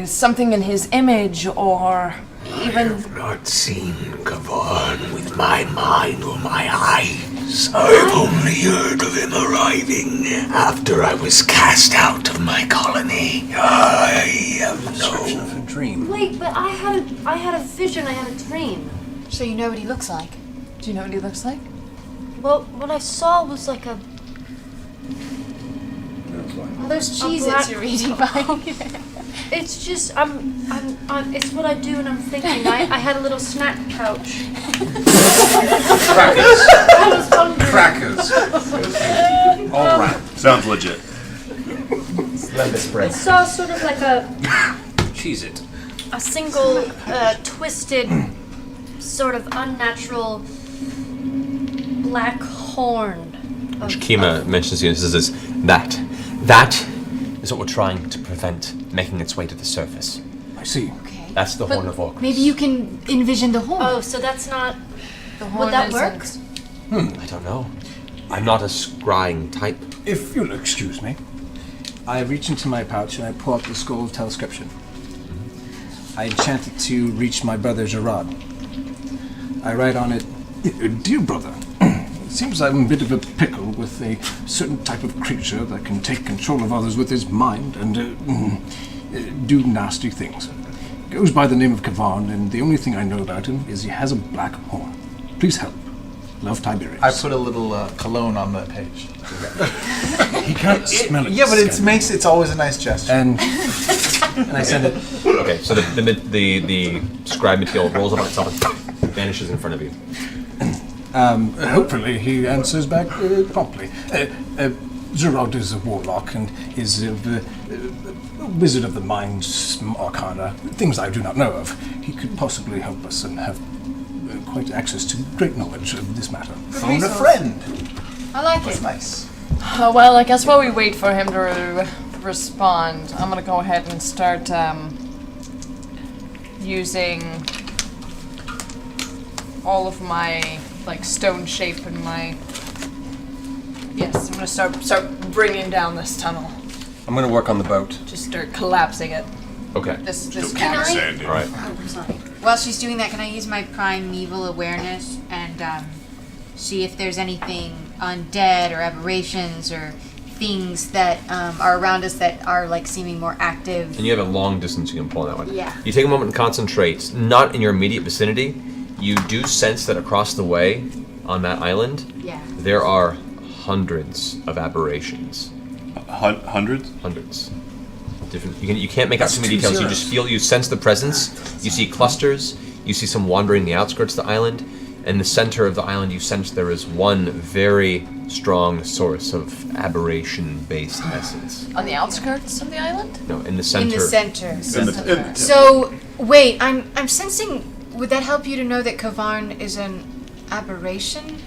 something in his image, or even. I've not seen Kavarn with my mind or my eyes. I've only heard of him arriving after I was cast out of my colony. I have Description no... of a dream. Wait, but I had a vision. I had a dream. So you know what he looks like? Do you know what he looks like? Well, what I saw was like a. Oh, those Cheez-Its you're eating by. It's just it's what I do when I'm thinking. I had a little snack pouch. Crackers. I was hungry. Crackers. All right. Sounds legit. I saw sort of like Cheese it. a single twisted, sort of unnatural black horn. Kima mentions to you, says that is what we're trying to prevent making its way to the surface. I see. Okay. That's the horn of Orcus. Maybe you can envision the horn. Oh, so that's not. The Would horn that isn't- work? I don't know. I'm not a scrying type. If you'll excuse me, I reach into my pouch and I pull out the scroll of transcription. I enchant it to reach my brother Gerard. I write on it, "Dear brother, it seems I'm a bit of a pickle with a certain type of creature that can take control of others with his mind and do nasty things. Goes by the name of Kavan, and the only thing I know about him is he has a black horn. Please help. Love, Tiberius." I put a little cologne on that page. He can't smell it. Yeah, but it's always a nice gesture. And I send it. Okay, so the scribe material rolls up on itself and vanishes in front of you. Hopefully he answers back promptly. Gerard is a warlock and is a wizard of the mind, arcana, things I do not know of. He could possibly help us and have quite access to great knowledge of this matter. Phone a friend. I like That's it. nice. Well, I guess while we wait for him to respond, I'm gonna go ahead and start using all of my stone shape and my. Yes, I'm gonna start bringing down this tunnel. I'm gonna work on the boat. Just start collapsing it. Okay. This Can I? Sandy. All right. Oh, sorry. While she's doing that, can I use my primeval awareness and see if there's anything undead or aberrations or things that are around us that are seeming more active? And you have a long distance you can pull on that one. Yeah. You take a moment and concentrate, not in your immediate vicinity. You do sense that across the way on that island, Yeah. there are hundreds of aberrations. Hundreds? Hundreds. Different. You can't make out too many details. You just you sense the presence. You see clusters. You see some wandering the outskirts of the island. In the center of the island, you sense there is one very strong source of aberration-based essence. On the outskirts of the island? No, in the center. In the center. So, wait, I'm sensing. Would that help you to know that Kavarn is an aberration?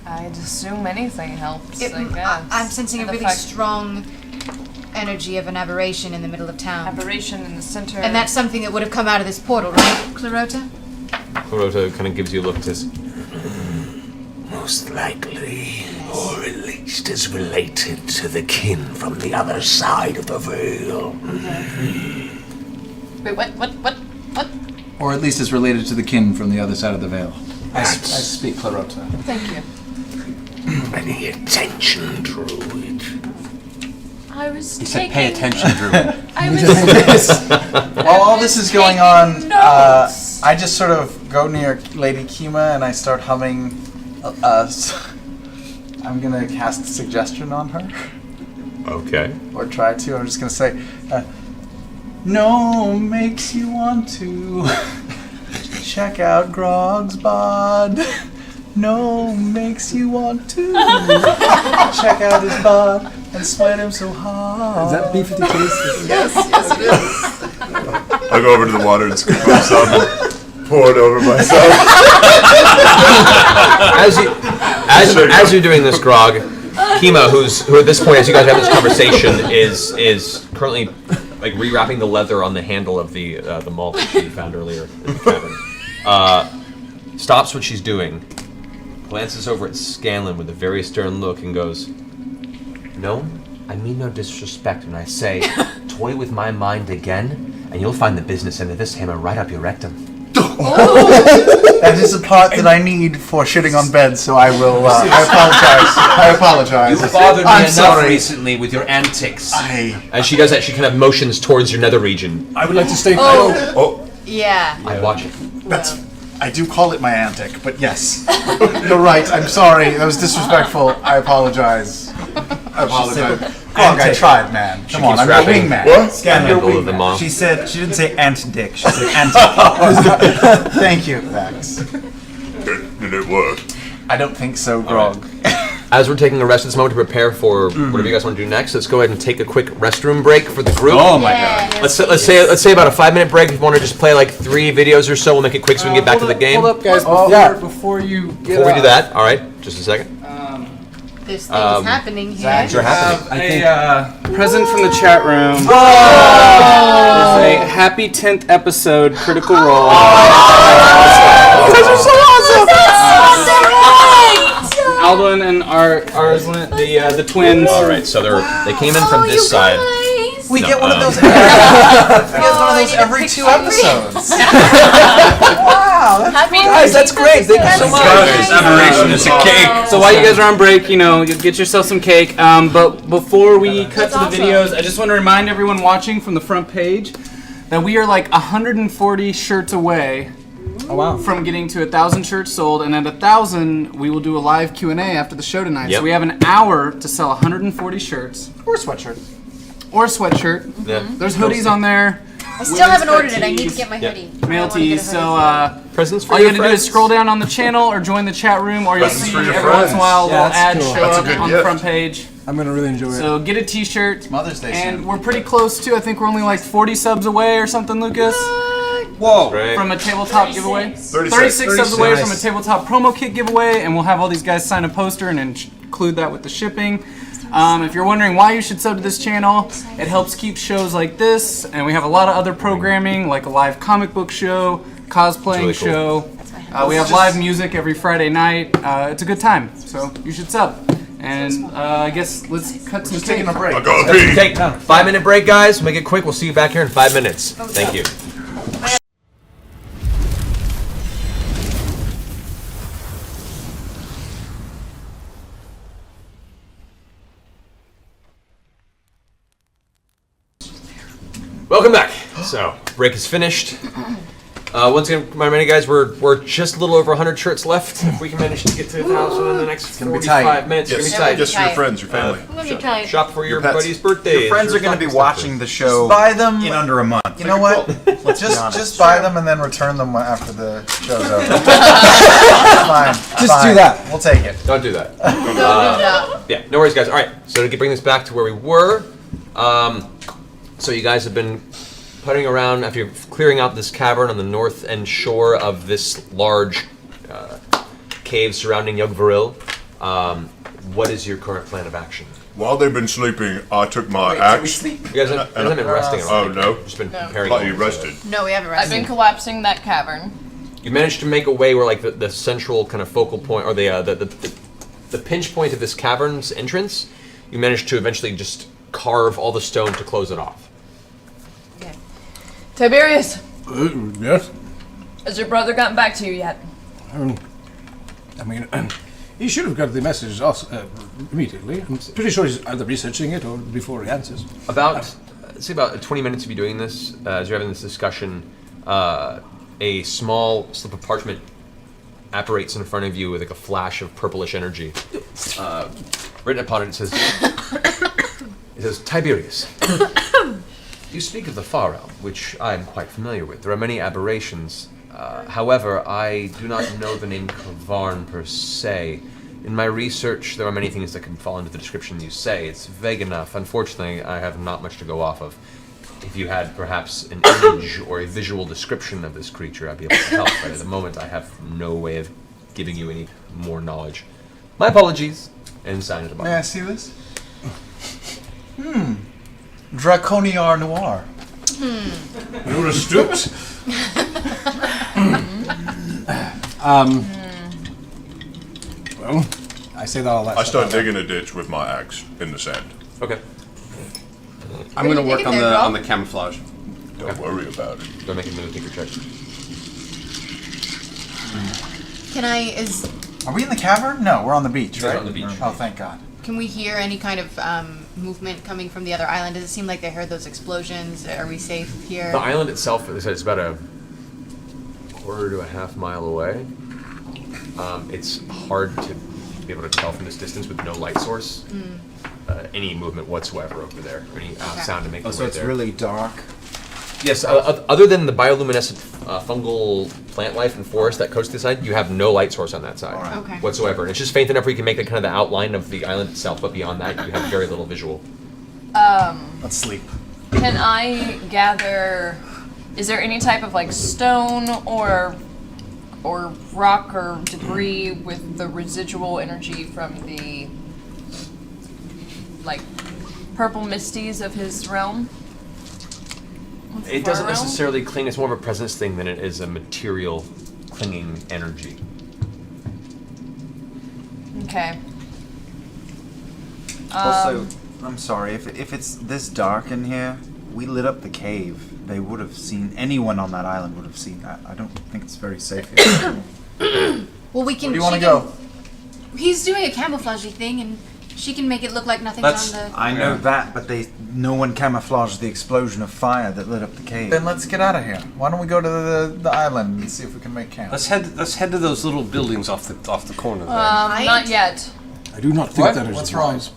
I'd assume anything helps, I guess. I'm sensing And a the really fact- strong energy of an aberration in the middle of town. Aberration in the center. And that's something that would have come out of this portal, right, Clarota? Clarota kind of gives you a look at this. Most likely, or at least is related to the kin from the other side of the veil. Wait, what? Or at least is related to the kin from the other side of the veil. I speak Clarota. Thank you. Any attention, druid? I was He said, "Pay attention, druid." I was While all this is going on, taking notes. I just sort of go near Lady Kima and I start humming. I'm gonna cast suggestion on her, Okay. or try to. I'm just gonna say, "No makes you want to check out Grog's bod. No makes you want to check out his bod and sweat him so hard." Is that B-52? Yes, it is. I go over to the water and scoop up some, pour it over myself. As you're doing this, Grog, Kima, who at this point, as you guys have this conversation, is currently rewrapping the leather on the handle of the malt that she found earlier in the cabin. Stops what she's doing, glances over at Scanlan with a very stern look, and goes, "No, I mean no disrespect when I say, toy with my mind again, and you'll find the business end of this hammer right up your rectum." That is the part that I need for shitting on beds, so I will. I apologize. You've bothered me I'm enough sorry. recently with your antics. As she does that, she kind of motions towards your nether region. I would like to state. Oh, Yeah. I watch it. I do call it my antic, but yes, you're right. I'm sorry. That was disrespectful. I apologize. I apologize. Grog, I tried, man. Come on, I'm your wingman. What? I'm your Handle of the wingman. mall. She didn't say ant dick, she said ant. Thank you, Max. Did it work? I don't think so, Grog. As we're taking a rest at this moment to prepare for whatever you guys want to do next, let's go ahead and take a quick restroom break for the group. Oh my god. Let's say about a 5-minute break. If you want to just play 3 videos or so, we'll make it quick so we can get back to the game. Hold up, guys. Before you get Before we do that, all right, just a second. There's things happening here. Things are happening. A present from the chat room. Oh! There's say happy 10th episode, Critical Role. You guys are so awesome! Alduin and Arslan, the twins. All right, so they came in from this side. We No, get one of those. um, We get one of those every 2 episodes. Wow, that's Guys, that's great. Thank you so much. This aberration is a cake. So while you guys are on break, you get yourself some cake. But before we cut to the videos, I just want to remind everyone watching from the front page that we are like 140 shirts away from getting to 1,000 shirts sold, and at 1,000 we will do a live Q&A after the show tonight. Yep. So we have an hour to sell 140 shirts. Or sweatshirt. Or a sweatshirt. Yeah. There's hoodies on there. I still haven't ordered it. I need to get my hoodie. Mail tees. So presents for all you your gotta do is friends. scroll down on the channel or join the chat room, or you'll Presents see for your every once in a while Yeah, little that's ads cool. show That's a up good on the gift. front page. I'm gonna really enjoy it. So get a t-shirt. Mother's Day And soon. we're pretty close to, I think we're only like 40 subs away or something, Lucas. Whoa. Right. From a tabletop giveaway. 36 subs away from a Nice. tabletop promo kit giveaway, and we'll have all these guys sign a poster and include that with the shipping. If you're wondering why you should sub to this channel, it helps keep shows like this, and we have a lot of other programming, like a live comic book show, cosplaying really cool. show. We have live music every Friday night. It's a good time, so you should sub. And I guess let's cut some Taking a break. I gotta pee. Okay, 5-minute break, guys. Make it quick. We'll see you back here in 5 minutes. Thank you. Welcome back. So, break is finished. Once again, remind you guys, we're just a little over 100 shirts left. If we can manage to get to 1,000 in the next gonna be 45 tight. minutes, it's Yes, gonna be tight. yes, your friends, your family. I'm gonna be tight. Shop for your pets. buddy's birthday. Your friends are going to be watching the show Buy them. in under a month. You know what? Let's be Just honest. buy them and then return them after the show's over. Fine. Just fine. do that. We'll take it. Don't do that. Don't do that. Yeah, no worries, guys. All right, so to bring this back to where we were, so you guys have been putting around after you're clearing out this cavern on the north end shore of this large cave surrounding Yugvaril. What is your current plan of action? While they've been sleeping, I took my axe. You guys haven't been resting at all. Oh, no? Just been No. preparing. Thought you rested. No, we haven't I've rested. been collapsing that cavern. You managed to make a way where, like, the central kind of focal point, or the pinch point of this cavern's entrance, you managed to eventually just carve all the stone to close it off. Okay. Tiberius, Yes? has your brother gotten back to you yet? I mean, he should have got the message also, immediately. I'm pretty sure he's either researching it or before he answers. About, say about 20 minutes of you doing this, as you're having this discussion, a small slip of parchment apparates in front of you with like a flash of purplish energy. Written upon it says, Tiberius, you speak of the Far Realm, which I am quite familiar with. There are many aberrations. However, I do not know the name Kavarn per se. In my research, there are many things that can fall into the description you say. It's vague enough. Unfortunately, I have not much to go off of. If you had perhaps an image or a visual description of this creature, I'd be able to help. But at the moment, I have no way of giving you any more knowledge. My apologies, and sign it above. May I see this? Draconiar Noir. You're astute. Well, I say that all that I stuff start out loud. digging a ditch with my axe in the sand. Okay. I'm going to you work digging on there, the bro? on the camouflage. Don't worry about it. Go make a move, take your check. Are we in the cavern? No, we're on the beach, You're right? on the beach. Oh, thank God. Can we hear any kind of movement coming from the other island? Does it seem like they heard those explosions? Are we safe here? The island itself, it's about a quarter to a half mile away. It's hard to be able to tell from this distance with no light source any movement whatsoever over there, or any sound to make So it's there. really dark. Yes, other than the bioluminescent fungal plant life and forest that coast this side, you have no light source on that side Okay. whatsoever. And it's just faint enough where you can make the kind of the outline of the island itself, but beyond that, you have very little visual. Let's sleep. Can I gather? Is there any type of like stone or rock or debris with the residual energy from the like purple misties of his realm? It doesn't necessarily cling. It's more of a presence thing than it is a material clinging energy. Okay. Also, I'm sorry, if it's this dark in here, we lit up the cave. They would have seen, anyone on that island would have seen that. I don't think it's very safe here. Well, we can. Where do you want to go? He's doing a camouflagey thing, and she can make it look like nothing's on the. I know that, but no one camouflaged the explosion of fire that lit up the cave. Then let's get out of here. Why don't we go to the island and see if we can make camp? Let's head to those little buildings off the corner there. Not yet. I do not think that is What's wrong? wise.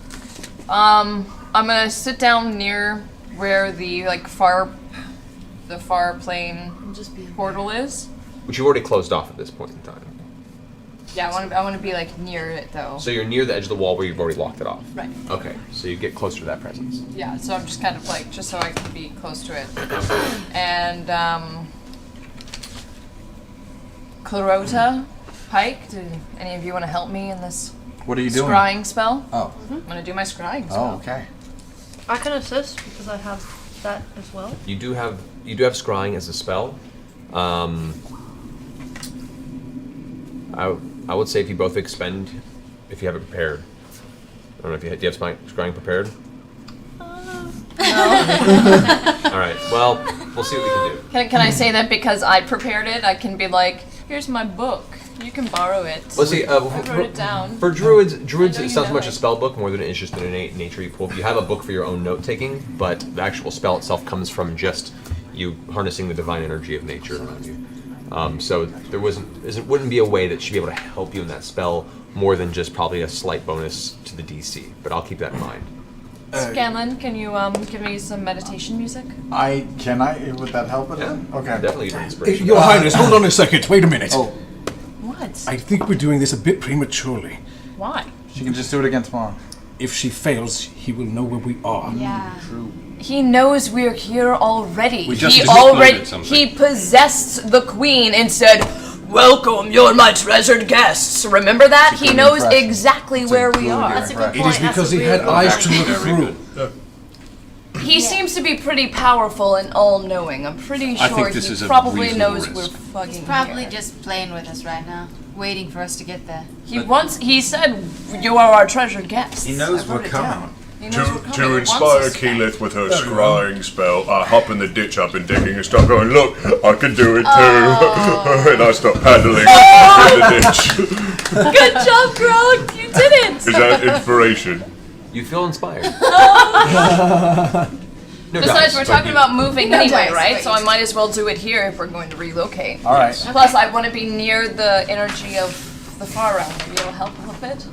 I'm gonna sit down near where the far plane portal is. Which you've already closed off at this point in time. Yeah, I want to be like near it though. So you're near the edge of the wall where you've already locked it off. Right. Okay, so you get closer to that presence. Yeah, so I'm just kind of like, just so I can be close to it. And, Clarota, Pike, do any of you want to help me in this What are you doing? scrying spell? Oh. I'm going to do my scrying spell. Oh, okay. I can assist because I have that as well. You do have scrying as a spell. I would say if you both expend, if you have it prepared. I don't know if do you have scrying prepared? No. All right. Well, we'll see what we can do. Can I say that because I prepared it? I can be like, here's my book. You can borrow it. Let's see. I wrote it down. For druids, I know it's you not so know much it. a spell book more than it is just an innate nature equal. You have a book for your own note taking, but the actual spell itself comes from just you harnessing the divine energy of nature around you. So there wouldn't be a way that she'd be able to help you in that spell more than just probably a slight bonus to the DC. But I'll keep that in mind. Scanlan, can you give me some meditation music? Can I? Would that help at all? Okay. Definitely an inspiration. Your Highness, hold on a second. Wait a minute. Oh. What? I think we're doing this a bit prematurely. Why? She can just do it again tomorrow. If she fails, he will know where we are. Yeah. True. He knows we're here already. We just he exploded something. He possessed the queen and said, "Welcome, you're my treasured guests." Remember that? He knows exactly where we are. That's a good It point. is because he had eyes to look through. He seems to be pretty powerful and all-knowing. I'm pretty I sure think this he is a probably reasonable knows risk. we're fucking He's probably here. just playing with us right now, waiting for us to get there. He said, "You are our treasured guests." He knows I wrote we're it coming. down. He knows we're coming. He To wants inspire us back. Keyleth with her scrying spell, I hop in the ditch I've been digging and start going, look, I can do it too. And I start paddling in the ditch. Good job, Grog. You did it. Is that inspiration? You feel inspired. No Besides, doubts, we're but talking you- about moving No anyway, dice, right? wait. So I might as well do it here if we're going to relocate. All right. Plus, I want to be near the energy of the far realm. Maybe it'll help a little bit.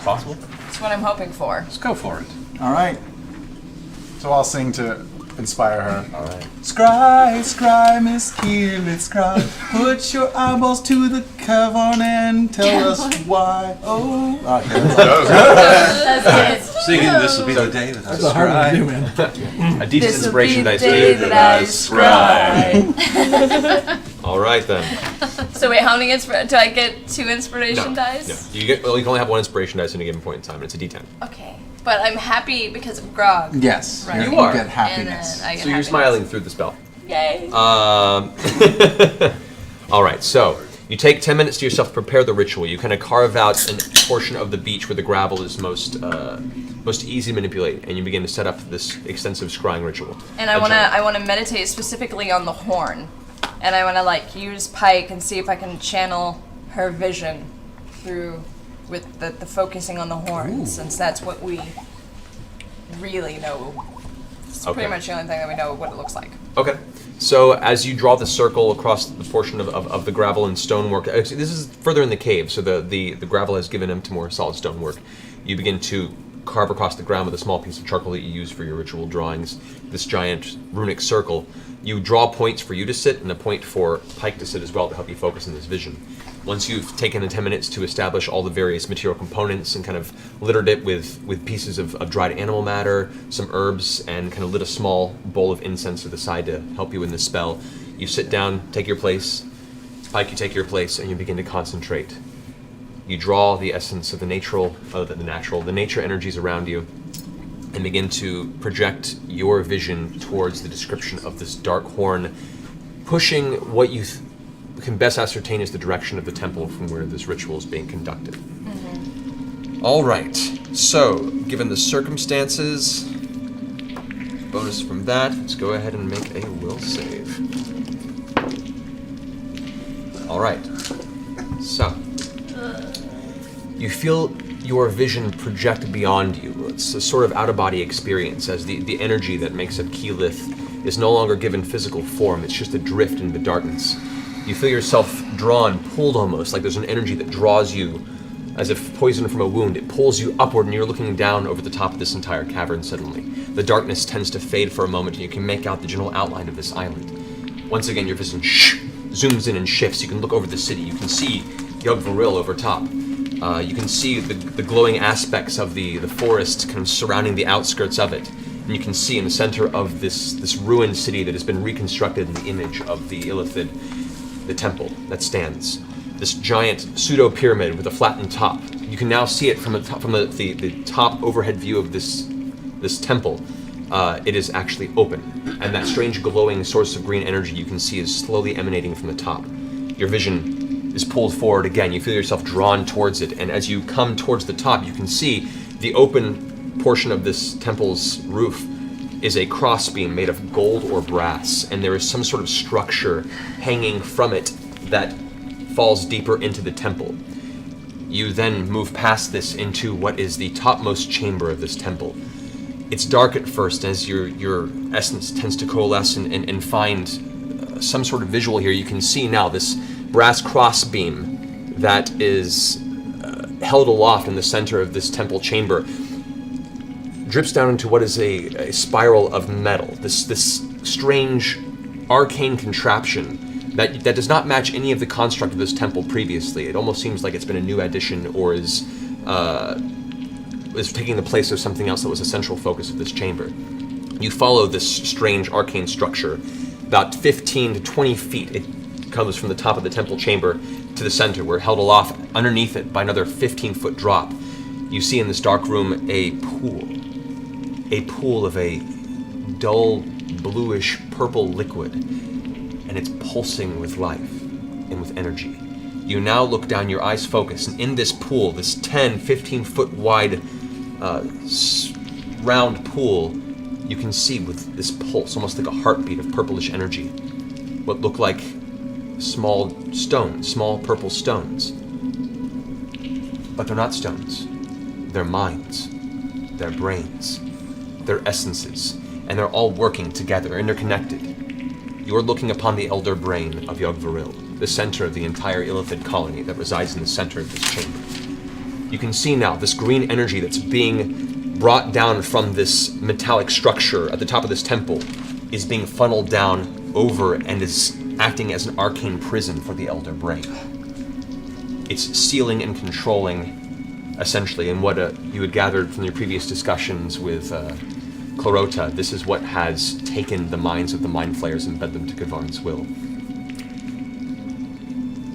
Possible. That's what I'm hoping for. Let's go for it. All right. So I'll sing to inspire her. All right. Scry, scry, Miss Keyleth, scry. Put your eyeballs to the cavern and tell us why. Oh. Okay. That's good. Singing "This Will Be the Day That I That's a hard one to do, Scry." man. A decent This'll inspiration be the dice day too. that I scry. All right then. So wait, how many do I get 2 inspiration dice? No. You can only have 1 inspiration dice at a given point in time, and it's a D10. Okay. But I'm happy because of Grog. Yes. Right. You are. get And happiness. then I get So you're happiness. smiling through the spell. Yay. All right, so you take 10 minutes to yourself to prepare the ritual. You kind of carve out a portion of the beach where the gravel is most easy to manipulate, and you begin to set up this extensive scrying ritual. And I wanna meditate specifically on the horn, and I wanna like use Pike and see if I can channel her vision through with the focusing on the horn, since that's what we really know. It's Okay. pretty much the only thing that we know what it looks like. Okay. So as you draw the circle across the portion of the gravel and stonework, actually, this is further in the cave, so the gravel has given him to more solid stonework. You begin to carve across the ground with a small piece of charcoal that you use for your ritual drawings, this giant runic circle. You draw points for you to sit and a point for Pike to sit as well to help you focus on this vision. Once you've taken the 10 minutes to establish all the various material components and kind of littered it with pieces of dried animal matter, some herbs, and kind of lit a small bowl of incense to the side to help you in this spell, you sit down, take your place. Pike, you take your place, and you begin to concentrate. You draw the essence of the nature energies around you, and begin to project your vision towards the description of this dark horn, pushing what you can best ascertain is the direction of the temple from where this ritual is being conducted. All right, so given the circumstances, bonus from that, let's go ahead and make a will save. All right, so you feel your vision project beyond you. It's a sort of out-of-body experience as the energy that makes up Keyleth is no longer given physical form. It's just a drift in the darkness. You feel yourself drawn, pulled almost, like there's an energy that draws you as if poisoned from a wound. It pulls you upward and you're looking down over the top of this entire cavern suddenly. The darkness tends to fade for a moment and you can make out the general outline of this island. Once again, your vision zooms in and shifts. You can look over the city. You can see Yugg-Varil over top. You can see the glowing aspects of the forest kind of surrounding the outskirts of it. And you can see in the center of this ruined city that has been reconstructed in the image of the Illithid, the temple that stands. This giant pseudo-pyramid with a flattened top. You can now see it from the top overhead view of this temple. It is actually open. And that strange glowing source of green energy you can see is slowly emanating from the top. Your vision is pulled forward again. You feel yourself drawn towards it. And as you come towards the top, you can see the open portion of this temple's roof is a crossbeam made of gold or brass. And there is some sort of structure hanging from it that falls deeper into the temple. You then move past this into what is the topmost chamber of this temple. It's dark at first as your essence tends to coalesce and find some sort of visual here. You can see now this brass crossbeam that is held aloft in the center of this temple chamber drips down into what is a spiral of metal. This strange arcane contraption that does not match any of the construct of this temple previously. It almost seems like it's been a new addition or is taking the place of something else that was a central focus of this chamber. You follow this strange arcane structure. About 15 to 20 feet it comes from the top of the temple chamber to the center, where held aloft underneath it by another 15-foot drop. You see in this dark room a pool of a dull bluish purple liquid, and it's pulsing with life and with energy. You now look down, your eyes focus, and in this pool, this 10, 15-foot wide round pool, you can see with this pulse, almost like a heartbeat of purplish energy, what look like small stones, small purple stones. But they're not stones. They're minds. They're brains. They're essences. And they're all working together, interconnected. You're looking upon the elder brain of Yugg-Varil, the center of the entire Illithid colony that resides in the center of this chamber. You can see now this green energy that's being brought down from this metallic structure at the top of this temple is being funneled down over and is acting as an arcane prison for the elder brain. It's sealing and controlling, essentially, and what you had gathered from your previous discussions with Clarota, this is what has taken the minds of the Mind Flayers and bent them to Kavarn's will.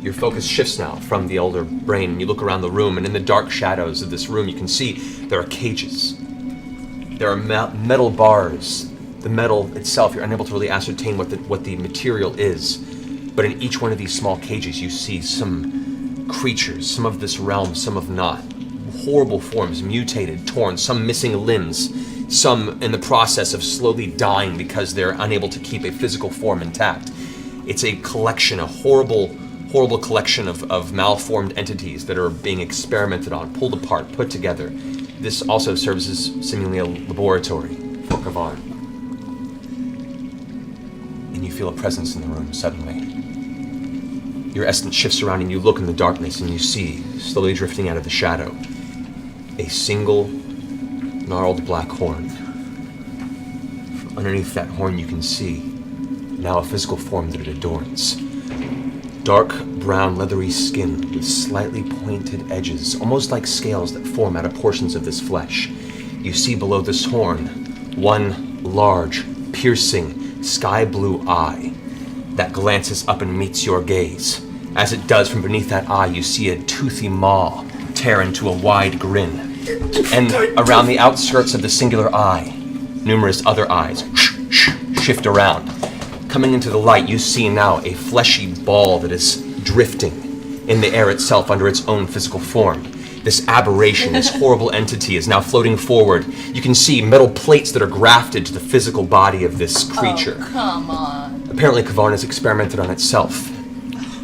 Your focus shifts now from the elder brain, and you look around the room, and in the dark shadows of this room, you can see there are cages. There are metal bars. The metal itself, you're unable to really ascertain what the material is. But in each one of these small cages, you see some creatures, some of this realm, some of not. Horrible forms, mutated, torn, some missing limbs, some in the process of slowly dying because they're unable to keep a physical form intact. It's a collection, a horrible collection of malformed entities that are being experimented on, pulled apart, put together. This also serves as seemingly a laboratory for Kavarn. And you feel a presence in the room suddenly. Your essence shifts around and you look in the darkness and you see, slowly drifting out of the shadow, a single gnarled black horn. From underneath that horn you can see now a physical form that it adorns. Dark brown leathery skin with slightly pointed edges, almost like scales that form out of portions of this flesh. You see below this horn one large, piercing, sky blue eye that glances up and meets your gaze. As it does, from beneath that eye you see a toothy maw tear into a wide grin. And around the outskirts of the singular eye, numerous other eyes shift around. Coming into the light, you see now a fleshy ball that is drifting in the air itself under its own physical form. This aberration, this horrible entity is now floating forward. You can see metal plates that are grafted to the physical body of this creature. Oh, come on. Apparently, Kavarn has experimented on itself.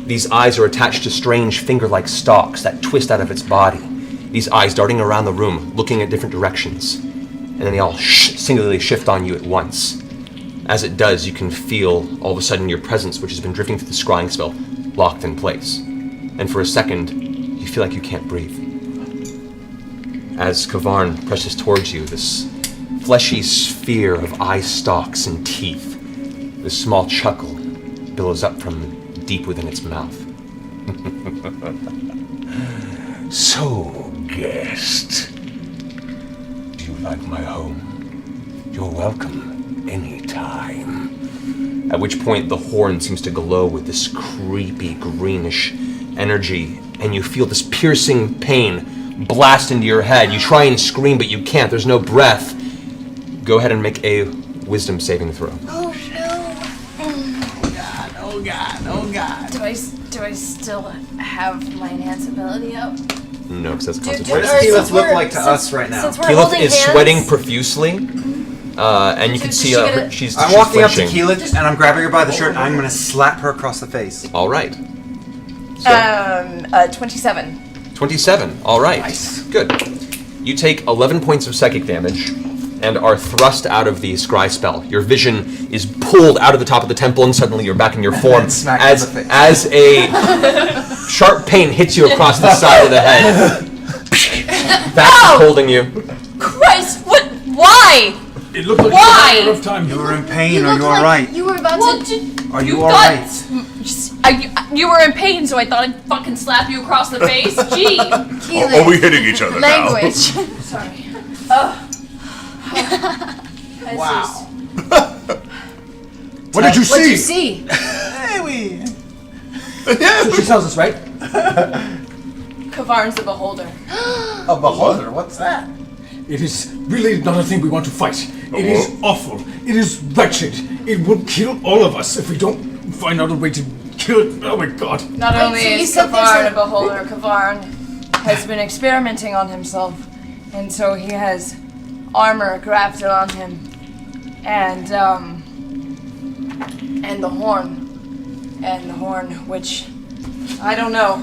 These eyes are attached to strange finger-like stalks that twist out of its body. These eyes darting around the room, looking at different directions. And then they all singularly shift on you at once. As it does, you can feel, all of a sudden, your presence, which has been drifting through the scrying spell, locked in place. And for a second, you feel like you can't breathe. As Kavarn presses towards you, this fleshy sphere of eye stalks and teeth, this small chuckle billows up from deep within its mouth. So, guest, do you like my home? You're welcome anytime. At which point the horn seems to glow with this creepy greenish energy, and you feel this piercing pain blast into your head. You try and scream, but you can't. There's no breath. Go ahead and make a wisdom saving throw. Oh no! Oh god! Do I still have my enhance ability up? No, because that's What concentration. does Keyleth look like to us right now? Since we're Keyleth holding is hands, sweating profusely, and you can see she's I'm walking up to flinching. Keyleth and I'm grabbing her by the shirt and I'm going to slap her across the face. All right. 27. 27. All right. Nice. Good. You take 11 points of psychic damage and are thrust out of the scry spell. Your vision is pulled out of the top of the temple, and suddenly you're back in your form as a sharp pain hits you across the side of the head. That's holding you. Christ, what? Why? It looked like Why? a matter of time. You were in pain. You Are look you like alright? you were about to. Are you alright? You were in pain, so I thought I'd fucking slap you across the face. Gee. Are we hitting each other Language. Sorry. Wow. What did you see? What did you see? Hey, we. So she tells us, right? Kavarn's the beholder. A beholder? What's that? It is really not a thing we want to fight. It is awful. It is wretched. It will kill all of us if we don't find out a way to kill it. Oh my god. Not Wait, only so you is said there's Kavarn a- a beholder, Kavarn has been experimenting on himself, and so he has armor grafted on him, and the horn, which I don't know.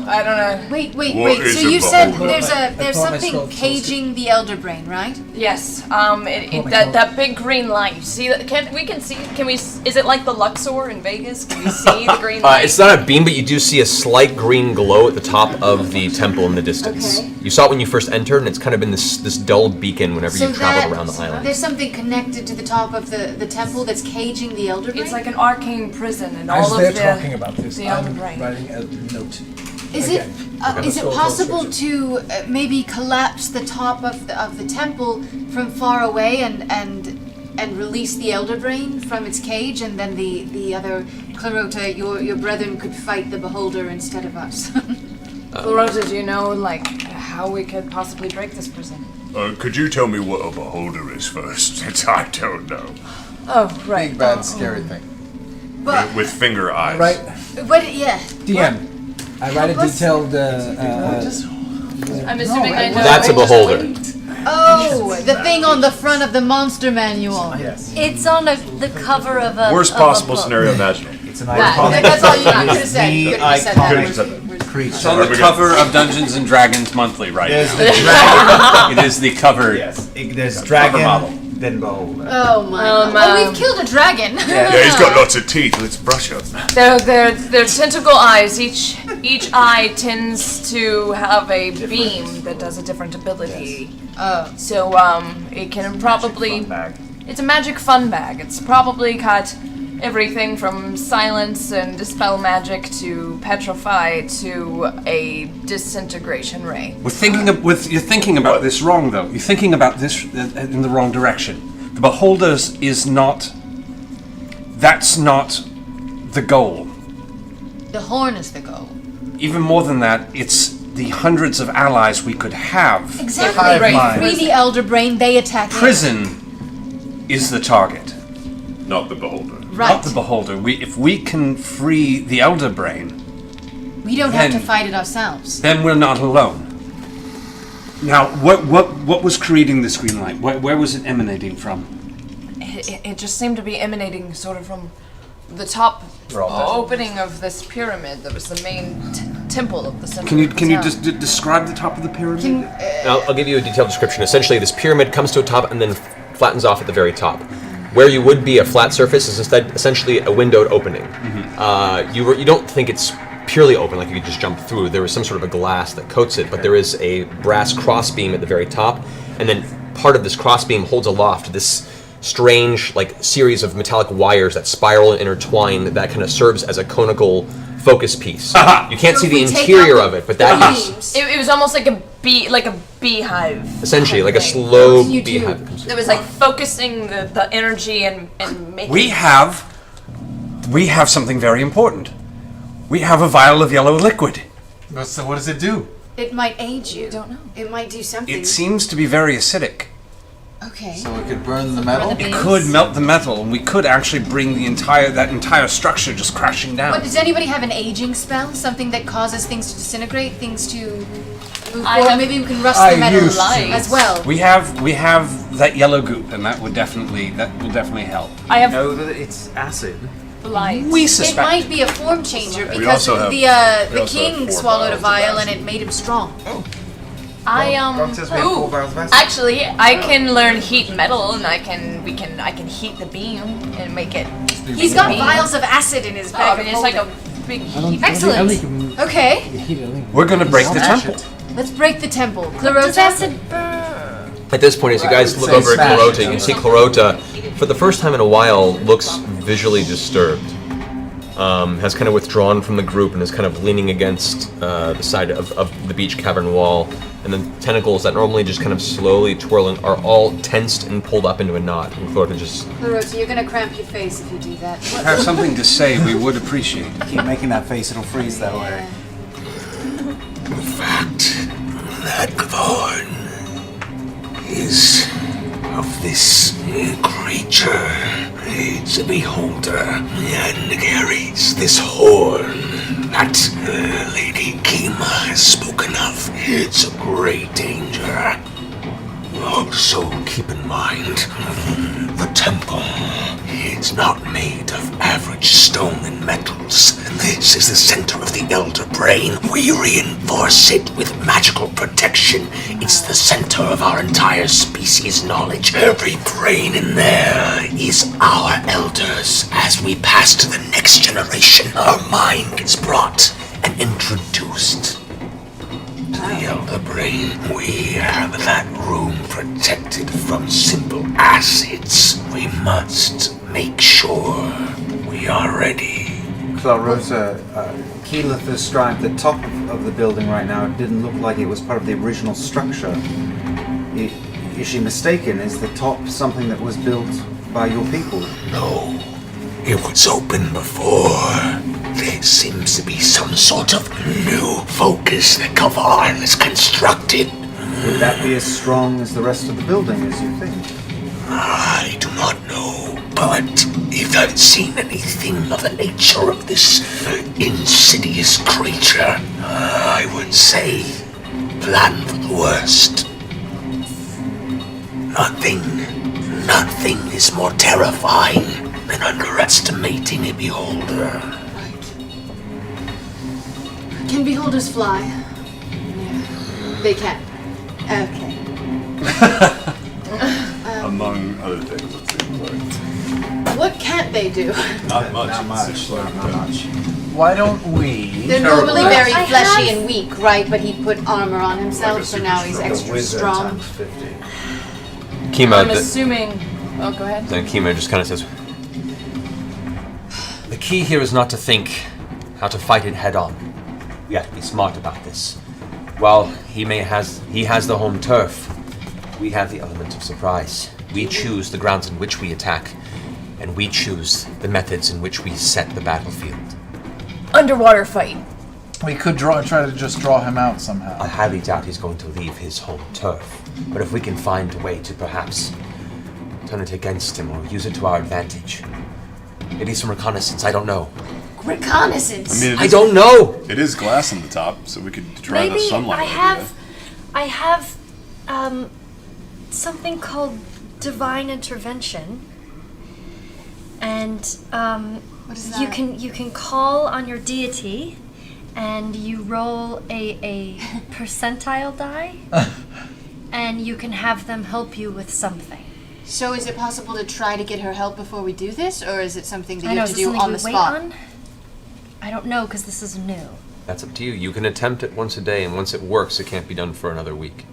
Wait. What is So a you said beholder? there's something caging the elder brain, right? Yes. That big green light. You see that? We can see. Can we? Is it like the Luxor in Vegas? Can we see the green light? It's not a beam, but you do see a slight green glow at the top of the temple in the distance. Okay. You saw it when you first entered, and it's kind of been this dull beacon whenever So you've traveled around the island. there's something connected to the top of the temple that's caging the elder brain. It's like an arcane prison, and As all of they're the talking about this, the elder I'm brain. writing a note. Is it possible to maybe collapse the top of the temple from far away and release the elder brain from its cage, and then the other Clarota, your brethren, could fight the beholder instead of us? Clarota, do you know how we could possibly break this prison? Could you tell me what a beholder is first? Since I don't know. Oh, right. Big bad scary thing. But With finger eyes. Right. but yeah. DM. I write a detailed. I'm assuming I know. That's a beholder. Oh, the thing on the front of the monster manual. Yes. It's on the cover of a. Worst of a possible book. scenario imaginable. It's an That's all you could have said. You could have said Iconic. that. It's on the cover of Dungeons and Dragons Monthly right There's now. the dragon. It is the cover. Yes. There's Cover dragon, model. then beholder. Oh my god. Well, we've killed a dragon. Yeah, he's got lots of teeth. Let's brush up. They're tentacle eyes. Each eye tends to have a beam that does a different ability. Oh. So it can probably. It's a magic fun bag. It's probably got everything from silence and dispel magic to petrify to a disintegration ray. You're thinking about this wrong, though. You're thinking about this in the wrong direction. The beholders is not. That's not the goal. The horn is the goal. Even more than that, it's the hundreds of allies we could have. Exactly. Hive Right. mind. Free the elder brain, they attack it. Prison is the target. Not the beholder. Right. Not the beholder. If we can free the elder brain, We don't have to Then- fight it ourselves. then we're not alone. Now, what was creating this green light? Where was it emanating from? It just seemed to be emanating sort of from the top opening of this pyramid that was the main temple of the center. Can you of the town. just describe the top of the pyramid? I'll give you a detailed description. Essentially, this pyramid comes to a top and then flattens off at the very top. Where you would be a flat surface is instead essentially a windowed opening. You don't think it's purely open, like you could just jump through. There is some sort of a glass that coats it, but there is a brass crossbeam at the very top, and then part of this crossbeam holds aloft this strange, like, series of metallic wires that spiral and intertwine that kind of serves as a conical focus piece. You can't see the interior of it, but that is It was almost like a beehive. essentially like a thing. slow beehive. It was like focusing the energy and making. We have something very important. We have a vial of yellow liquid. So what does it do? It might aid you. Don't know. It might do something. It seems to be very acidic. Okay. So it could burn the metal? the It base. could melt the metal, and we could actually bring that entire structure just crashing down. What, does anybody have an aging spell? Something that causes things to disintegrate, things to move I forward? have- Maybe we can rust I the metal used to. as well. We have that yellow goop, and that will definitely help. I have know that it's acid. light. We It suspect. might be a form changer We because also have- the we also king have 4 swallowed a vials of vial and acid. it made him strong. Grog says we have 4 vials of acid. Actually, I can learn heat metal, and I can heat the beam and make it. He's got beam. vials of acid in his Oh, bag. I mean, it's like a big heat. Excellent. Okay, We're gonna break the temple. let's break the temple. Clarota. At this point, as you guys look over at Clarota, you can see Clarota, for the first time in a while, looks visually disturbed. Has kind of withdrawn from the group and is kind of leaning against the side of the beach cavern wall. And the tentacles that normally just kind of slowly twirling are all tensed and pulled up into a knot. And Clarota just... Clarota, you're gonna cramp your face if you do that. If you have something to say, we would appreciate it. Keep making that face, it'll freeze that way. In fact, that Kvarn is of this creature. It's a beholder and carries this horn that Lady Kima has spoken of. It's a great danger. Also, keep in mind, the temple is not made of average stone and metals. This is the center of the Elder Brain. We reinforce it with magical protection. It's the center of our entire species' knowledge. Every brain in there is our elders. As we pass to the next generation, our mind gets brought and introduced to the Elder Brain. We have that room protected from simple acids. We must make sure we are ready. Clarota, Keyleth described the top of the building right now. It didn't look like it was part of the original structure. Is she mistaken? Is the top something that was built by your people? No, it was open before. There seems to be some sort of new focus that Kvarn has constructed. Would that be as strong as the rest of the building, as you think? I do not know, but if I've seen anything of the nature of this insidious creature, I would say plan for the worst. Nothing is more terrifying than underestimating a beholder. Can beholders fly? They can. Okay. Among other things, it seems like. What can't they do? Not much. Not much. Not much. Why don't we... They're normally Well, very I fleshy have- and weak, right? But he put armor on himself, so now he's extra Wizard strong. times 50. Kima, I'm assuming. Oh, go ahead. then Kima just kind of says, the key here is not to think how to fight it head on. We have to be smart about this. While he has the home turf, we have the element of surprise. We choose the grounds in which we attack, and we choose the methods in which we set the battlefield. Underwater fight. We could try to just draw him out somehow. I highly doubt he's going to leave his home turf. But if we can find a way to perhaps turn it against him or use it to our advantage. Maybe some reconnaissance, I don't know. Reconnaissance. I mean, I don't know! It is glass on the top, so we could try the sunlight. I have something called divine intervention, and what is that? you can call on your deity, and you roll a percentile die, and you can have them help you with something. So is it possible to try to get her help before we do this, or is it something that I you know, have to is this do something on we the wait spot? on? I don't know, because this is new. That's up to you. You can attempt it once a day, and once it works, it can't be done for another week.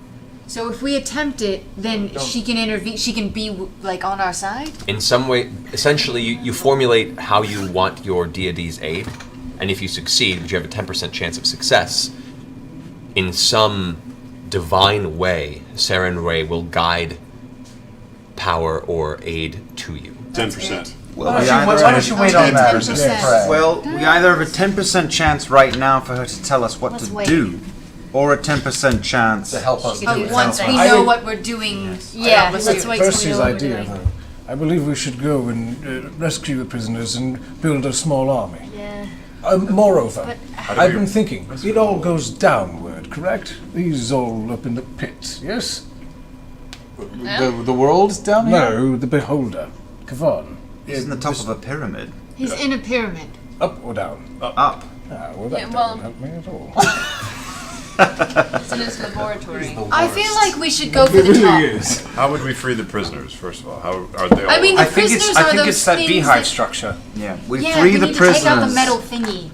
So if we attempt it, then she can intervene. She can be like on our side. In some way, essentially, you formulate how you want your deity's aid, and if you succeed, which you have a 10% chance of success, in some divine way, Saren Ray will guide power or aid to you. 10%. Well, why don't you wait on that? Well, we either have a 10% chance right now for her to tell us what to do, or a 10% chance to help us do But it. once we know what we're doing, Yeah, let's let's do wait it. till we Percy's know what we're idea, doing. though. I believe we should go and rescue the prisoners and build a small army. Yeah. Moreover, But I've been thinking, it all goes downward, correct? These all up in the pit, yes? The world's down here? No, the beholder, Kavan. He's in the top of a pyramid. He's in a pyramid. Up or down? Up. Ah, well, that Yeah, well- doesn't help me at all. It's in his laboratory. I feel like we should go for the top. How would we free the prisoners, first of all? How are they all... I mean, the I think prisoners are those it's that things beehive that- structure. Yeah, we Yeah, free we the need prisoners. to take out the metal thingy.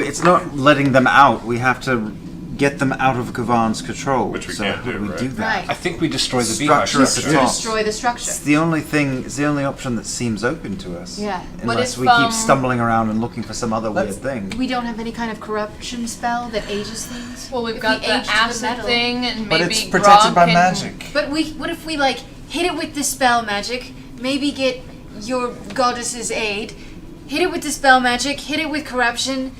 It's not letting them out. We have to get them out of Kavan's control. Which we so can't how do, we right? do that? Right. I think we destroy the beehive Structure at the structure. top. Destroy the structure. It's the only thing. It's the only option that seems open to us. Yeah. What Unless if, we keep stumbling around and looking for some other weird thing. We don't have any kind of corruption spell that ages things. Well, we've If got we the age the acid metal. thing, and But maybe it's protected Grog by can- magic. But what if we like hit it with dispel magic? Maybe get your goddess's aid. Hit it with dispel magic. Hit it with corruption.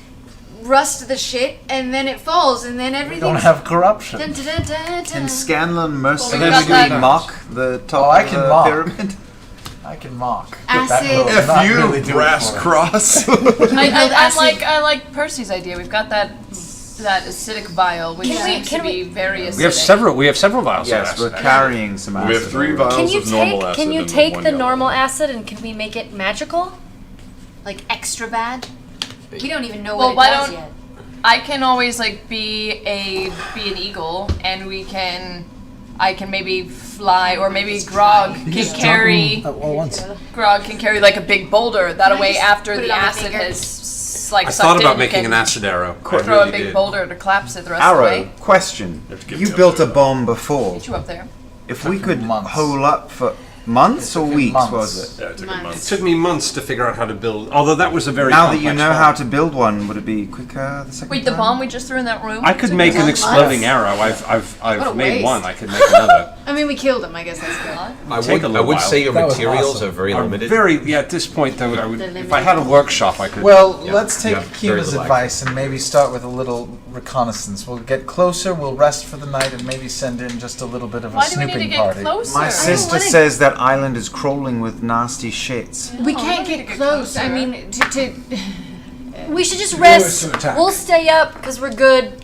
Rust the shit, and then it falls, and then We everything. don't have corruption. Dun, dun, dun, dun, Can dun. Scanlan mercifully Well, we got that- mock the top Oh, I of can the mock. pyramid? I can mock. Acid. That F you, really do it brass for us. cross! I like Percy's idea. We've got that acidic vial, which seems to be very acidic. We have several vials. Yes, of we're acid. carrying some acid. We have 3 vials Can you of normal take acid can you and take one the yellow. normal acid and can we make it magical? Like extra bad. We don't even know Well, what it why does don't- yet. I can always like be an eagle, and I can maybe fly, or maybe Grog can carry. All at once. Grog can carry like a big boulder. That Can I way, just after put it the on my acid finger? has like I sucked thought in, about you making can an acid arrow. I throw really a big did. boulder to collapse it the rest of the Arrow, way. question. Have to get You me up built a there. bomb before. Get you up there. If we could months. hole up for months or took weeks, months. was it? Yeah, it took a It month. took me months to figure out how to build. Although that was a very Now that complex you know bomb. how to build one, would it be quicker the second Wait, the time? bomb we just threw in that room? I could took make us an all exploding months? arrow. What a I've made waste. one. I could make another. I mean, we killed him. I guess that's good. I Take a would little say your That was materials awesome. are very limited. At this point though, I would, if I had a workshop, I could. Well, Yeah, let's take yeah, very Kima's little advice and maybe start with a little reconnaissance. We'll get closer, we'll rest for the night, and maybe send in just a little bit of a Why do we need to snooping get party. closer? My sister says that island is crawling with nasty shits. We Oh, can't we need get to get close. I closer. mean, to We should just Lure us rest. to attack. We'll stay up because we're good.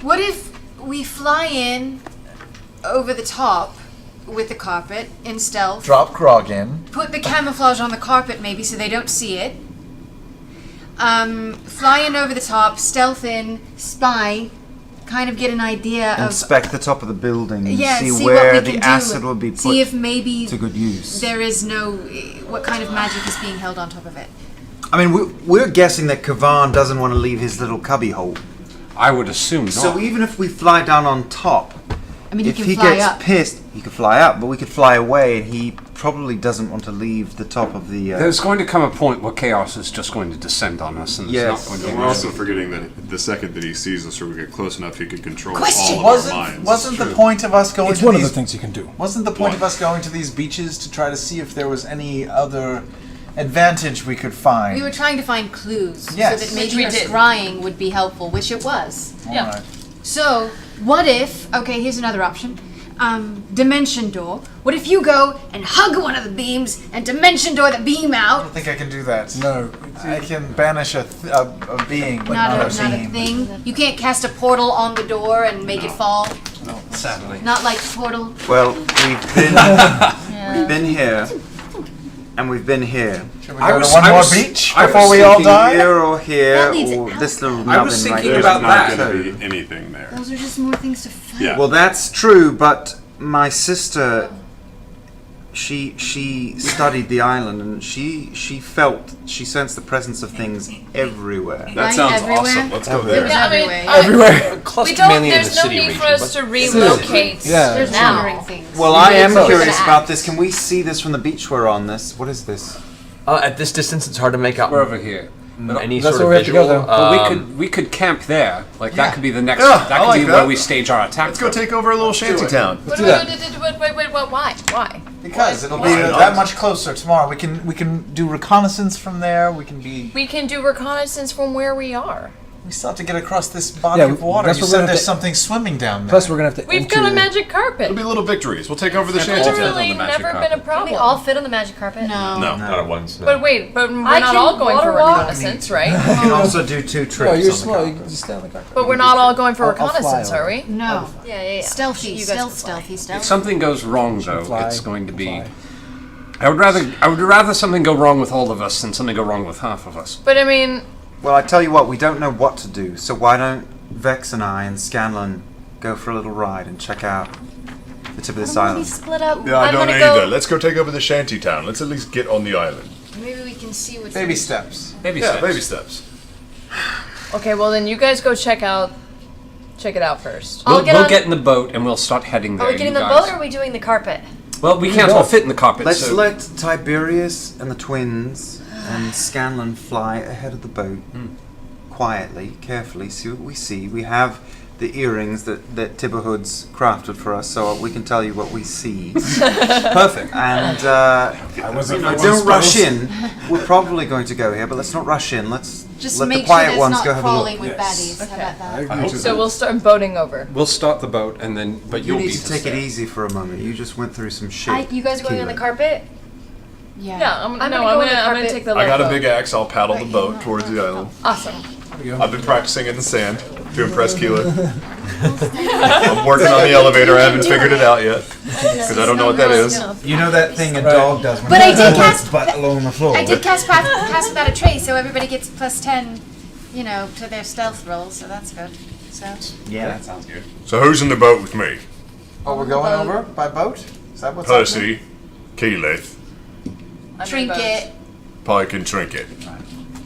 what if we fly in over the top with the carpet in stealth? Drop Grog in. Put the camouflage on the carpet maybe so they don't see it. Fly in over the top, stealth in, spy, kind of get an idea of Inspect the top of the building and yeah, see see where what we the can acid do. will be put See if maybe to good use. there is no what kind of magic is being held on top of it. I mean, we're guessing that Kavan doesn't want to leave his little cubby hole. I would assume not. So even if we fly down on top, I mean, if he he can fly gets up. pissed, he could fly up, but we could fly away, and he probably doesn't want to leave the top of the. There's going to come a point where chaos is just going to descend on us, and Yes. it's not going And to. we're also forgetting that the second that he sees us or we get close enough, he could control Question. all of our minds. Wasn't the point of us going It's to one of the these things you can do. Wasn't the point of us going to these beaches to try to see if there was any other advantage we could find. We were trying to find clues Yes. so that maybe we her did. scrying would be helpful, which it was. Yeah. Alright. So, what if, okay, here's another option. Dimension door. What if you go and hug one of the beams and dimension door the beam I out? don't think I can do that. No. I can banish a being, but Not not, a beam. thing. You can't cast a portal on the door and make it fall. Sadly. Not like portal. Well, we've been here, and we've been here. Should we go to one more beach I before was we all thinking die? Here or here, That leads or out. this little nubbin I was right thinking here. about Not that. going to be anything there. Those are just more things to find. Yeah. Well, that's true, but my sister, she studied the island, and she sensed the presence of things everywhere. That Right, sounds everywhere? awesome. Let's go It there. was Yeah, I mean, everywhere. we Clustered don't. mainly in the There's no city need region. for us to relocate. Yeah. There's now. wandering things. Well, I am So- curious about this. Can we see this from the beach we're on? What is this? At this distance, it's hard to make out We're over here. any That's sort of where we have to go, visual. though. But we could camp there. Like that could be the next. Yeah, that I could like be that. where we stage our attack. Let's go from. take over a little shanty town. Wait, why? Why? Because it'll be Why not? that much closer tomorrow. We can do reconnaissance from there. We We can do reconnaissance from where we are. We still have to get across this body Yeah, of water. that's You what we're said gonna there's have to- something swimming down there. Plus, we're gonna have to. We've got a magic carpet. It'll be little victories. We'll take over the shanty town. Literally on the magic never been a carpet. Can we problem. all fit on the magic carpet? No. No. Not at once. No. But wait, but we're I not can all going for water walk. reconnaissance, right? You can also do 2 trips. Oh, you're on the small. carpet. You can just stay on the carpet. But we're not all going for I'll fly reconnaissance, over. are we? No. Yeah. Stealthy, You guys can fly. stealthy. If something goes wrong, though, fly, it's going to be. fly. I would rather something go wrong with all of us than something go wrong with half of us. But I mean, Well, I tell you what, we don't know what to do, so why don't Vex and I and Scanlan go for a little ride and check out the tip of this We island? split up. Yeah, I I'm don't gonna either. go. Let's go take over the shanty town. Let's at least get on the island. Maybe we can see what's Baby steps. Baby Yeah, steps. baby steps. okay, well then you guys go check it out first. I'll We'll get we'll on- get in the boat and we'll start heading there. Are we getting you the guys. boat or are we doing the carpet? Well, we can't all fit in the carpet. Let's so let Tiberius and the twins and Scanlan fly ahead of the boat quietly, carefully, see what we see. We have the earrings that Tibberhood's crafted for us, so we can tell you what we see. perfect. And don't rush in. We're probably going to go here, but let's not rush in. Let's Just let make the quiet sure that ones it's go not have a look. crawling with baddies. How about that? I hope So we'll start boating over. We'll start the boat and then. But You you'll need be to take it easy for a moment. You just went through some shit. You guys going on the carpet? Yeah. Yeah, I'm I'm gonna gonna go on the I'm gonna carpet. take the. I got a little big boat. axe. I'll paddle the boat towards the island. Awesome. I've been practicing in the sand to impress Keela. I'm working on the elevator. I haven't figured it out yet because I don't know what that is. You know that thing a dog does when But I it did cast. butt along the floor. I did cast pass without a trace, so everybody gets plus 10, to their stealth roll. So that's good. So. Yeah, that sounds good. So who's in the boat with me? Oh, we're going over by boat? Is that what's Percy, Keyleth, Trinket. Pike, and Trinket.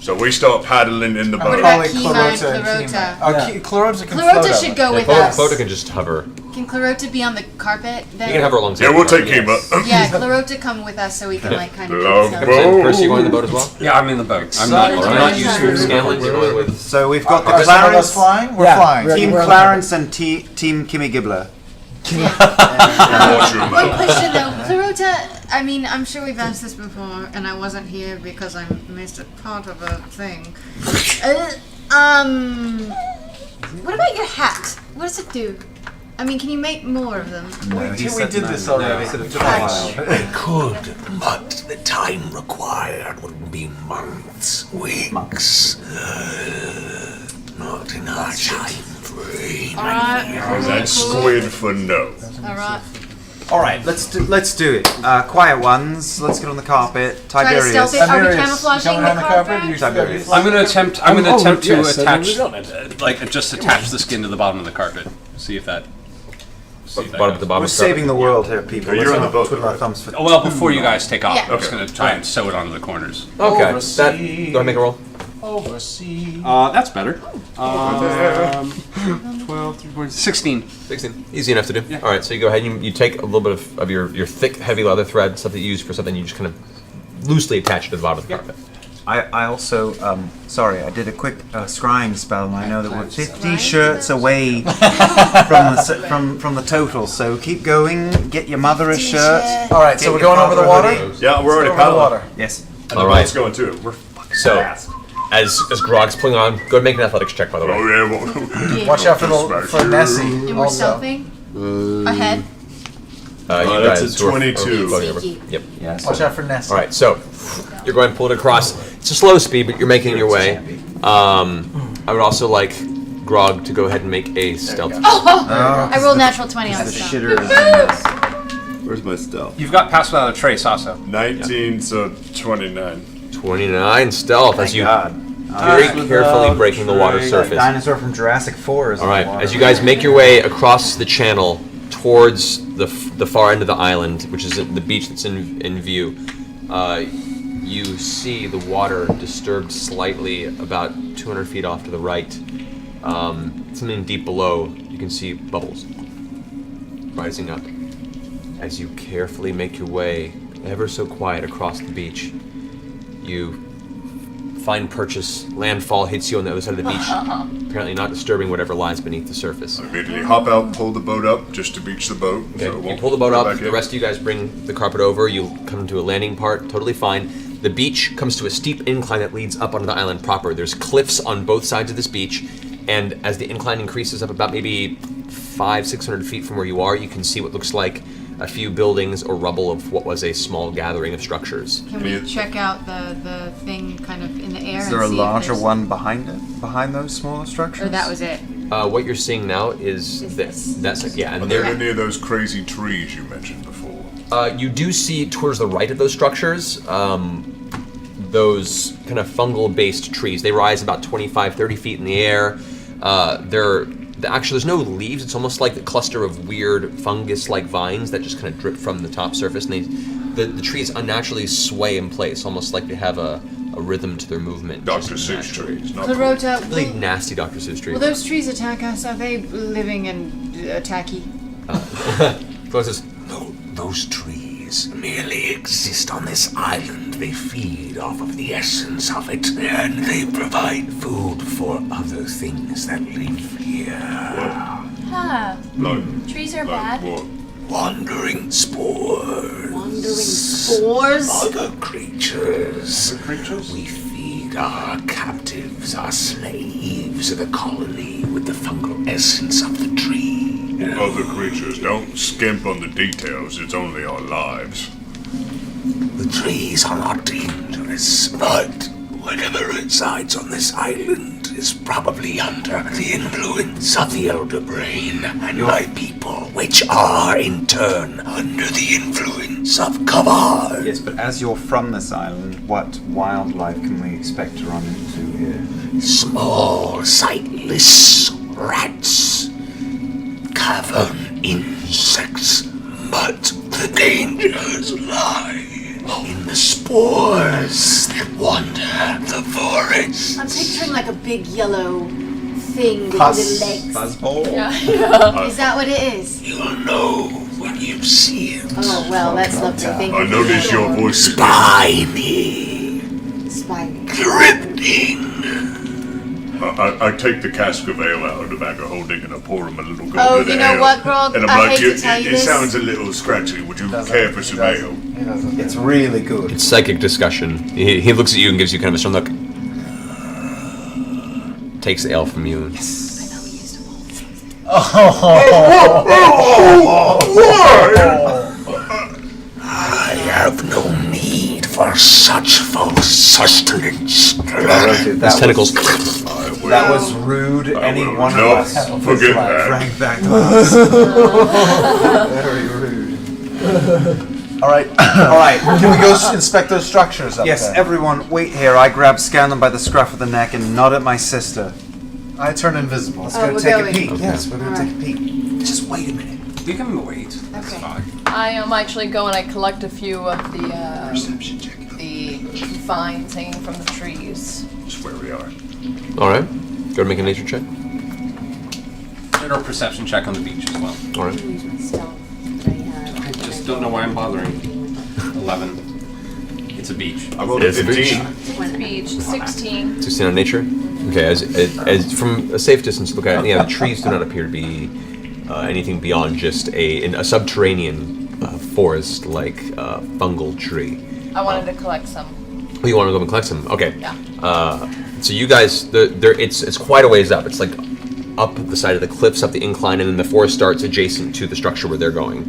So we start paddling in the What boat. about Probably Kima and Clarota and Clarota? Kima. Oh, Clarota can Clarota float should up. go with Clota us. can just hover. Can Clarota be on the carpet then? You can have her alongside. Yeah, we'll the take carpet. Kima. Yeah, Clarota come with us so we can kind of. Love get boat. Percy, you going in the boat as well? Yeah, I'm in the boat. I'm All not right. used to Scanlan, you're going with. So we've got the Are some of us Clarence, flying? We're Yeah, flying. we're- Team on the Clarence and Team Kimmy Gibbler. Washroom. One question though, Clarota. I mean, I'm sure we've asked this before, and I wasn't here because I missed a part of a thing. What about your hat? What does it do? I mean, can you make more of them? No, We he did said no. this already. No, he said it's Ouch. fine. I could, but the time required would be months, weeks. Not in our time frame. Alright. That's squid for no. Alright. All right, let's do it. Quiet ones. Let's get on the carpet. Try to Tiberius. stealth it. Are we Tiberius, camouflaging coming the on the carpet? carpet? You Tiberius. I'm gonna attempt. I'm gonna attempt to yes, I mean, we attach, just attach the skin to the bottom of the carpet. See if that. Bottom of the bottom. We're saving the world here, people. You're Let's on the not boat, twiddle our right? thumbs for. Oh, well, before you guys take off, Yeah. I'm just gonna try and sew it onto the corners. Okay. That. Oversee. Go ahead and make a roll. Oversee. That's better. 12, 3, 4, 16. 16. Easy enough to do. All right, so you go ahead and you take a little bit of your thick, heavy leather thread, stuff that you use for something, you just kind of loosely attach it to the bottom of the carpet. I also, sorry, I did a quick scrying spell, and I know that we're 50 shirts away from the total. So keep going. Get your mother a shirt. All right, so Get we're your going over the father a water? hoodie. Yeah, we're already Over the paddling. water. Yes. And All the right. boat's going too. We're fucking So, fast. as Grog's pulling on, go ahead and make an athletics check, by the way. Oh yeah. Well, Watch out for Nessie. And we're Also. stealthing ahead. You that's guys a 22. Sneaky. Yep. Watch out for Nessie. All right, so you're going to pull it across. It's a slow speed, but you're making your way. I would also like Grog to go ahead and make a stealth. I rolled natural 20 on stuff. Where's my stealth? You've got pass without a trace also. 19, so 29. 29 stealth as you very carefully breaking the water surface. Dinosaur from Jurassic 4 is All right, as you guys make your way across the channel towards the far end of the island, which is the beach that's in view, you see the water disturbed slightly about 200 feet off to the right. Something deep below, you can see bubbles rising up. As you carefully make your way, ever so quiet, across the beach, you find purchase. Landfall hits you on the other side of the beach, apparently not disturbing whatever lies beneath the surface. I immediately hop out, pull the boat up just to beach the boat. Okay, So it you won't pull the boat go up, back the in. rest of you guys bring the carpet over, you come to a landing part, totally fine. The beach comes to a steep incline that leads up onto the island proper. There's cliffs on both sides of this beach, and as the incline increases up about maybe 500-600 feet from where you are, you can see what looks like a few buildings or rubble of what was a small gathering of structures. Can we check out the thing kind of in the air? Is and there a see if larger there's- one behind it? Behind those smaller structures? Or that was it? What you're seeing now is this. That's yeah, Are and there there. any of those crazy trees you mentioned before? You do see towards the right of those structures, those kind of fungal-based trees. They rise about 25, 30 feet in the air. Actually, there's no leaves. It's almost like a cluster of weird fungus-like vines that just kind of drip from the top surface. And the trees unnaturally sway in place, almost like they have a rhythm to their movement. Dr. Seuss trees, not Clarota, really nasty Dr. Seuss trees. will those trees attack us? Are they living and attacky? Says, No, those trees merely exist on this island. They feed off of the essence of it, and they provide food for other things that live here. Huh. Like, Trees are like bad. what? Wandering spores. Wandering spores? Other creatures. We feed our captives, our slaves of the colony with the fungal essence of the tree. Other creatures, don't skimp on the details. It's only our lives. The trees are not dangerous, but whatever resides on this island is probably under the influence of the Elder Brain and my people, which are, in turn, under the influence of Kavar. Yes, but as you're from this island, what wildlife can we expect to run into here? Small, sightless rats, cavern insects, but the dangers lie in the spores that wander the forest. I'm picturing like a big yellow thing with Pus, little legs. fuzzball? Yeah. Is that what it is? You'll know when you see it. Oh, well, that's lovely. Thank you. I notice your voice is Spiny, Spiny. dripping. I take the cask of ale out of the bag of holding and I pour him a little goblet Oh, of you know ale. what, Grog? And I'm I like, hate to tell you it this. sounds a little scratchy. Would you care for some ale? It's really good. it's psychic discussion. He looks at you and gives you kind of a stern look. Takes the ale from you. I have no need for such false sustenance. His tentacles. That was rude. Any one of us Forget that. drank that glass. Very rude. All right. All right. Can we go inspect those structures up Yes, there? everyone, wait here. I scan them by the scruff of the neck and nod at my sister. I turn invisible. Let's Oh, go we're take going. a peek. Okay. Yes, we're going to take a peek. Just wait a minute. You can wait. That's Okay. fine. I am actually going to collect a few of the Perception check. the vines hanging from the trees. That's where we are. All right. Go to make a nature check. And a perception check on the beach as well. All right. Use my stealth that I had. I just don't know why I'm bothering. 11. It's a beach. I rolled It's a a beach. 15. Beach, 16. 16 on nature. Okay. As from a safe distance, look at it. Yeah, the trees do not appear to be anything beyond just a subterranean forest-like fungal tree. I wanted to collect some. Oh, you want to go and collect some? Okay. Yeah. So you guys, it's quite a ways up. It's like up the side of the cliffs, up the incline, and then the forest starts adjacent to the structure where they're going.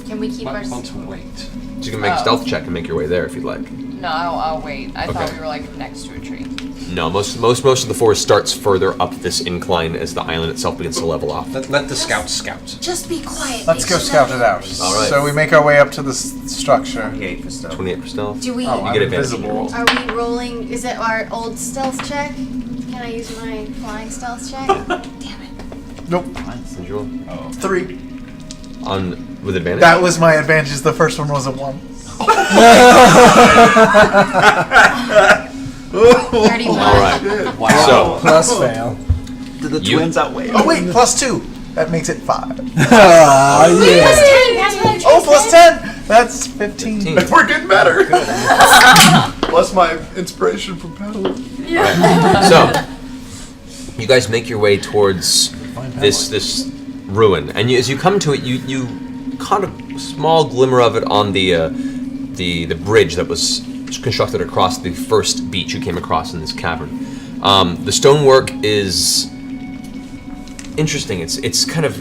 Can we keep our... Want to wait. So you can make a stealth check and make your way there if you'd like. No, I'll wait. I thought we were like next to a tree. No, most of the forest starts further up this incline as the island itself begins to level off. Let the scouts scout. Just be quiet. Let's go scout it out. All right. So we make our way up to the structure. 28 for stealth. 28 for stealth. Do we... Oh, You get advantage. invisible. Are we rolling... Is it our old stealth check? Can I use my flying stealth check? Damn it. Nope. Usual. 3. With advantage? That was my advantage. The first one was a 1. 31. All right. Wow. So Plus fail. Did the twins outweigh? Oh wait, plus 2. That makes it 5. Wait, plus 10. That's what I'm Oh, plus 10. That's 15. 15. We're getting better. Plus my inspiration from paddling. So, you guys make your way towards this ruin, and as you come to it, you caught a small glimmer of it on the bridge that was constructed across the first beach you came across in this cavern. The stonework is interesting. It's kind of,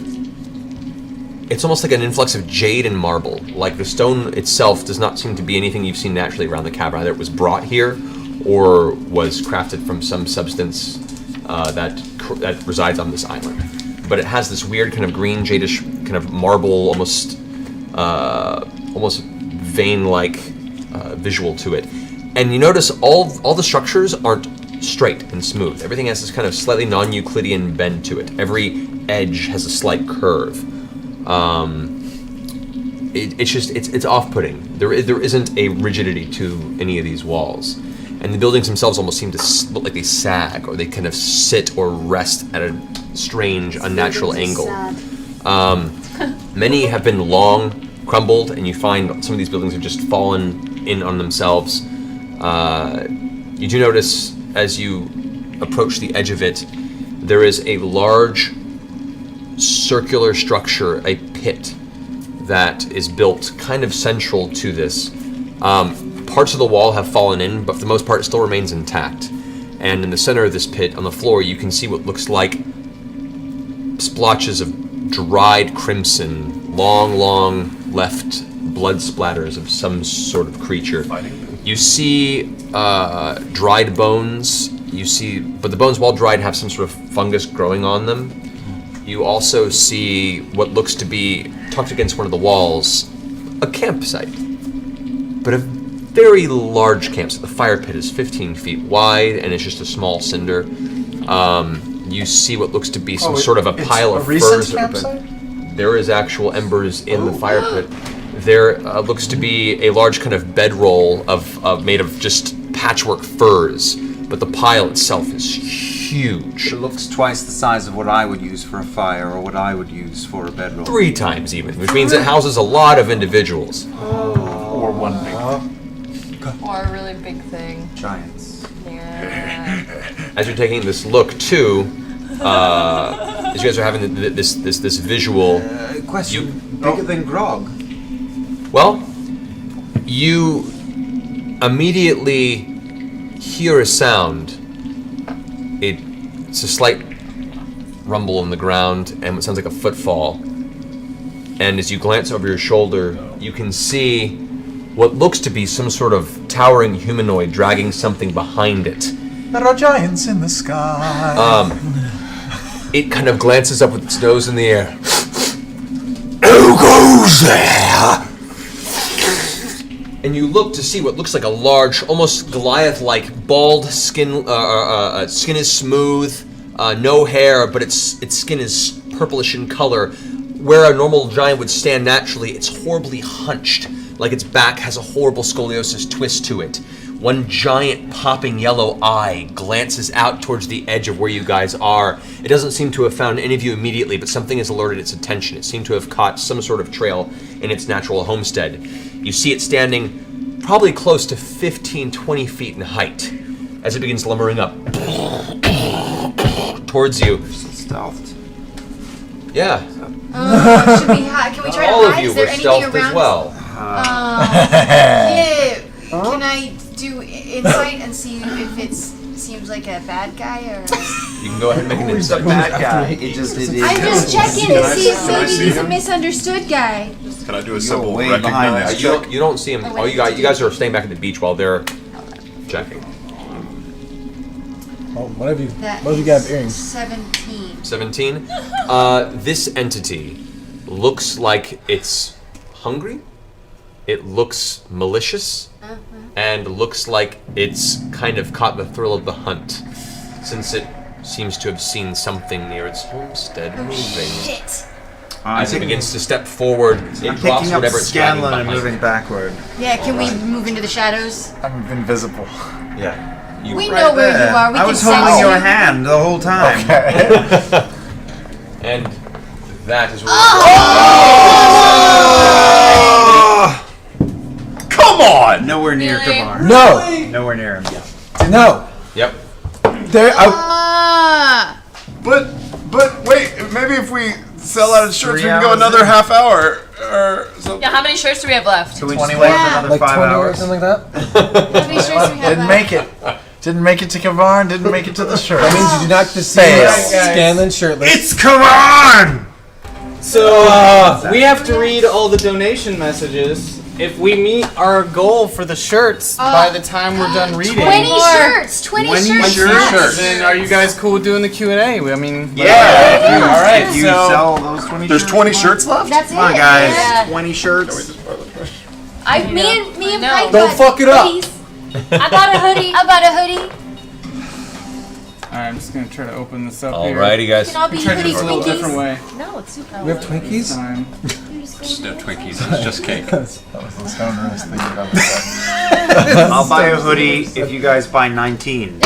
it's almost like an influx of jade and marble. Like the stone itself does not seem to be anything you've seen naturally around the cavern. Either it was brought here or was crafted from some substance that resides on this island. But it has this weird kind of green jadish kind of marble, almost vein-like visual to it. And you notice all the structures aren't straight and smooth. Everything has this kind of slightly non-Euclidean bend to it. Every edge has a slight curve. It's off-putting. There isn't a rigidity to any of these walls. And the buildings themselves almost seem to look like they sag, or they kind of sit or rest at a strange, unnatural angle. Many have been long crumbled, and you find some of these buildings have just fallen in on themselves. You do notice, as you approach the edge of it, there is a large circular structure, a pit, that is built kind of central to this. Parts of the wall have fallen in, but for the most part it still remains intact. And in the center of this pit, on the floor, you can see what looks like splotches of dried crimson, long left blood splatters of some sort of creature. You see dried bones. But the bones, while dried, have some sort of fungus growing on them. You also see what looks to be, tucked against one of the walls, a campsite. But a very large campsite. The fire pit is 15 feet wide, and it's just a small cinder. You see what looks to be some sort of a pile of furs. There is actual embers in the fire pit. There looks to be a large kind of bedroll made of just patchwork furs, but the pile itself is huge. It looks twice the size of what I would use for a fire or what I would use for a bedroll. 3 times even, which means it houses a lot of individuals. Or one big thing. Or a really big thing. Giants. Yeah. As you're taking this look too, as you guys are having this visual. Question. Bigger than Grog. Well, you immediately hear a sound. It's a slight rumble in the ground, and it sounds like a footfall. And as you glance over your shoulder, you can see what looks to be some sort of towering humanoid dragging something behind it. There are giants in the sky. It kind of glances up with its nose in the air. Who goes there? And you look to see what looks like a large, almost Goliath-like, bald skin. Skin is smooth, no hair, but its skin is purplish in color. Where a normal giant would stand naturally, it's horribly hunched, like its back has a horrible scoliosis twist to it. One giant popping yellow eye glances out towards the edge of where you guys are. It doesn't seem to have found any of you immediately, but something has alerted its attention. It seemed to have caught some sort of trail in its natural homestead. You see it standing probably close to 15, 20 feet in height as it begins lumbering up towards you. Stealthed. Yeah. Should we can we try All to of hide? you Is there were anything stealthed around as well. Yeah. Can I do insight and see if it seems like a bad guy or? You can go ahead and make an insight. Bad guy. It is. I'm just checking to see if Can I maybe see he's a him? misunderstood guy. Can I do a simple way behind recognize that. check? You don't see him. Oh, Oh, wait, you guys are staying back at the beach while they're checking. Oh, what have you That got is earrings? 17. 17. This entity looks like it's hungry. It looks malicious, and looks like it's kind of caught the thrill of the hunt, since it seems to have seen something near its homestead moving. Shit. As it begins to step forward, it I'm drops picking up whatever it's dragging Scanlan and behind. moving backward. Yeah, can we move into the shadows? I'm invisible. Yeah. We know where you are. We I can was sense holding you. your hand the whole time. And that is what Come on! Nowhere near Really? Kavar. No, Nowhere near him. no. Yep. There. But wait, maybe if we sell out his shirts, we 3 can go hours another in. half hour or something. Yeah, how many shirts do we have left? So we 20 just wait for Yeah. another like 5 20 or hours. something like that. How many shirts do we have Didn't left? make it. Didn't make it to Kavarn. Didn't make it to the shirt. That means you do not get to see Fail. Scanlan shirtless. It's Kavarn! So we have to read all the donation messages. If we meet our goal for the shirts by the time we're done reading, 20 shirts. 20 shirts. then are you guys cool with doing the Q&A? I mean, Yeah. all right. If you So sell those 20 There's shirts. 20 shirts left? That's Come on, it. guys. Yeah. 20 shirts. Me and No. Pike Don't got fuck it up. hoodies. I bought a hoodie. I bought a hoodie. all right, I'm just gonna try to open this up here. Alrighty, guys. Can all be Try to do hoodie this a little different Twinkies. way. No, it's super. We have Twinkies. Time. Just no Twinkies. It's just cake. That was the stoner's thing about the I'll buy a hoodie if you guys buy 19.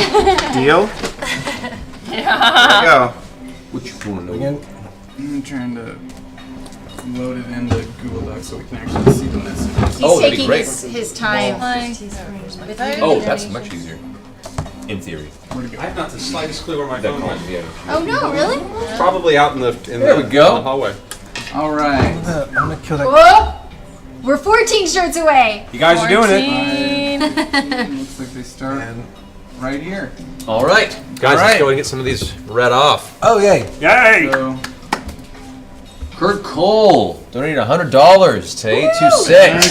Deal? There you go. Which one? I'm trying to load it into Google Docs so we can actually see the messages. He's Oh, that'd be taking great. his time. Oh, that's much easier. In theory. I have not the slightest clue where my phone went. Oh no, really? Probably out in the There we go. in the hallway. All right. I'm gonna kill that. Whoa! We're 14 shirts away. You guys are doing it. 14. Looks like they start right here. All right, guys, let's go and get some of these read off. Oh yay! Yay! So Kurt Cole donated $100 to 826.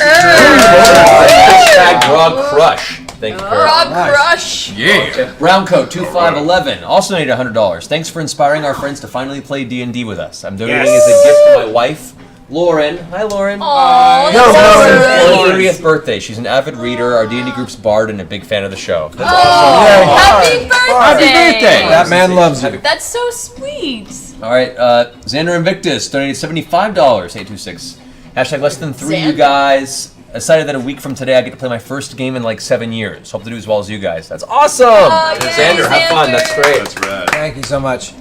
Grog Crush. Thank you, Kurt. Frog Crush. Yeah. Browncoat 2511 also donated $100. Thanks for inspiring our friends to finally play D&D with us. I'm donating as a gift to my wife, Lauren. Hi, Lauren. Aw, Yo, that's so Lauren. sweet. 30th birthday. She's an avid reader, our D&D group's bard, and a big fan of the show. That's Happy birthday. Happy birthday. That man loves you. That's so sweet. All right, Xander Invictus donated $75, 826. Hashtag less than 3, you Xander. guys. Excited that a week from today I get to play my first game in like 7 years. Hope to do as well as you guys. That's awesome! yay, Xander, have fun. Xander. That's great. That's rad. Thank you so much.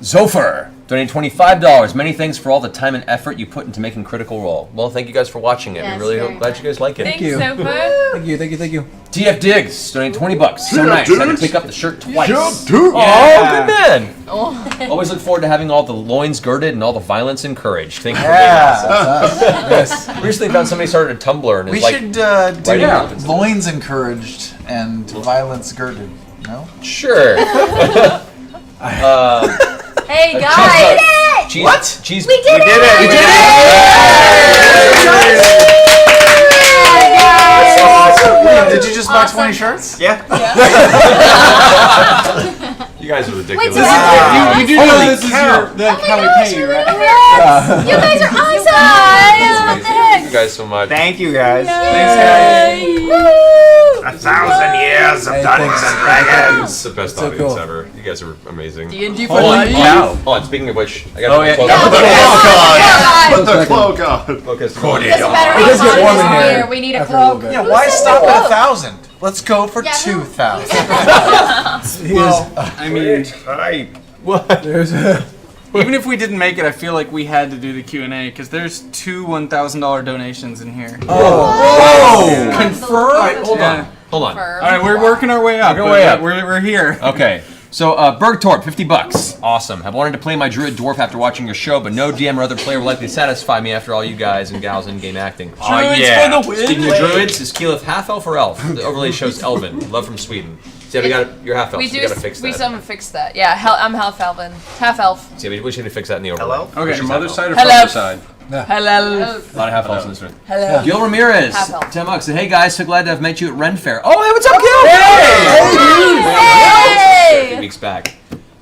Zophar donated $25. Many thanks for all the time and effort you put into making Critical Role. Well, thank you guys for watching it. Yes, We really very glad you guys like it. Thanks, you. Sofa. Thank you. Thank you. Thank you. TF Diggs donated $20. So TF nice. Had to Diggs. pick up the shirt twice. Dude. Oh, good man. Oh. Always look forward to having all the loins girded and all the violence encouraged. Thank you for Yeah. Yes. Recently found somebody started a Tumblr and We is like, should do writing up and stuff. loins encouraged and violence girded. No? Sure. Hey guys! Cheese, What? Cheese. We did it! We did Did you just buy 20 shirts? Yeah. You guys are ridiculous. Wait, so you do know this is how we pay you, right? Yes! You guys are awesome! What the heck? Thank you guys so much. Thank you guys. Thanks, guys. 1,000 years of Hey, Dungeons thanks. and Dragons. It's the best So audience cool. ever. You guys are amazing. D&D for Hold on, life. hold on. Speaking of which, I got to Put the cloak on. focus. Doesn't matter It how does get hot warm it in is here here. We need a after a little cloak. bit. Yeah, why stop at 1,000? Let's go for Yeah, 2,000. I mean, There's even if we didn't make it, I feel like we had to do the Q&A because there's 2 $1,000 donations in here. Confirmed. Hold Yeah. on. Hold on. All right, we're working our way up. Working our way but up. We're here. Okay. So, Bergtorp, $50. Awesome. I've wanted to play my druid dwarf after watching your show, but no DM or other player will likely satisfy me after all you guys and gals in-game acting. Oh, yeah. Speaking of druids, is Keyleth half elf or elf? The overlay shows Elven. Love from Sweden. See, we got your half elf. We so we gotta fix that. We still haven't fixed that. Yeah, I'm half elven. Half elf. See, we should fix that in the overlay. Hello? Okay, your mother's side or Hello. father's side? Hello. A lot of half elves in this room. Hello. Gil Ramirez, Half elf. 10 bucks. Said, hey guys, so glad to have met you at Ren Fair. Oh, hey, what's up, Gil? Hey! 3 weeks back.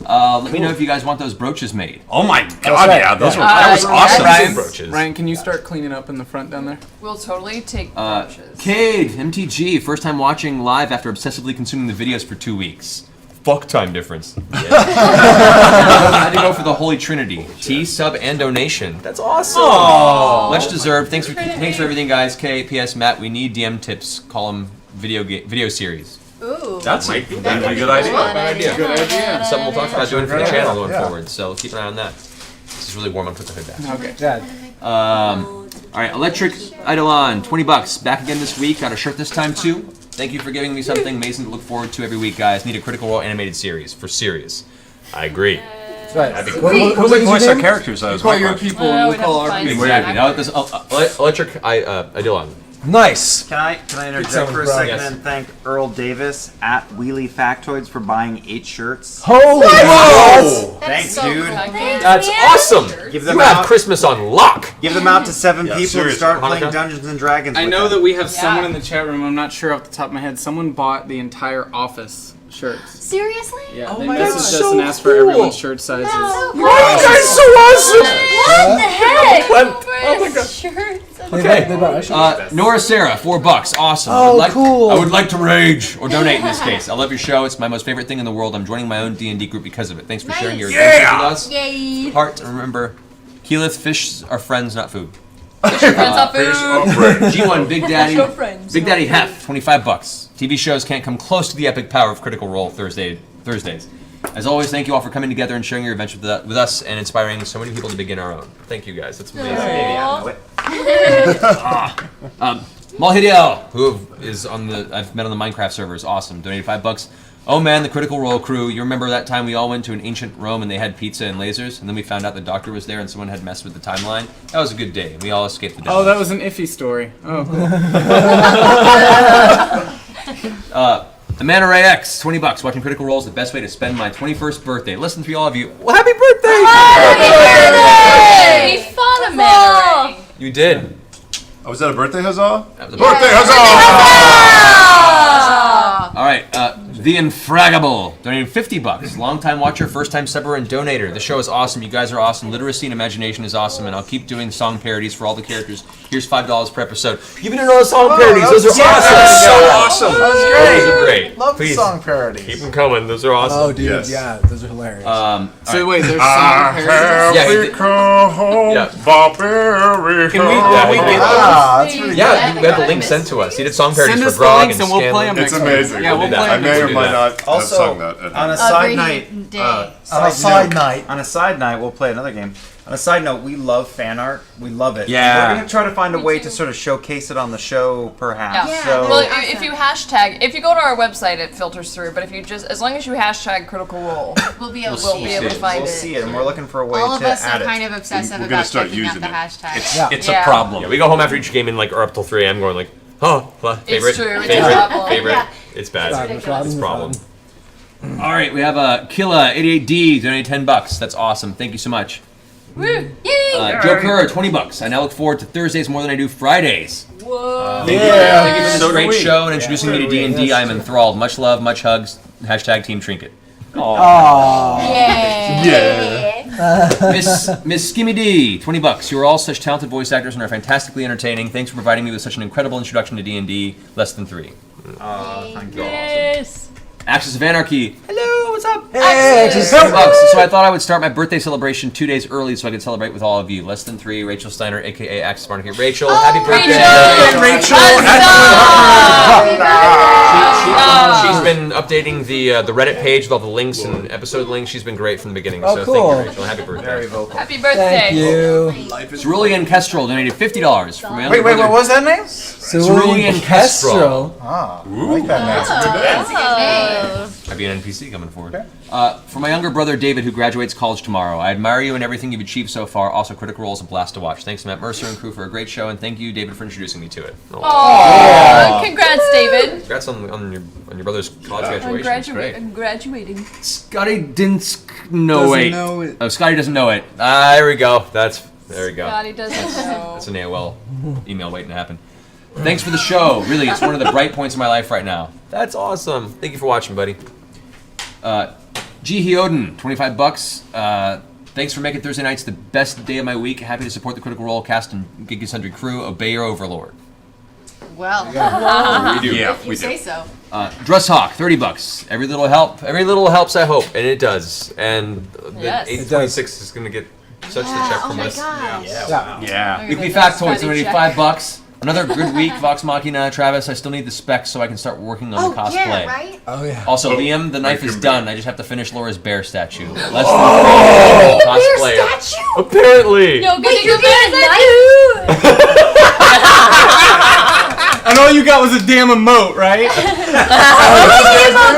Let me know if you guys want those brooches made. Oh my god, yeah, those were that was awesome. Ryan, brooches. Ryan, can you start cleaning up in the front down there? We'll totally take brooches. Cade, MTG, first time watching live after obsessively consuming the videos for 2 weeks. Fuck time difference. Yeah. I had to go for the Holy Trinity. Tea, sub, and donation. That's awesome. Aww. Much deserved. Thanks for everything, guys. K, P.S. Matt, we need DM tips. Call them video series. Ooh. That'd be a good idea. Good idea. Something we'll talk about doing for the channel going forward. So keep an eye on that. This is really warm. I'm putting the hood back. Okay. Yeah. All right, Electric Eidolon, $20. Back again this week. Got a shirt this time too. Thank you for giving me something amazing to look forward to every week, guys. Need a Critical Role animated series for serious. I agree. That's right. Who would voice our characters? You call your people and we'll call our people. Exactly. Now this Electric Eidolon. Nice. Can I interject for a second and thank Earl Davis at Wheelie Factoids for buying 8 shirts? Holy Whoa! Thanks, so dude. cool. That's awesome. Give them You have out. Christmas on lock. Give them out to 7 people and seriously. start playing Hanukkah? Dungeons and Dragons. I with know them. that we have someone in the chat room, I'm not sure off the top of my head, someone bought the entire office shirts. Seriously? Yeah, Oh they my messaged God, us so and asked for cool. everyone's shirt sizes. No. You guys so awesome. What the heck? Oh my God. Shirts. Okay. Nora Sarah, $4. Awesome. Oh, cool. I would like to rage or donate in this case. I love your show. It's my most favorite thing in the world. I'm joining my own D&D group because of it. Thanks for sharing your adventures with us. Yay. Heart, and remember, Keyleth, fish are friends, not food. Friends off food. G1, Big Daddy. Show friends. Big Daddy Hef, $25. TV shows can't come close to the epic power of Critical Role Thursdays. As always, thank you all for coming together and sharing your adventure with us and inspiring so many people to begin our own. Thank you guys. That's amazing. Malhidiel, who is I've met on the Minecraft server, is awesome. Donated $5. Oh man, the Critical Role crew. You remember that time we all went to an ancient Rome and they had pizza and lasers, and then we found out the doctor was there and someone had messed with the timeline? That was a good day. We all escaped the death. Oh, that was an iffy story. Oh, cool. Amanda Ray X, $20. Watching Critical Role is the best way to spend my 21st birthday. Listen to all of you. Well, happy birthday! Hey, we fought a man. You did. Oh, was that a birthday huzzah? That was a Birthday huzzah! All right, The Infraggable, donated $50. Longtime watcher, first-time subber, and donator. The show is awesome. You guys are awesome. Literacy and imagination is awesome, and I'll keep doing song parodies for all the characters. Here's $5 per episode. You've been doing all the song parodies. Those are awesome. So awesome. That was great. Those are great. Love Please the song parodies. keep them coming. Those are awesome. Oh, dude, Yes. yeah, those are hilarious. So wait, there's song parodies? Yeah, Can we get That's pretty yeah, we had the link sent to us. He did song parodies Send for us the Grog links and and we'll play Scanlan. them It's next week. amazing. Yeah, we'll do that. play I them may next or week. might not have Also, sung that at on a home. side Every night, day. On a side night. on a side night, we'll play another game. On a side note, we love fan art. We love it. Yeah. We're gonna try to find a way to sort of showcase it on the show, perhaps. Yeah. So Well, if you hashtag, if you go to our website, it filters through. But if you just, as long as you hashtag Critical Role, We'll be able we'll be able to find we'll it. see it, and we're looking for a way All of to us add are it. kind of obsessive We're gonna about start checking out using the it. hashtag. It's a Yeah. problem. Yeah, we go home after each game and like are up till 3 a.m. going like, oh, favorite, true, it's a favorite, problem. favorite. Yeah. It's bad. It's a Problem. problem. All right, we have Killa88D donated $10. That's awesome. Thank you so much. Yay! Joe Kerr, $20. I now look forward to Thursdays more than I do Fridays. Whoa. Thank you for this So do great we. show and introducing me to D&D. I am enthralled. Much love, much hugs. Hashtag Team Trinket. Miss Skimmy D, $20. You are all such talented voice actors and are fantastically entertaining. Thanks for providing me with such an incredible introduction to D&D. Less than 3. Thank you. Yes. Axis of Anarchy. Hello, what's up? Hey, just $10. So I thought I would start my birthday celebration 2 days early so I could celebrate with all of you. Less than 3, Rachel Steiner, aka Axis of Anarchy. Rachel, happy birthday. She's been updating the Reddit page with all the links and episode links. She's been great from the beginning. Oh, so cool. thank you, Rachel. Happy birthday. Very vocal. Happy birthday. Thank you. Cerulean Kestrel donated $50 from my Wait, what was that name? Cerulean Kestrel. Ah, I like that name. That's a good name. I'd be an NPC coming forward. For my younger brother David, who graduates college tomorrow, I admire you and everything you've achieved so far. Also, Critical Role is a blast to watch. Thanks to Matt Mercer and crew for a great show, and thank you, David, for introducing me to it. Aww. Congrats, David. Congrats on your brother's college graduation. I'm graduating. Scotty didn't know Doesn't it. know it. Oh, Scotty doesn't know it. There we go. There we go. Scotty doesn't know. That's an AOL email waiting to happen. Thanks for the show. Really, it's one of the bright points in my life right now. That's awesome. Thank you for watching, buddy. G. Hioden, $25. Thanks for making Thursday nights the best day of my week. Happy to support the Critical Role cast and Geeky Sundry crew. Obey your overlord. Well, We do. if you say so. Drusshawk, $30. Every little helps, I hope, and it does. And Yes. the 826 is going to get such the check from us. Yeah. Weekly factoids, already $5. Another good week, Vox Machina. Travis, I still need the specs so I can start working on the cosplay. Yeah, right? Oh yeah. Also, Liam, the knife is done. I just have to finish Laura's bear statue. Less Bear than cosplayer. statue? Apparently. Yo, Wait, you good get a knife? And all you got was a damn emote, right? Emote's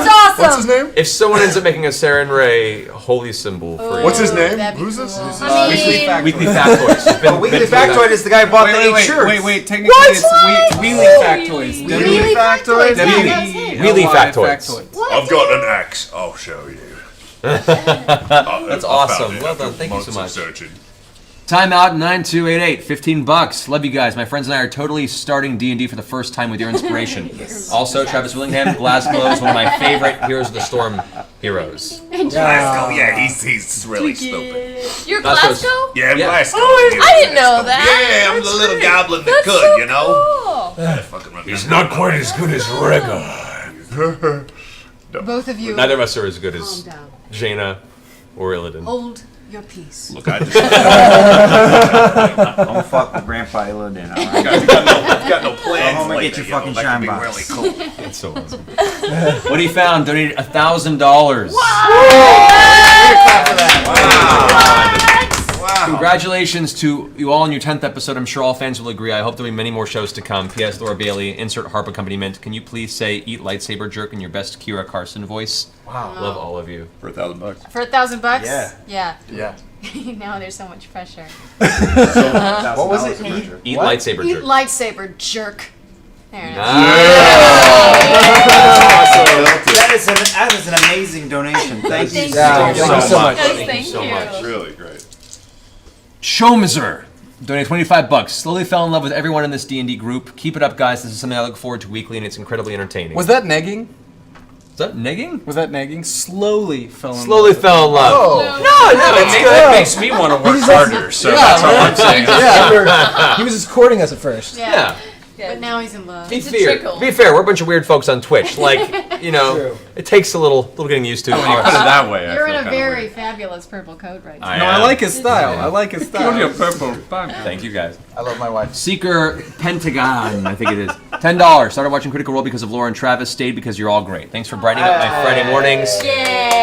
awesome. What's his name? If someone ends up making a Saren Ray holy symbol for you. What's his name? that'd be Who's this? cool. I mean, Weekly factoids. Oh, Weekly Factoid is the guy who bought the 8 shirts. Wait. Technically, it's Wheelie Factoids. Wheelie Factoids? Yeah, Yeah, Wheelie. that was him. Wheelie factoids. What? I've got an axe. I'll show you. That's awesome. Well done. Thank you so much. Searching. Timeout 9288, $15. Love you guys. My friends and I are totally starting D&D for the first time with your inspiration. Also, Travis Willingham, Glasgow is one of my favorite Heroes of the Storm heroes. Glasgow, yeah, he's really stupid. You're Glasgow's- Glasgow? Yeah, Yeah. Glasgow. I didn't know that. Yeah, I'm the little goblin that That's could, so you know? cool. I fucking remember. He's not quite as good as Rhaegar. Both of you. Neither of us are as good as Calm down. Jaina or Illidan. Hold your peace. Look, I just Don't fuck with Grandpa Illidan, alright? got no plans. Go home and like get your that, you know, fucking that shine could be box. really cool. That's so awesome. What he found, donated $1,000. Congratulations to you all on your 10th episode. I'm sure all fans will agree. I hope there'll be many more shows to come. P.S. Laura Bailey, insert harp accompaniment. Can you please say "Eat lightsaber jerk" in your best Kira Carson voice? Wow. Love all of you. For $1,000. For $1,000? Yeah. Yeah. Yeah. Now there's so much pressure. What was it? Eat lightsaber Eat jerk. lightsaber, jerk. There it is. That is an amazing donation. Thank you Thank so you. much. so much. Thank so you. much. Really great. Showmiser donated $25. Slowly fell in love with everyone in this D&D group. Keep it up, guys. This is something I look forward to weekly, and it's incredibly entertaining. Was that negging? Is that negging? Was that negging? Slowly fell in Slowly love. fell in love. That makes me want to work harder. So that's all I'm saying. Yeah, he was just courting us at first. Yeah. But now he's in love. Be It's a fair. trickle. Be fair. We're a bunch of weird folks on Twitch. Like, you know, it takes a little getting used to. When you put it that way, I You're feel in a kinda very weird. fabulous purple coat right now. I No, I am. like his style. I like his style. Told you purple. Thank you, guys. I love my wife. Seeker Pentagon, I think it is. $10. Started watching Critical Role because of Laura and Travis. Stayed because you're all great. Thanks for brightening up my Friday mornings. Yay!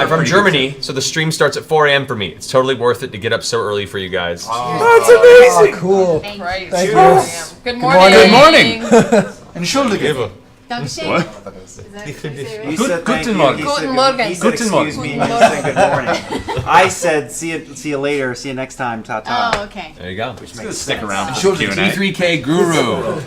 I'm from Germany, so the stream starts at 4 a.m. for me. It's totally worth it to get up so early for you guys. Oh, cool. Thank Right. Thank Cheers. you. Good morning. morning. And Schuldige. Dankeschön. What? Is that what you say, He right? said thank Guten you. Morgen. He said Guten good- Morgen. He said Guten excuse Morgen. me. He said good morning. I said see you later. See you next time. Ta ta. Oh, okay. There you go. Stick around for the Q&A. D3K Guru,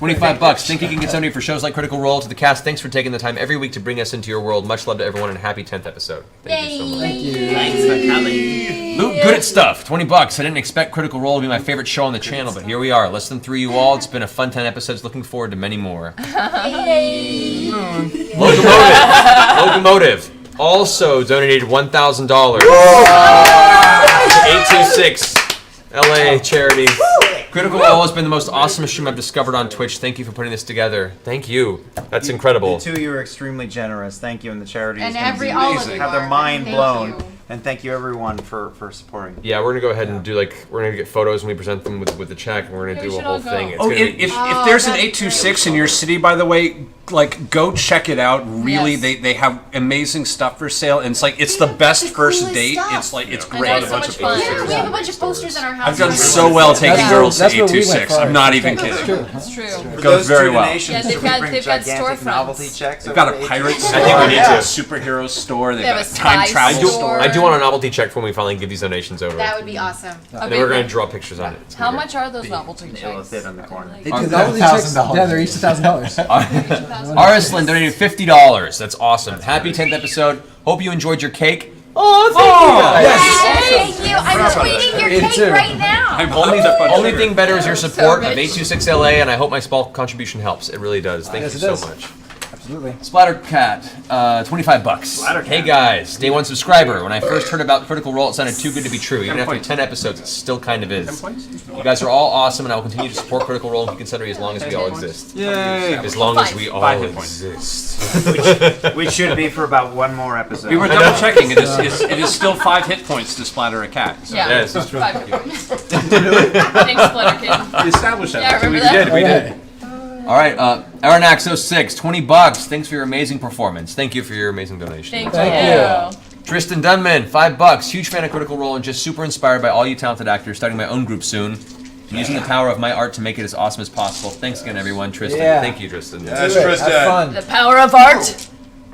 $25. Think you can get somebody for shows like Critical Role. To the cast, thanks for taking the time every week to bring us into your world. Much love to everyone and happy 10th episode. Thank you so much. Thank you. Thanks for coming. Luke, good at stuff. $20. I didn't expect Critical Role to be my favorite show on the channel, but here we are. Listening through you all. It's been a fun 10 episodes. Looking forward to many more. Locomotive also donated $1,000. 826 LA charity. Critical Role has been the most awesome stream I've discovered on Twitch. Thank you for putting this together. Thank you. That's incredible. The two of you are extremely generous. Thank you, and the charity And is gonna every be all of amazing. you Have their are. mind Thank blown. you. And thank you everyone for supporting. Yeah, we're gonna go ahead and do we're gonna get photos and we present them with the check, and we're gonna Yeah, do we a should whole all go. thing. It's Oh, gonna be, if there's an 826 in your city, by the way, like go check it out. Really, Yes. they have amazing stuff for sale, and it's the best the first coolest date. stuff. It's I know, great. it's so much fun. Yeah, we have a bunch of posters in our house. I've done already. so well taking That's girls to where we went 826. for I'm not ours. even That's kidding. true. That's true. For It goes those very two well. donations, Yeah, they've should we got- bring they've got gigantic storefronts. novelty checks. They've got over a to pirate. 826? I think we need Yeah. a superhero store. They've They have got a a time spy travel store. store. I do want a novelty check when we finally give these donations over. That would be awesome. And then we're going to draw pictures on it. It's How gonna be much are those novelty checks? Fit on the corner. They do novelty checks. Yeah, they're each $1,000. Arislin donated $50. That's awesome. Happy 10th episode. Hope you enjoyed your cake. Oh, thank you guys. Thank you. I'm eating your Me cake too. right now. Only thing better is your support So of rich. 826LA, and I hope my small contribution helps. It really does. Thank Yes, you it so does. much. Absolutely. Splattercat, $25. Hey guys, day one subscriber. When I first heard about Critical Role, it sounded too good to be true. Even after 10 episodes, it still kind of is. You guys are all awesome, and I will continue to support Critical Role and keep considering as long as we all exist. Yay! As long as we all 5 hit points. exist. We should be for about one more episode. We were double checking. It is still 5 hit points to splatter a cat. So. Yeah. Yes, it's true. 5 hit points. Thanks, Splinterkin. We established that. Yeah, I remember that. We did. All right, Aranax06, $20. Thanks for your amazing performance. Thank you for your amazing donation. Thank you. Tristan Dunman, $5. Huge fan of Critical Role and just super inspired by all you talented actors. Starting my own group soon. I'm using the power of my art to make it as awesome as possible. Thanks again, everyone. Tristan, Yeah. thank you, Tristan. That's Do it. Tristan. Have fun. The power of art.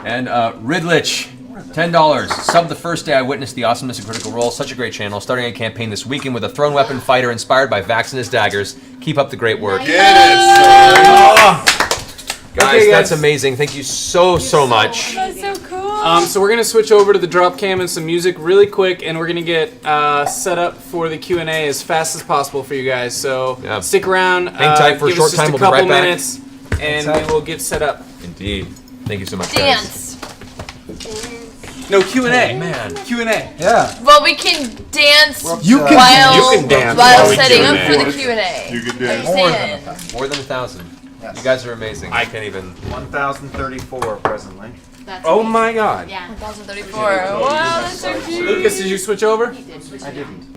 And Ridlich, $10. Sub the first day I witnessed the awesomeness of Critical Role. Such a great channel. Starting a campaign this weekend with a thrown weapon fighter inspired by Vax and his daggers. Keep up the great work. Get it, son. Guys, Okay, that's guys. amazing. Thank you so much. That's so cool. So we're gonna switch over to the drop cam and some music really quick, and we're gonna get set up for the Q&A as fast as possible for you guys. So Yeah. stick around. Hang tight for a give short us just time. a We'll be couple right back. minutes, and we will get set up. Indeed. Thank you so much, guys. Dance. No Q&A. Man. Q&A. Yeah. Well, we can dance You can- while, you can dance while while we setting up Q&A. for the Q&A. You can Are dance. you saying? More than 1,000. You guys are amazing. I can't even. 1,034 presently. That's Oh amazing. my God. Yeah. 1034. Wow, that's so cute. Lucas, did you switch over? I didn't.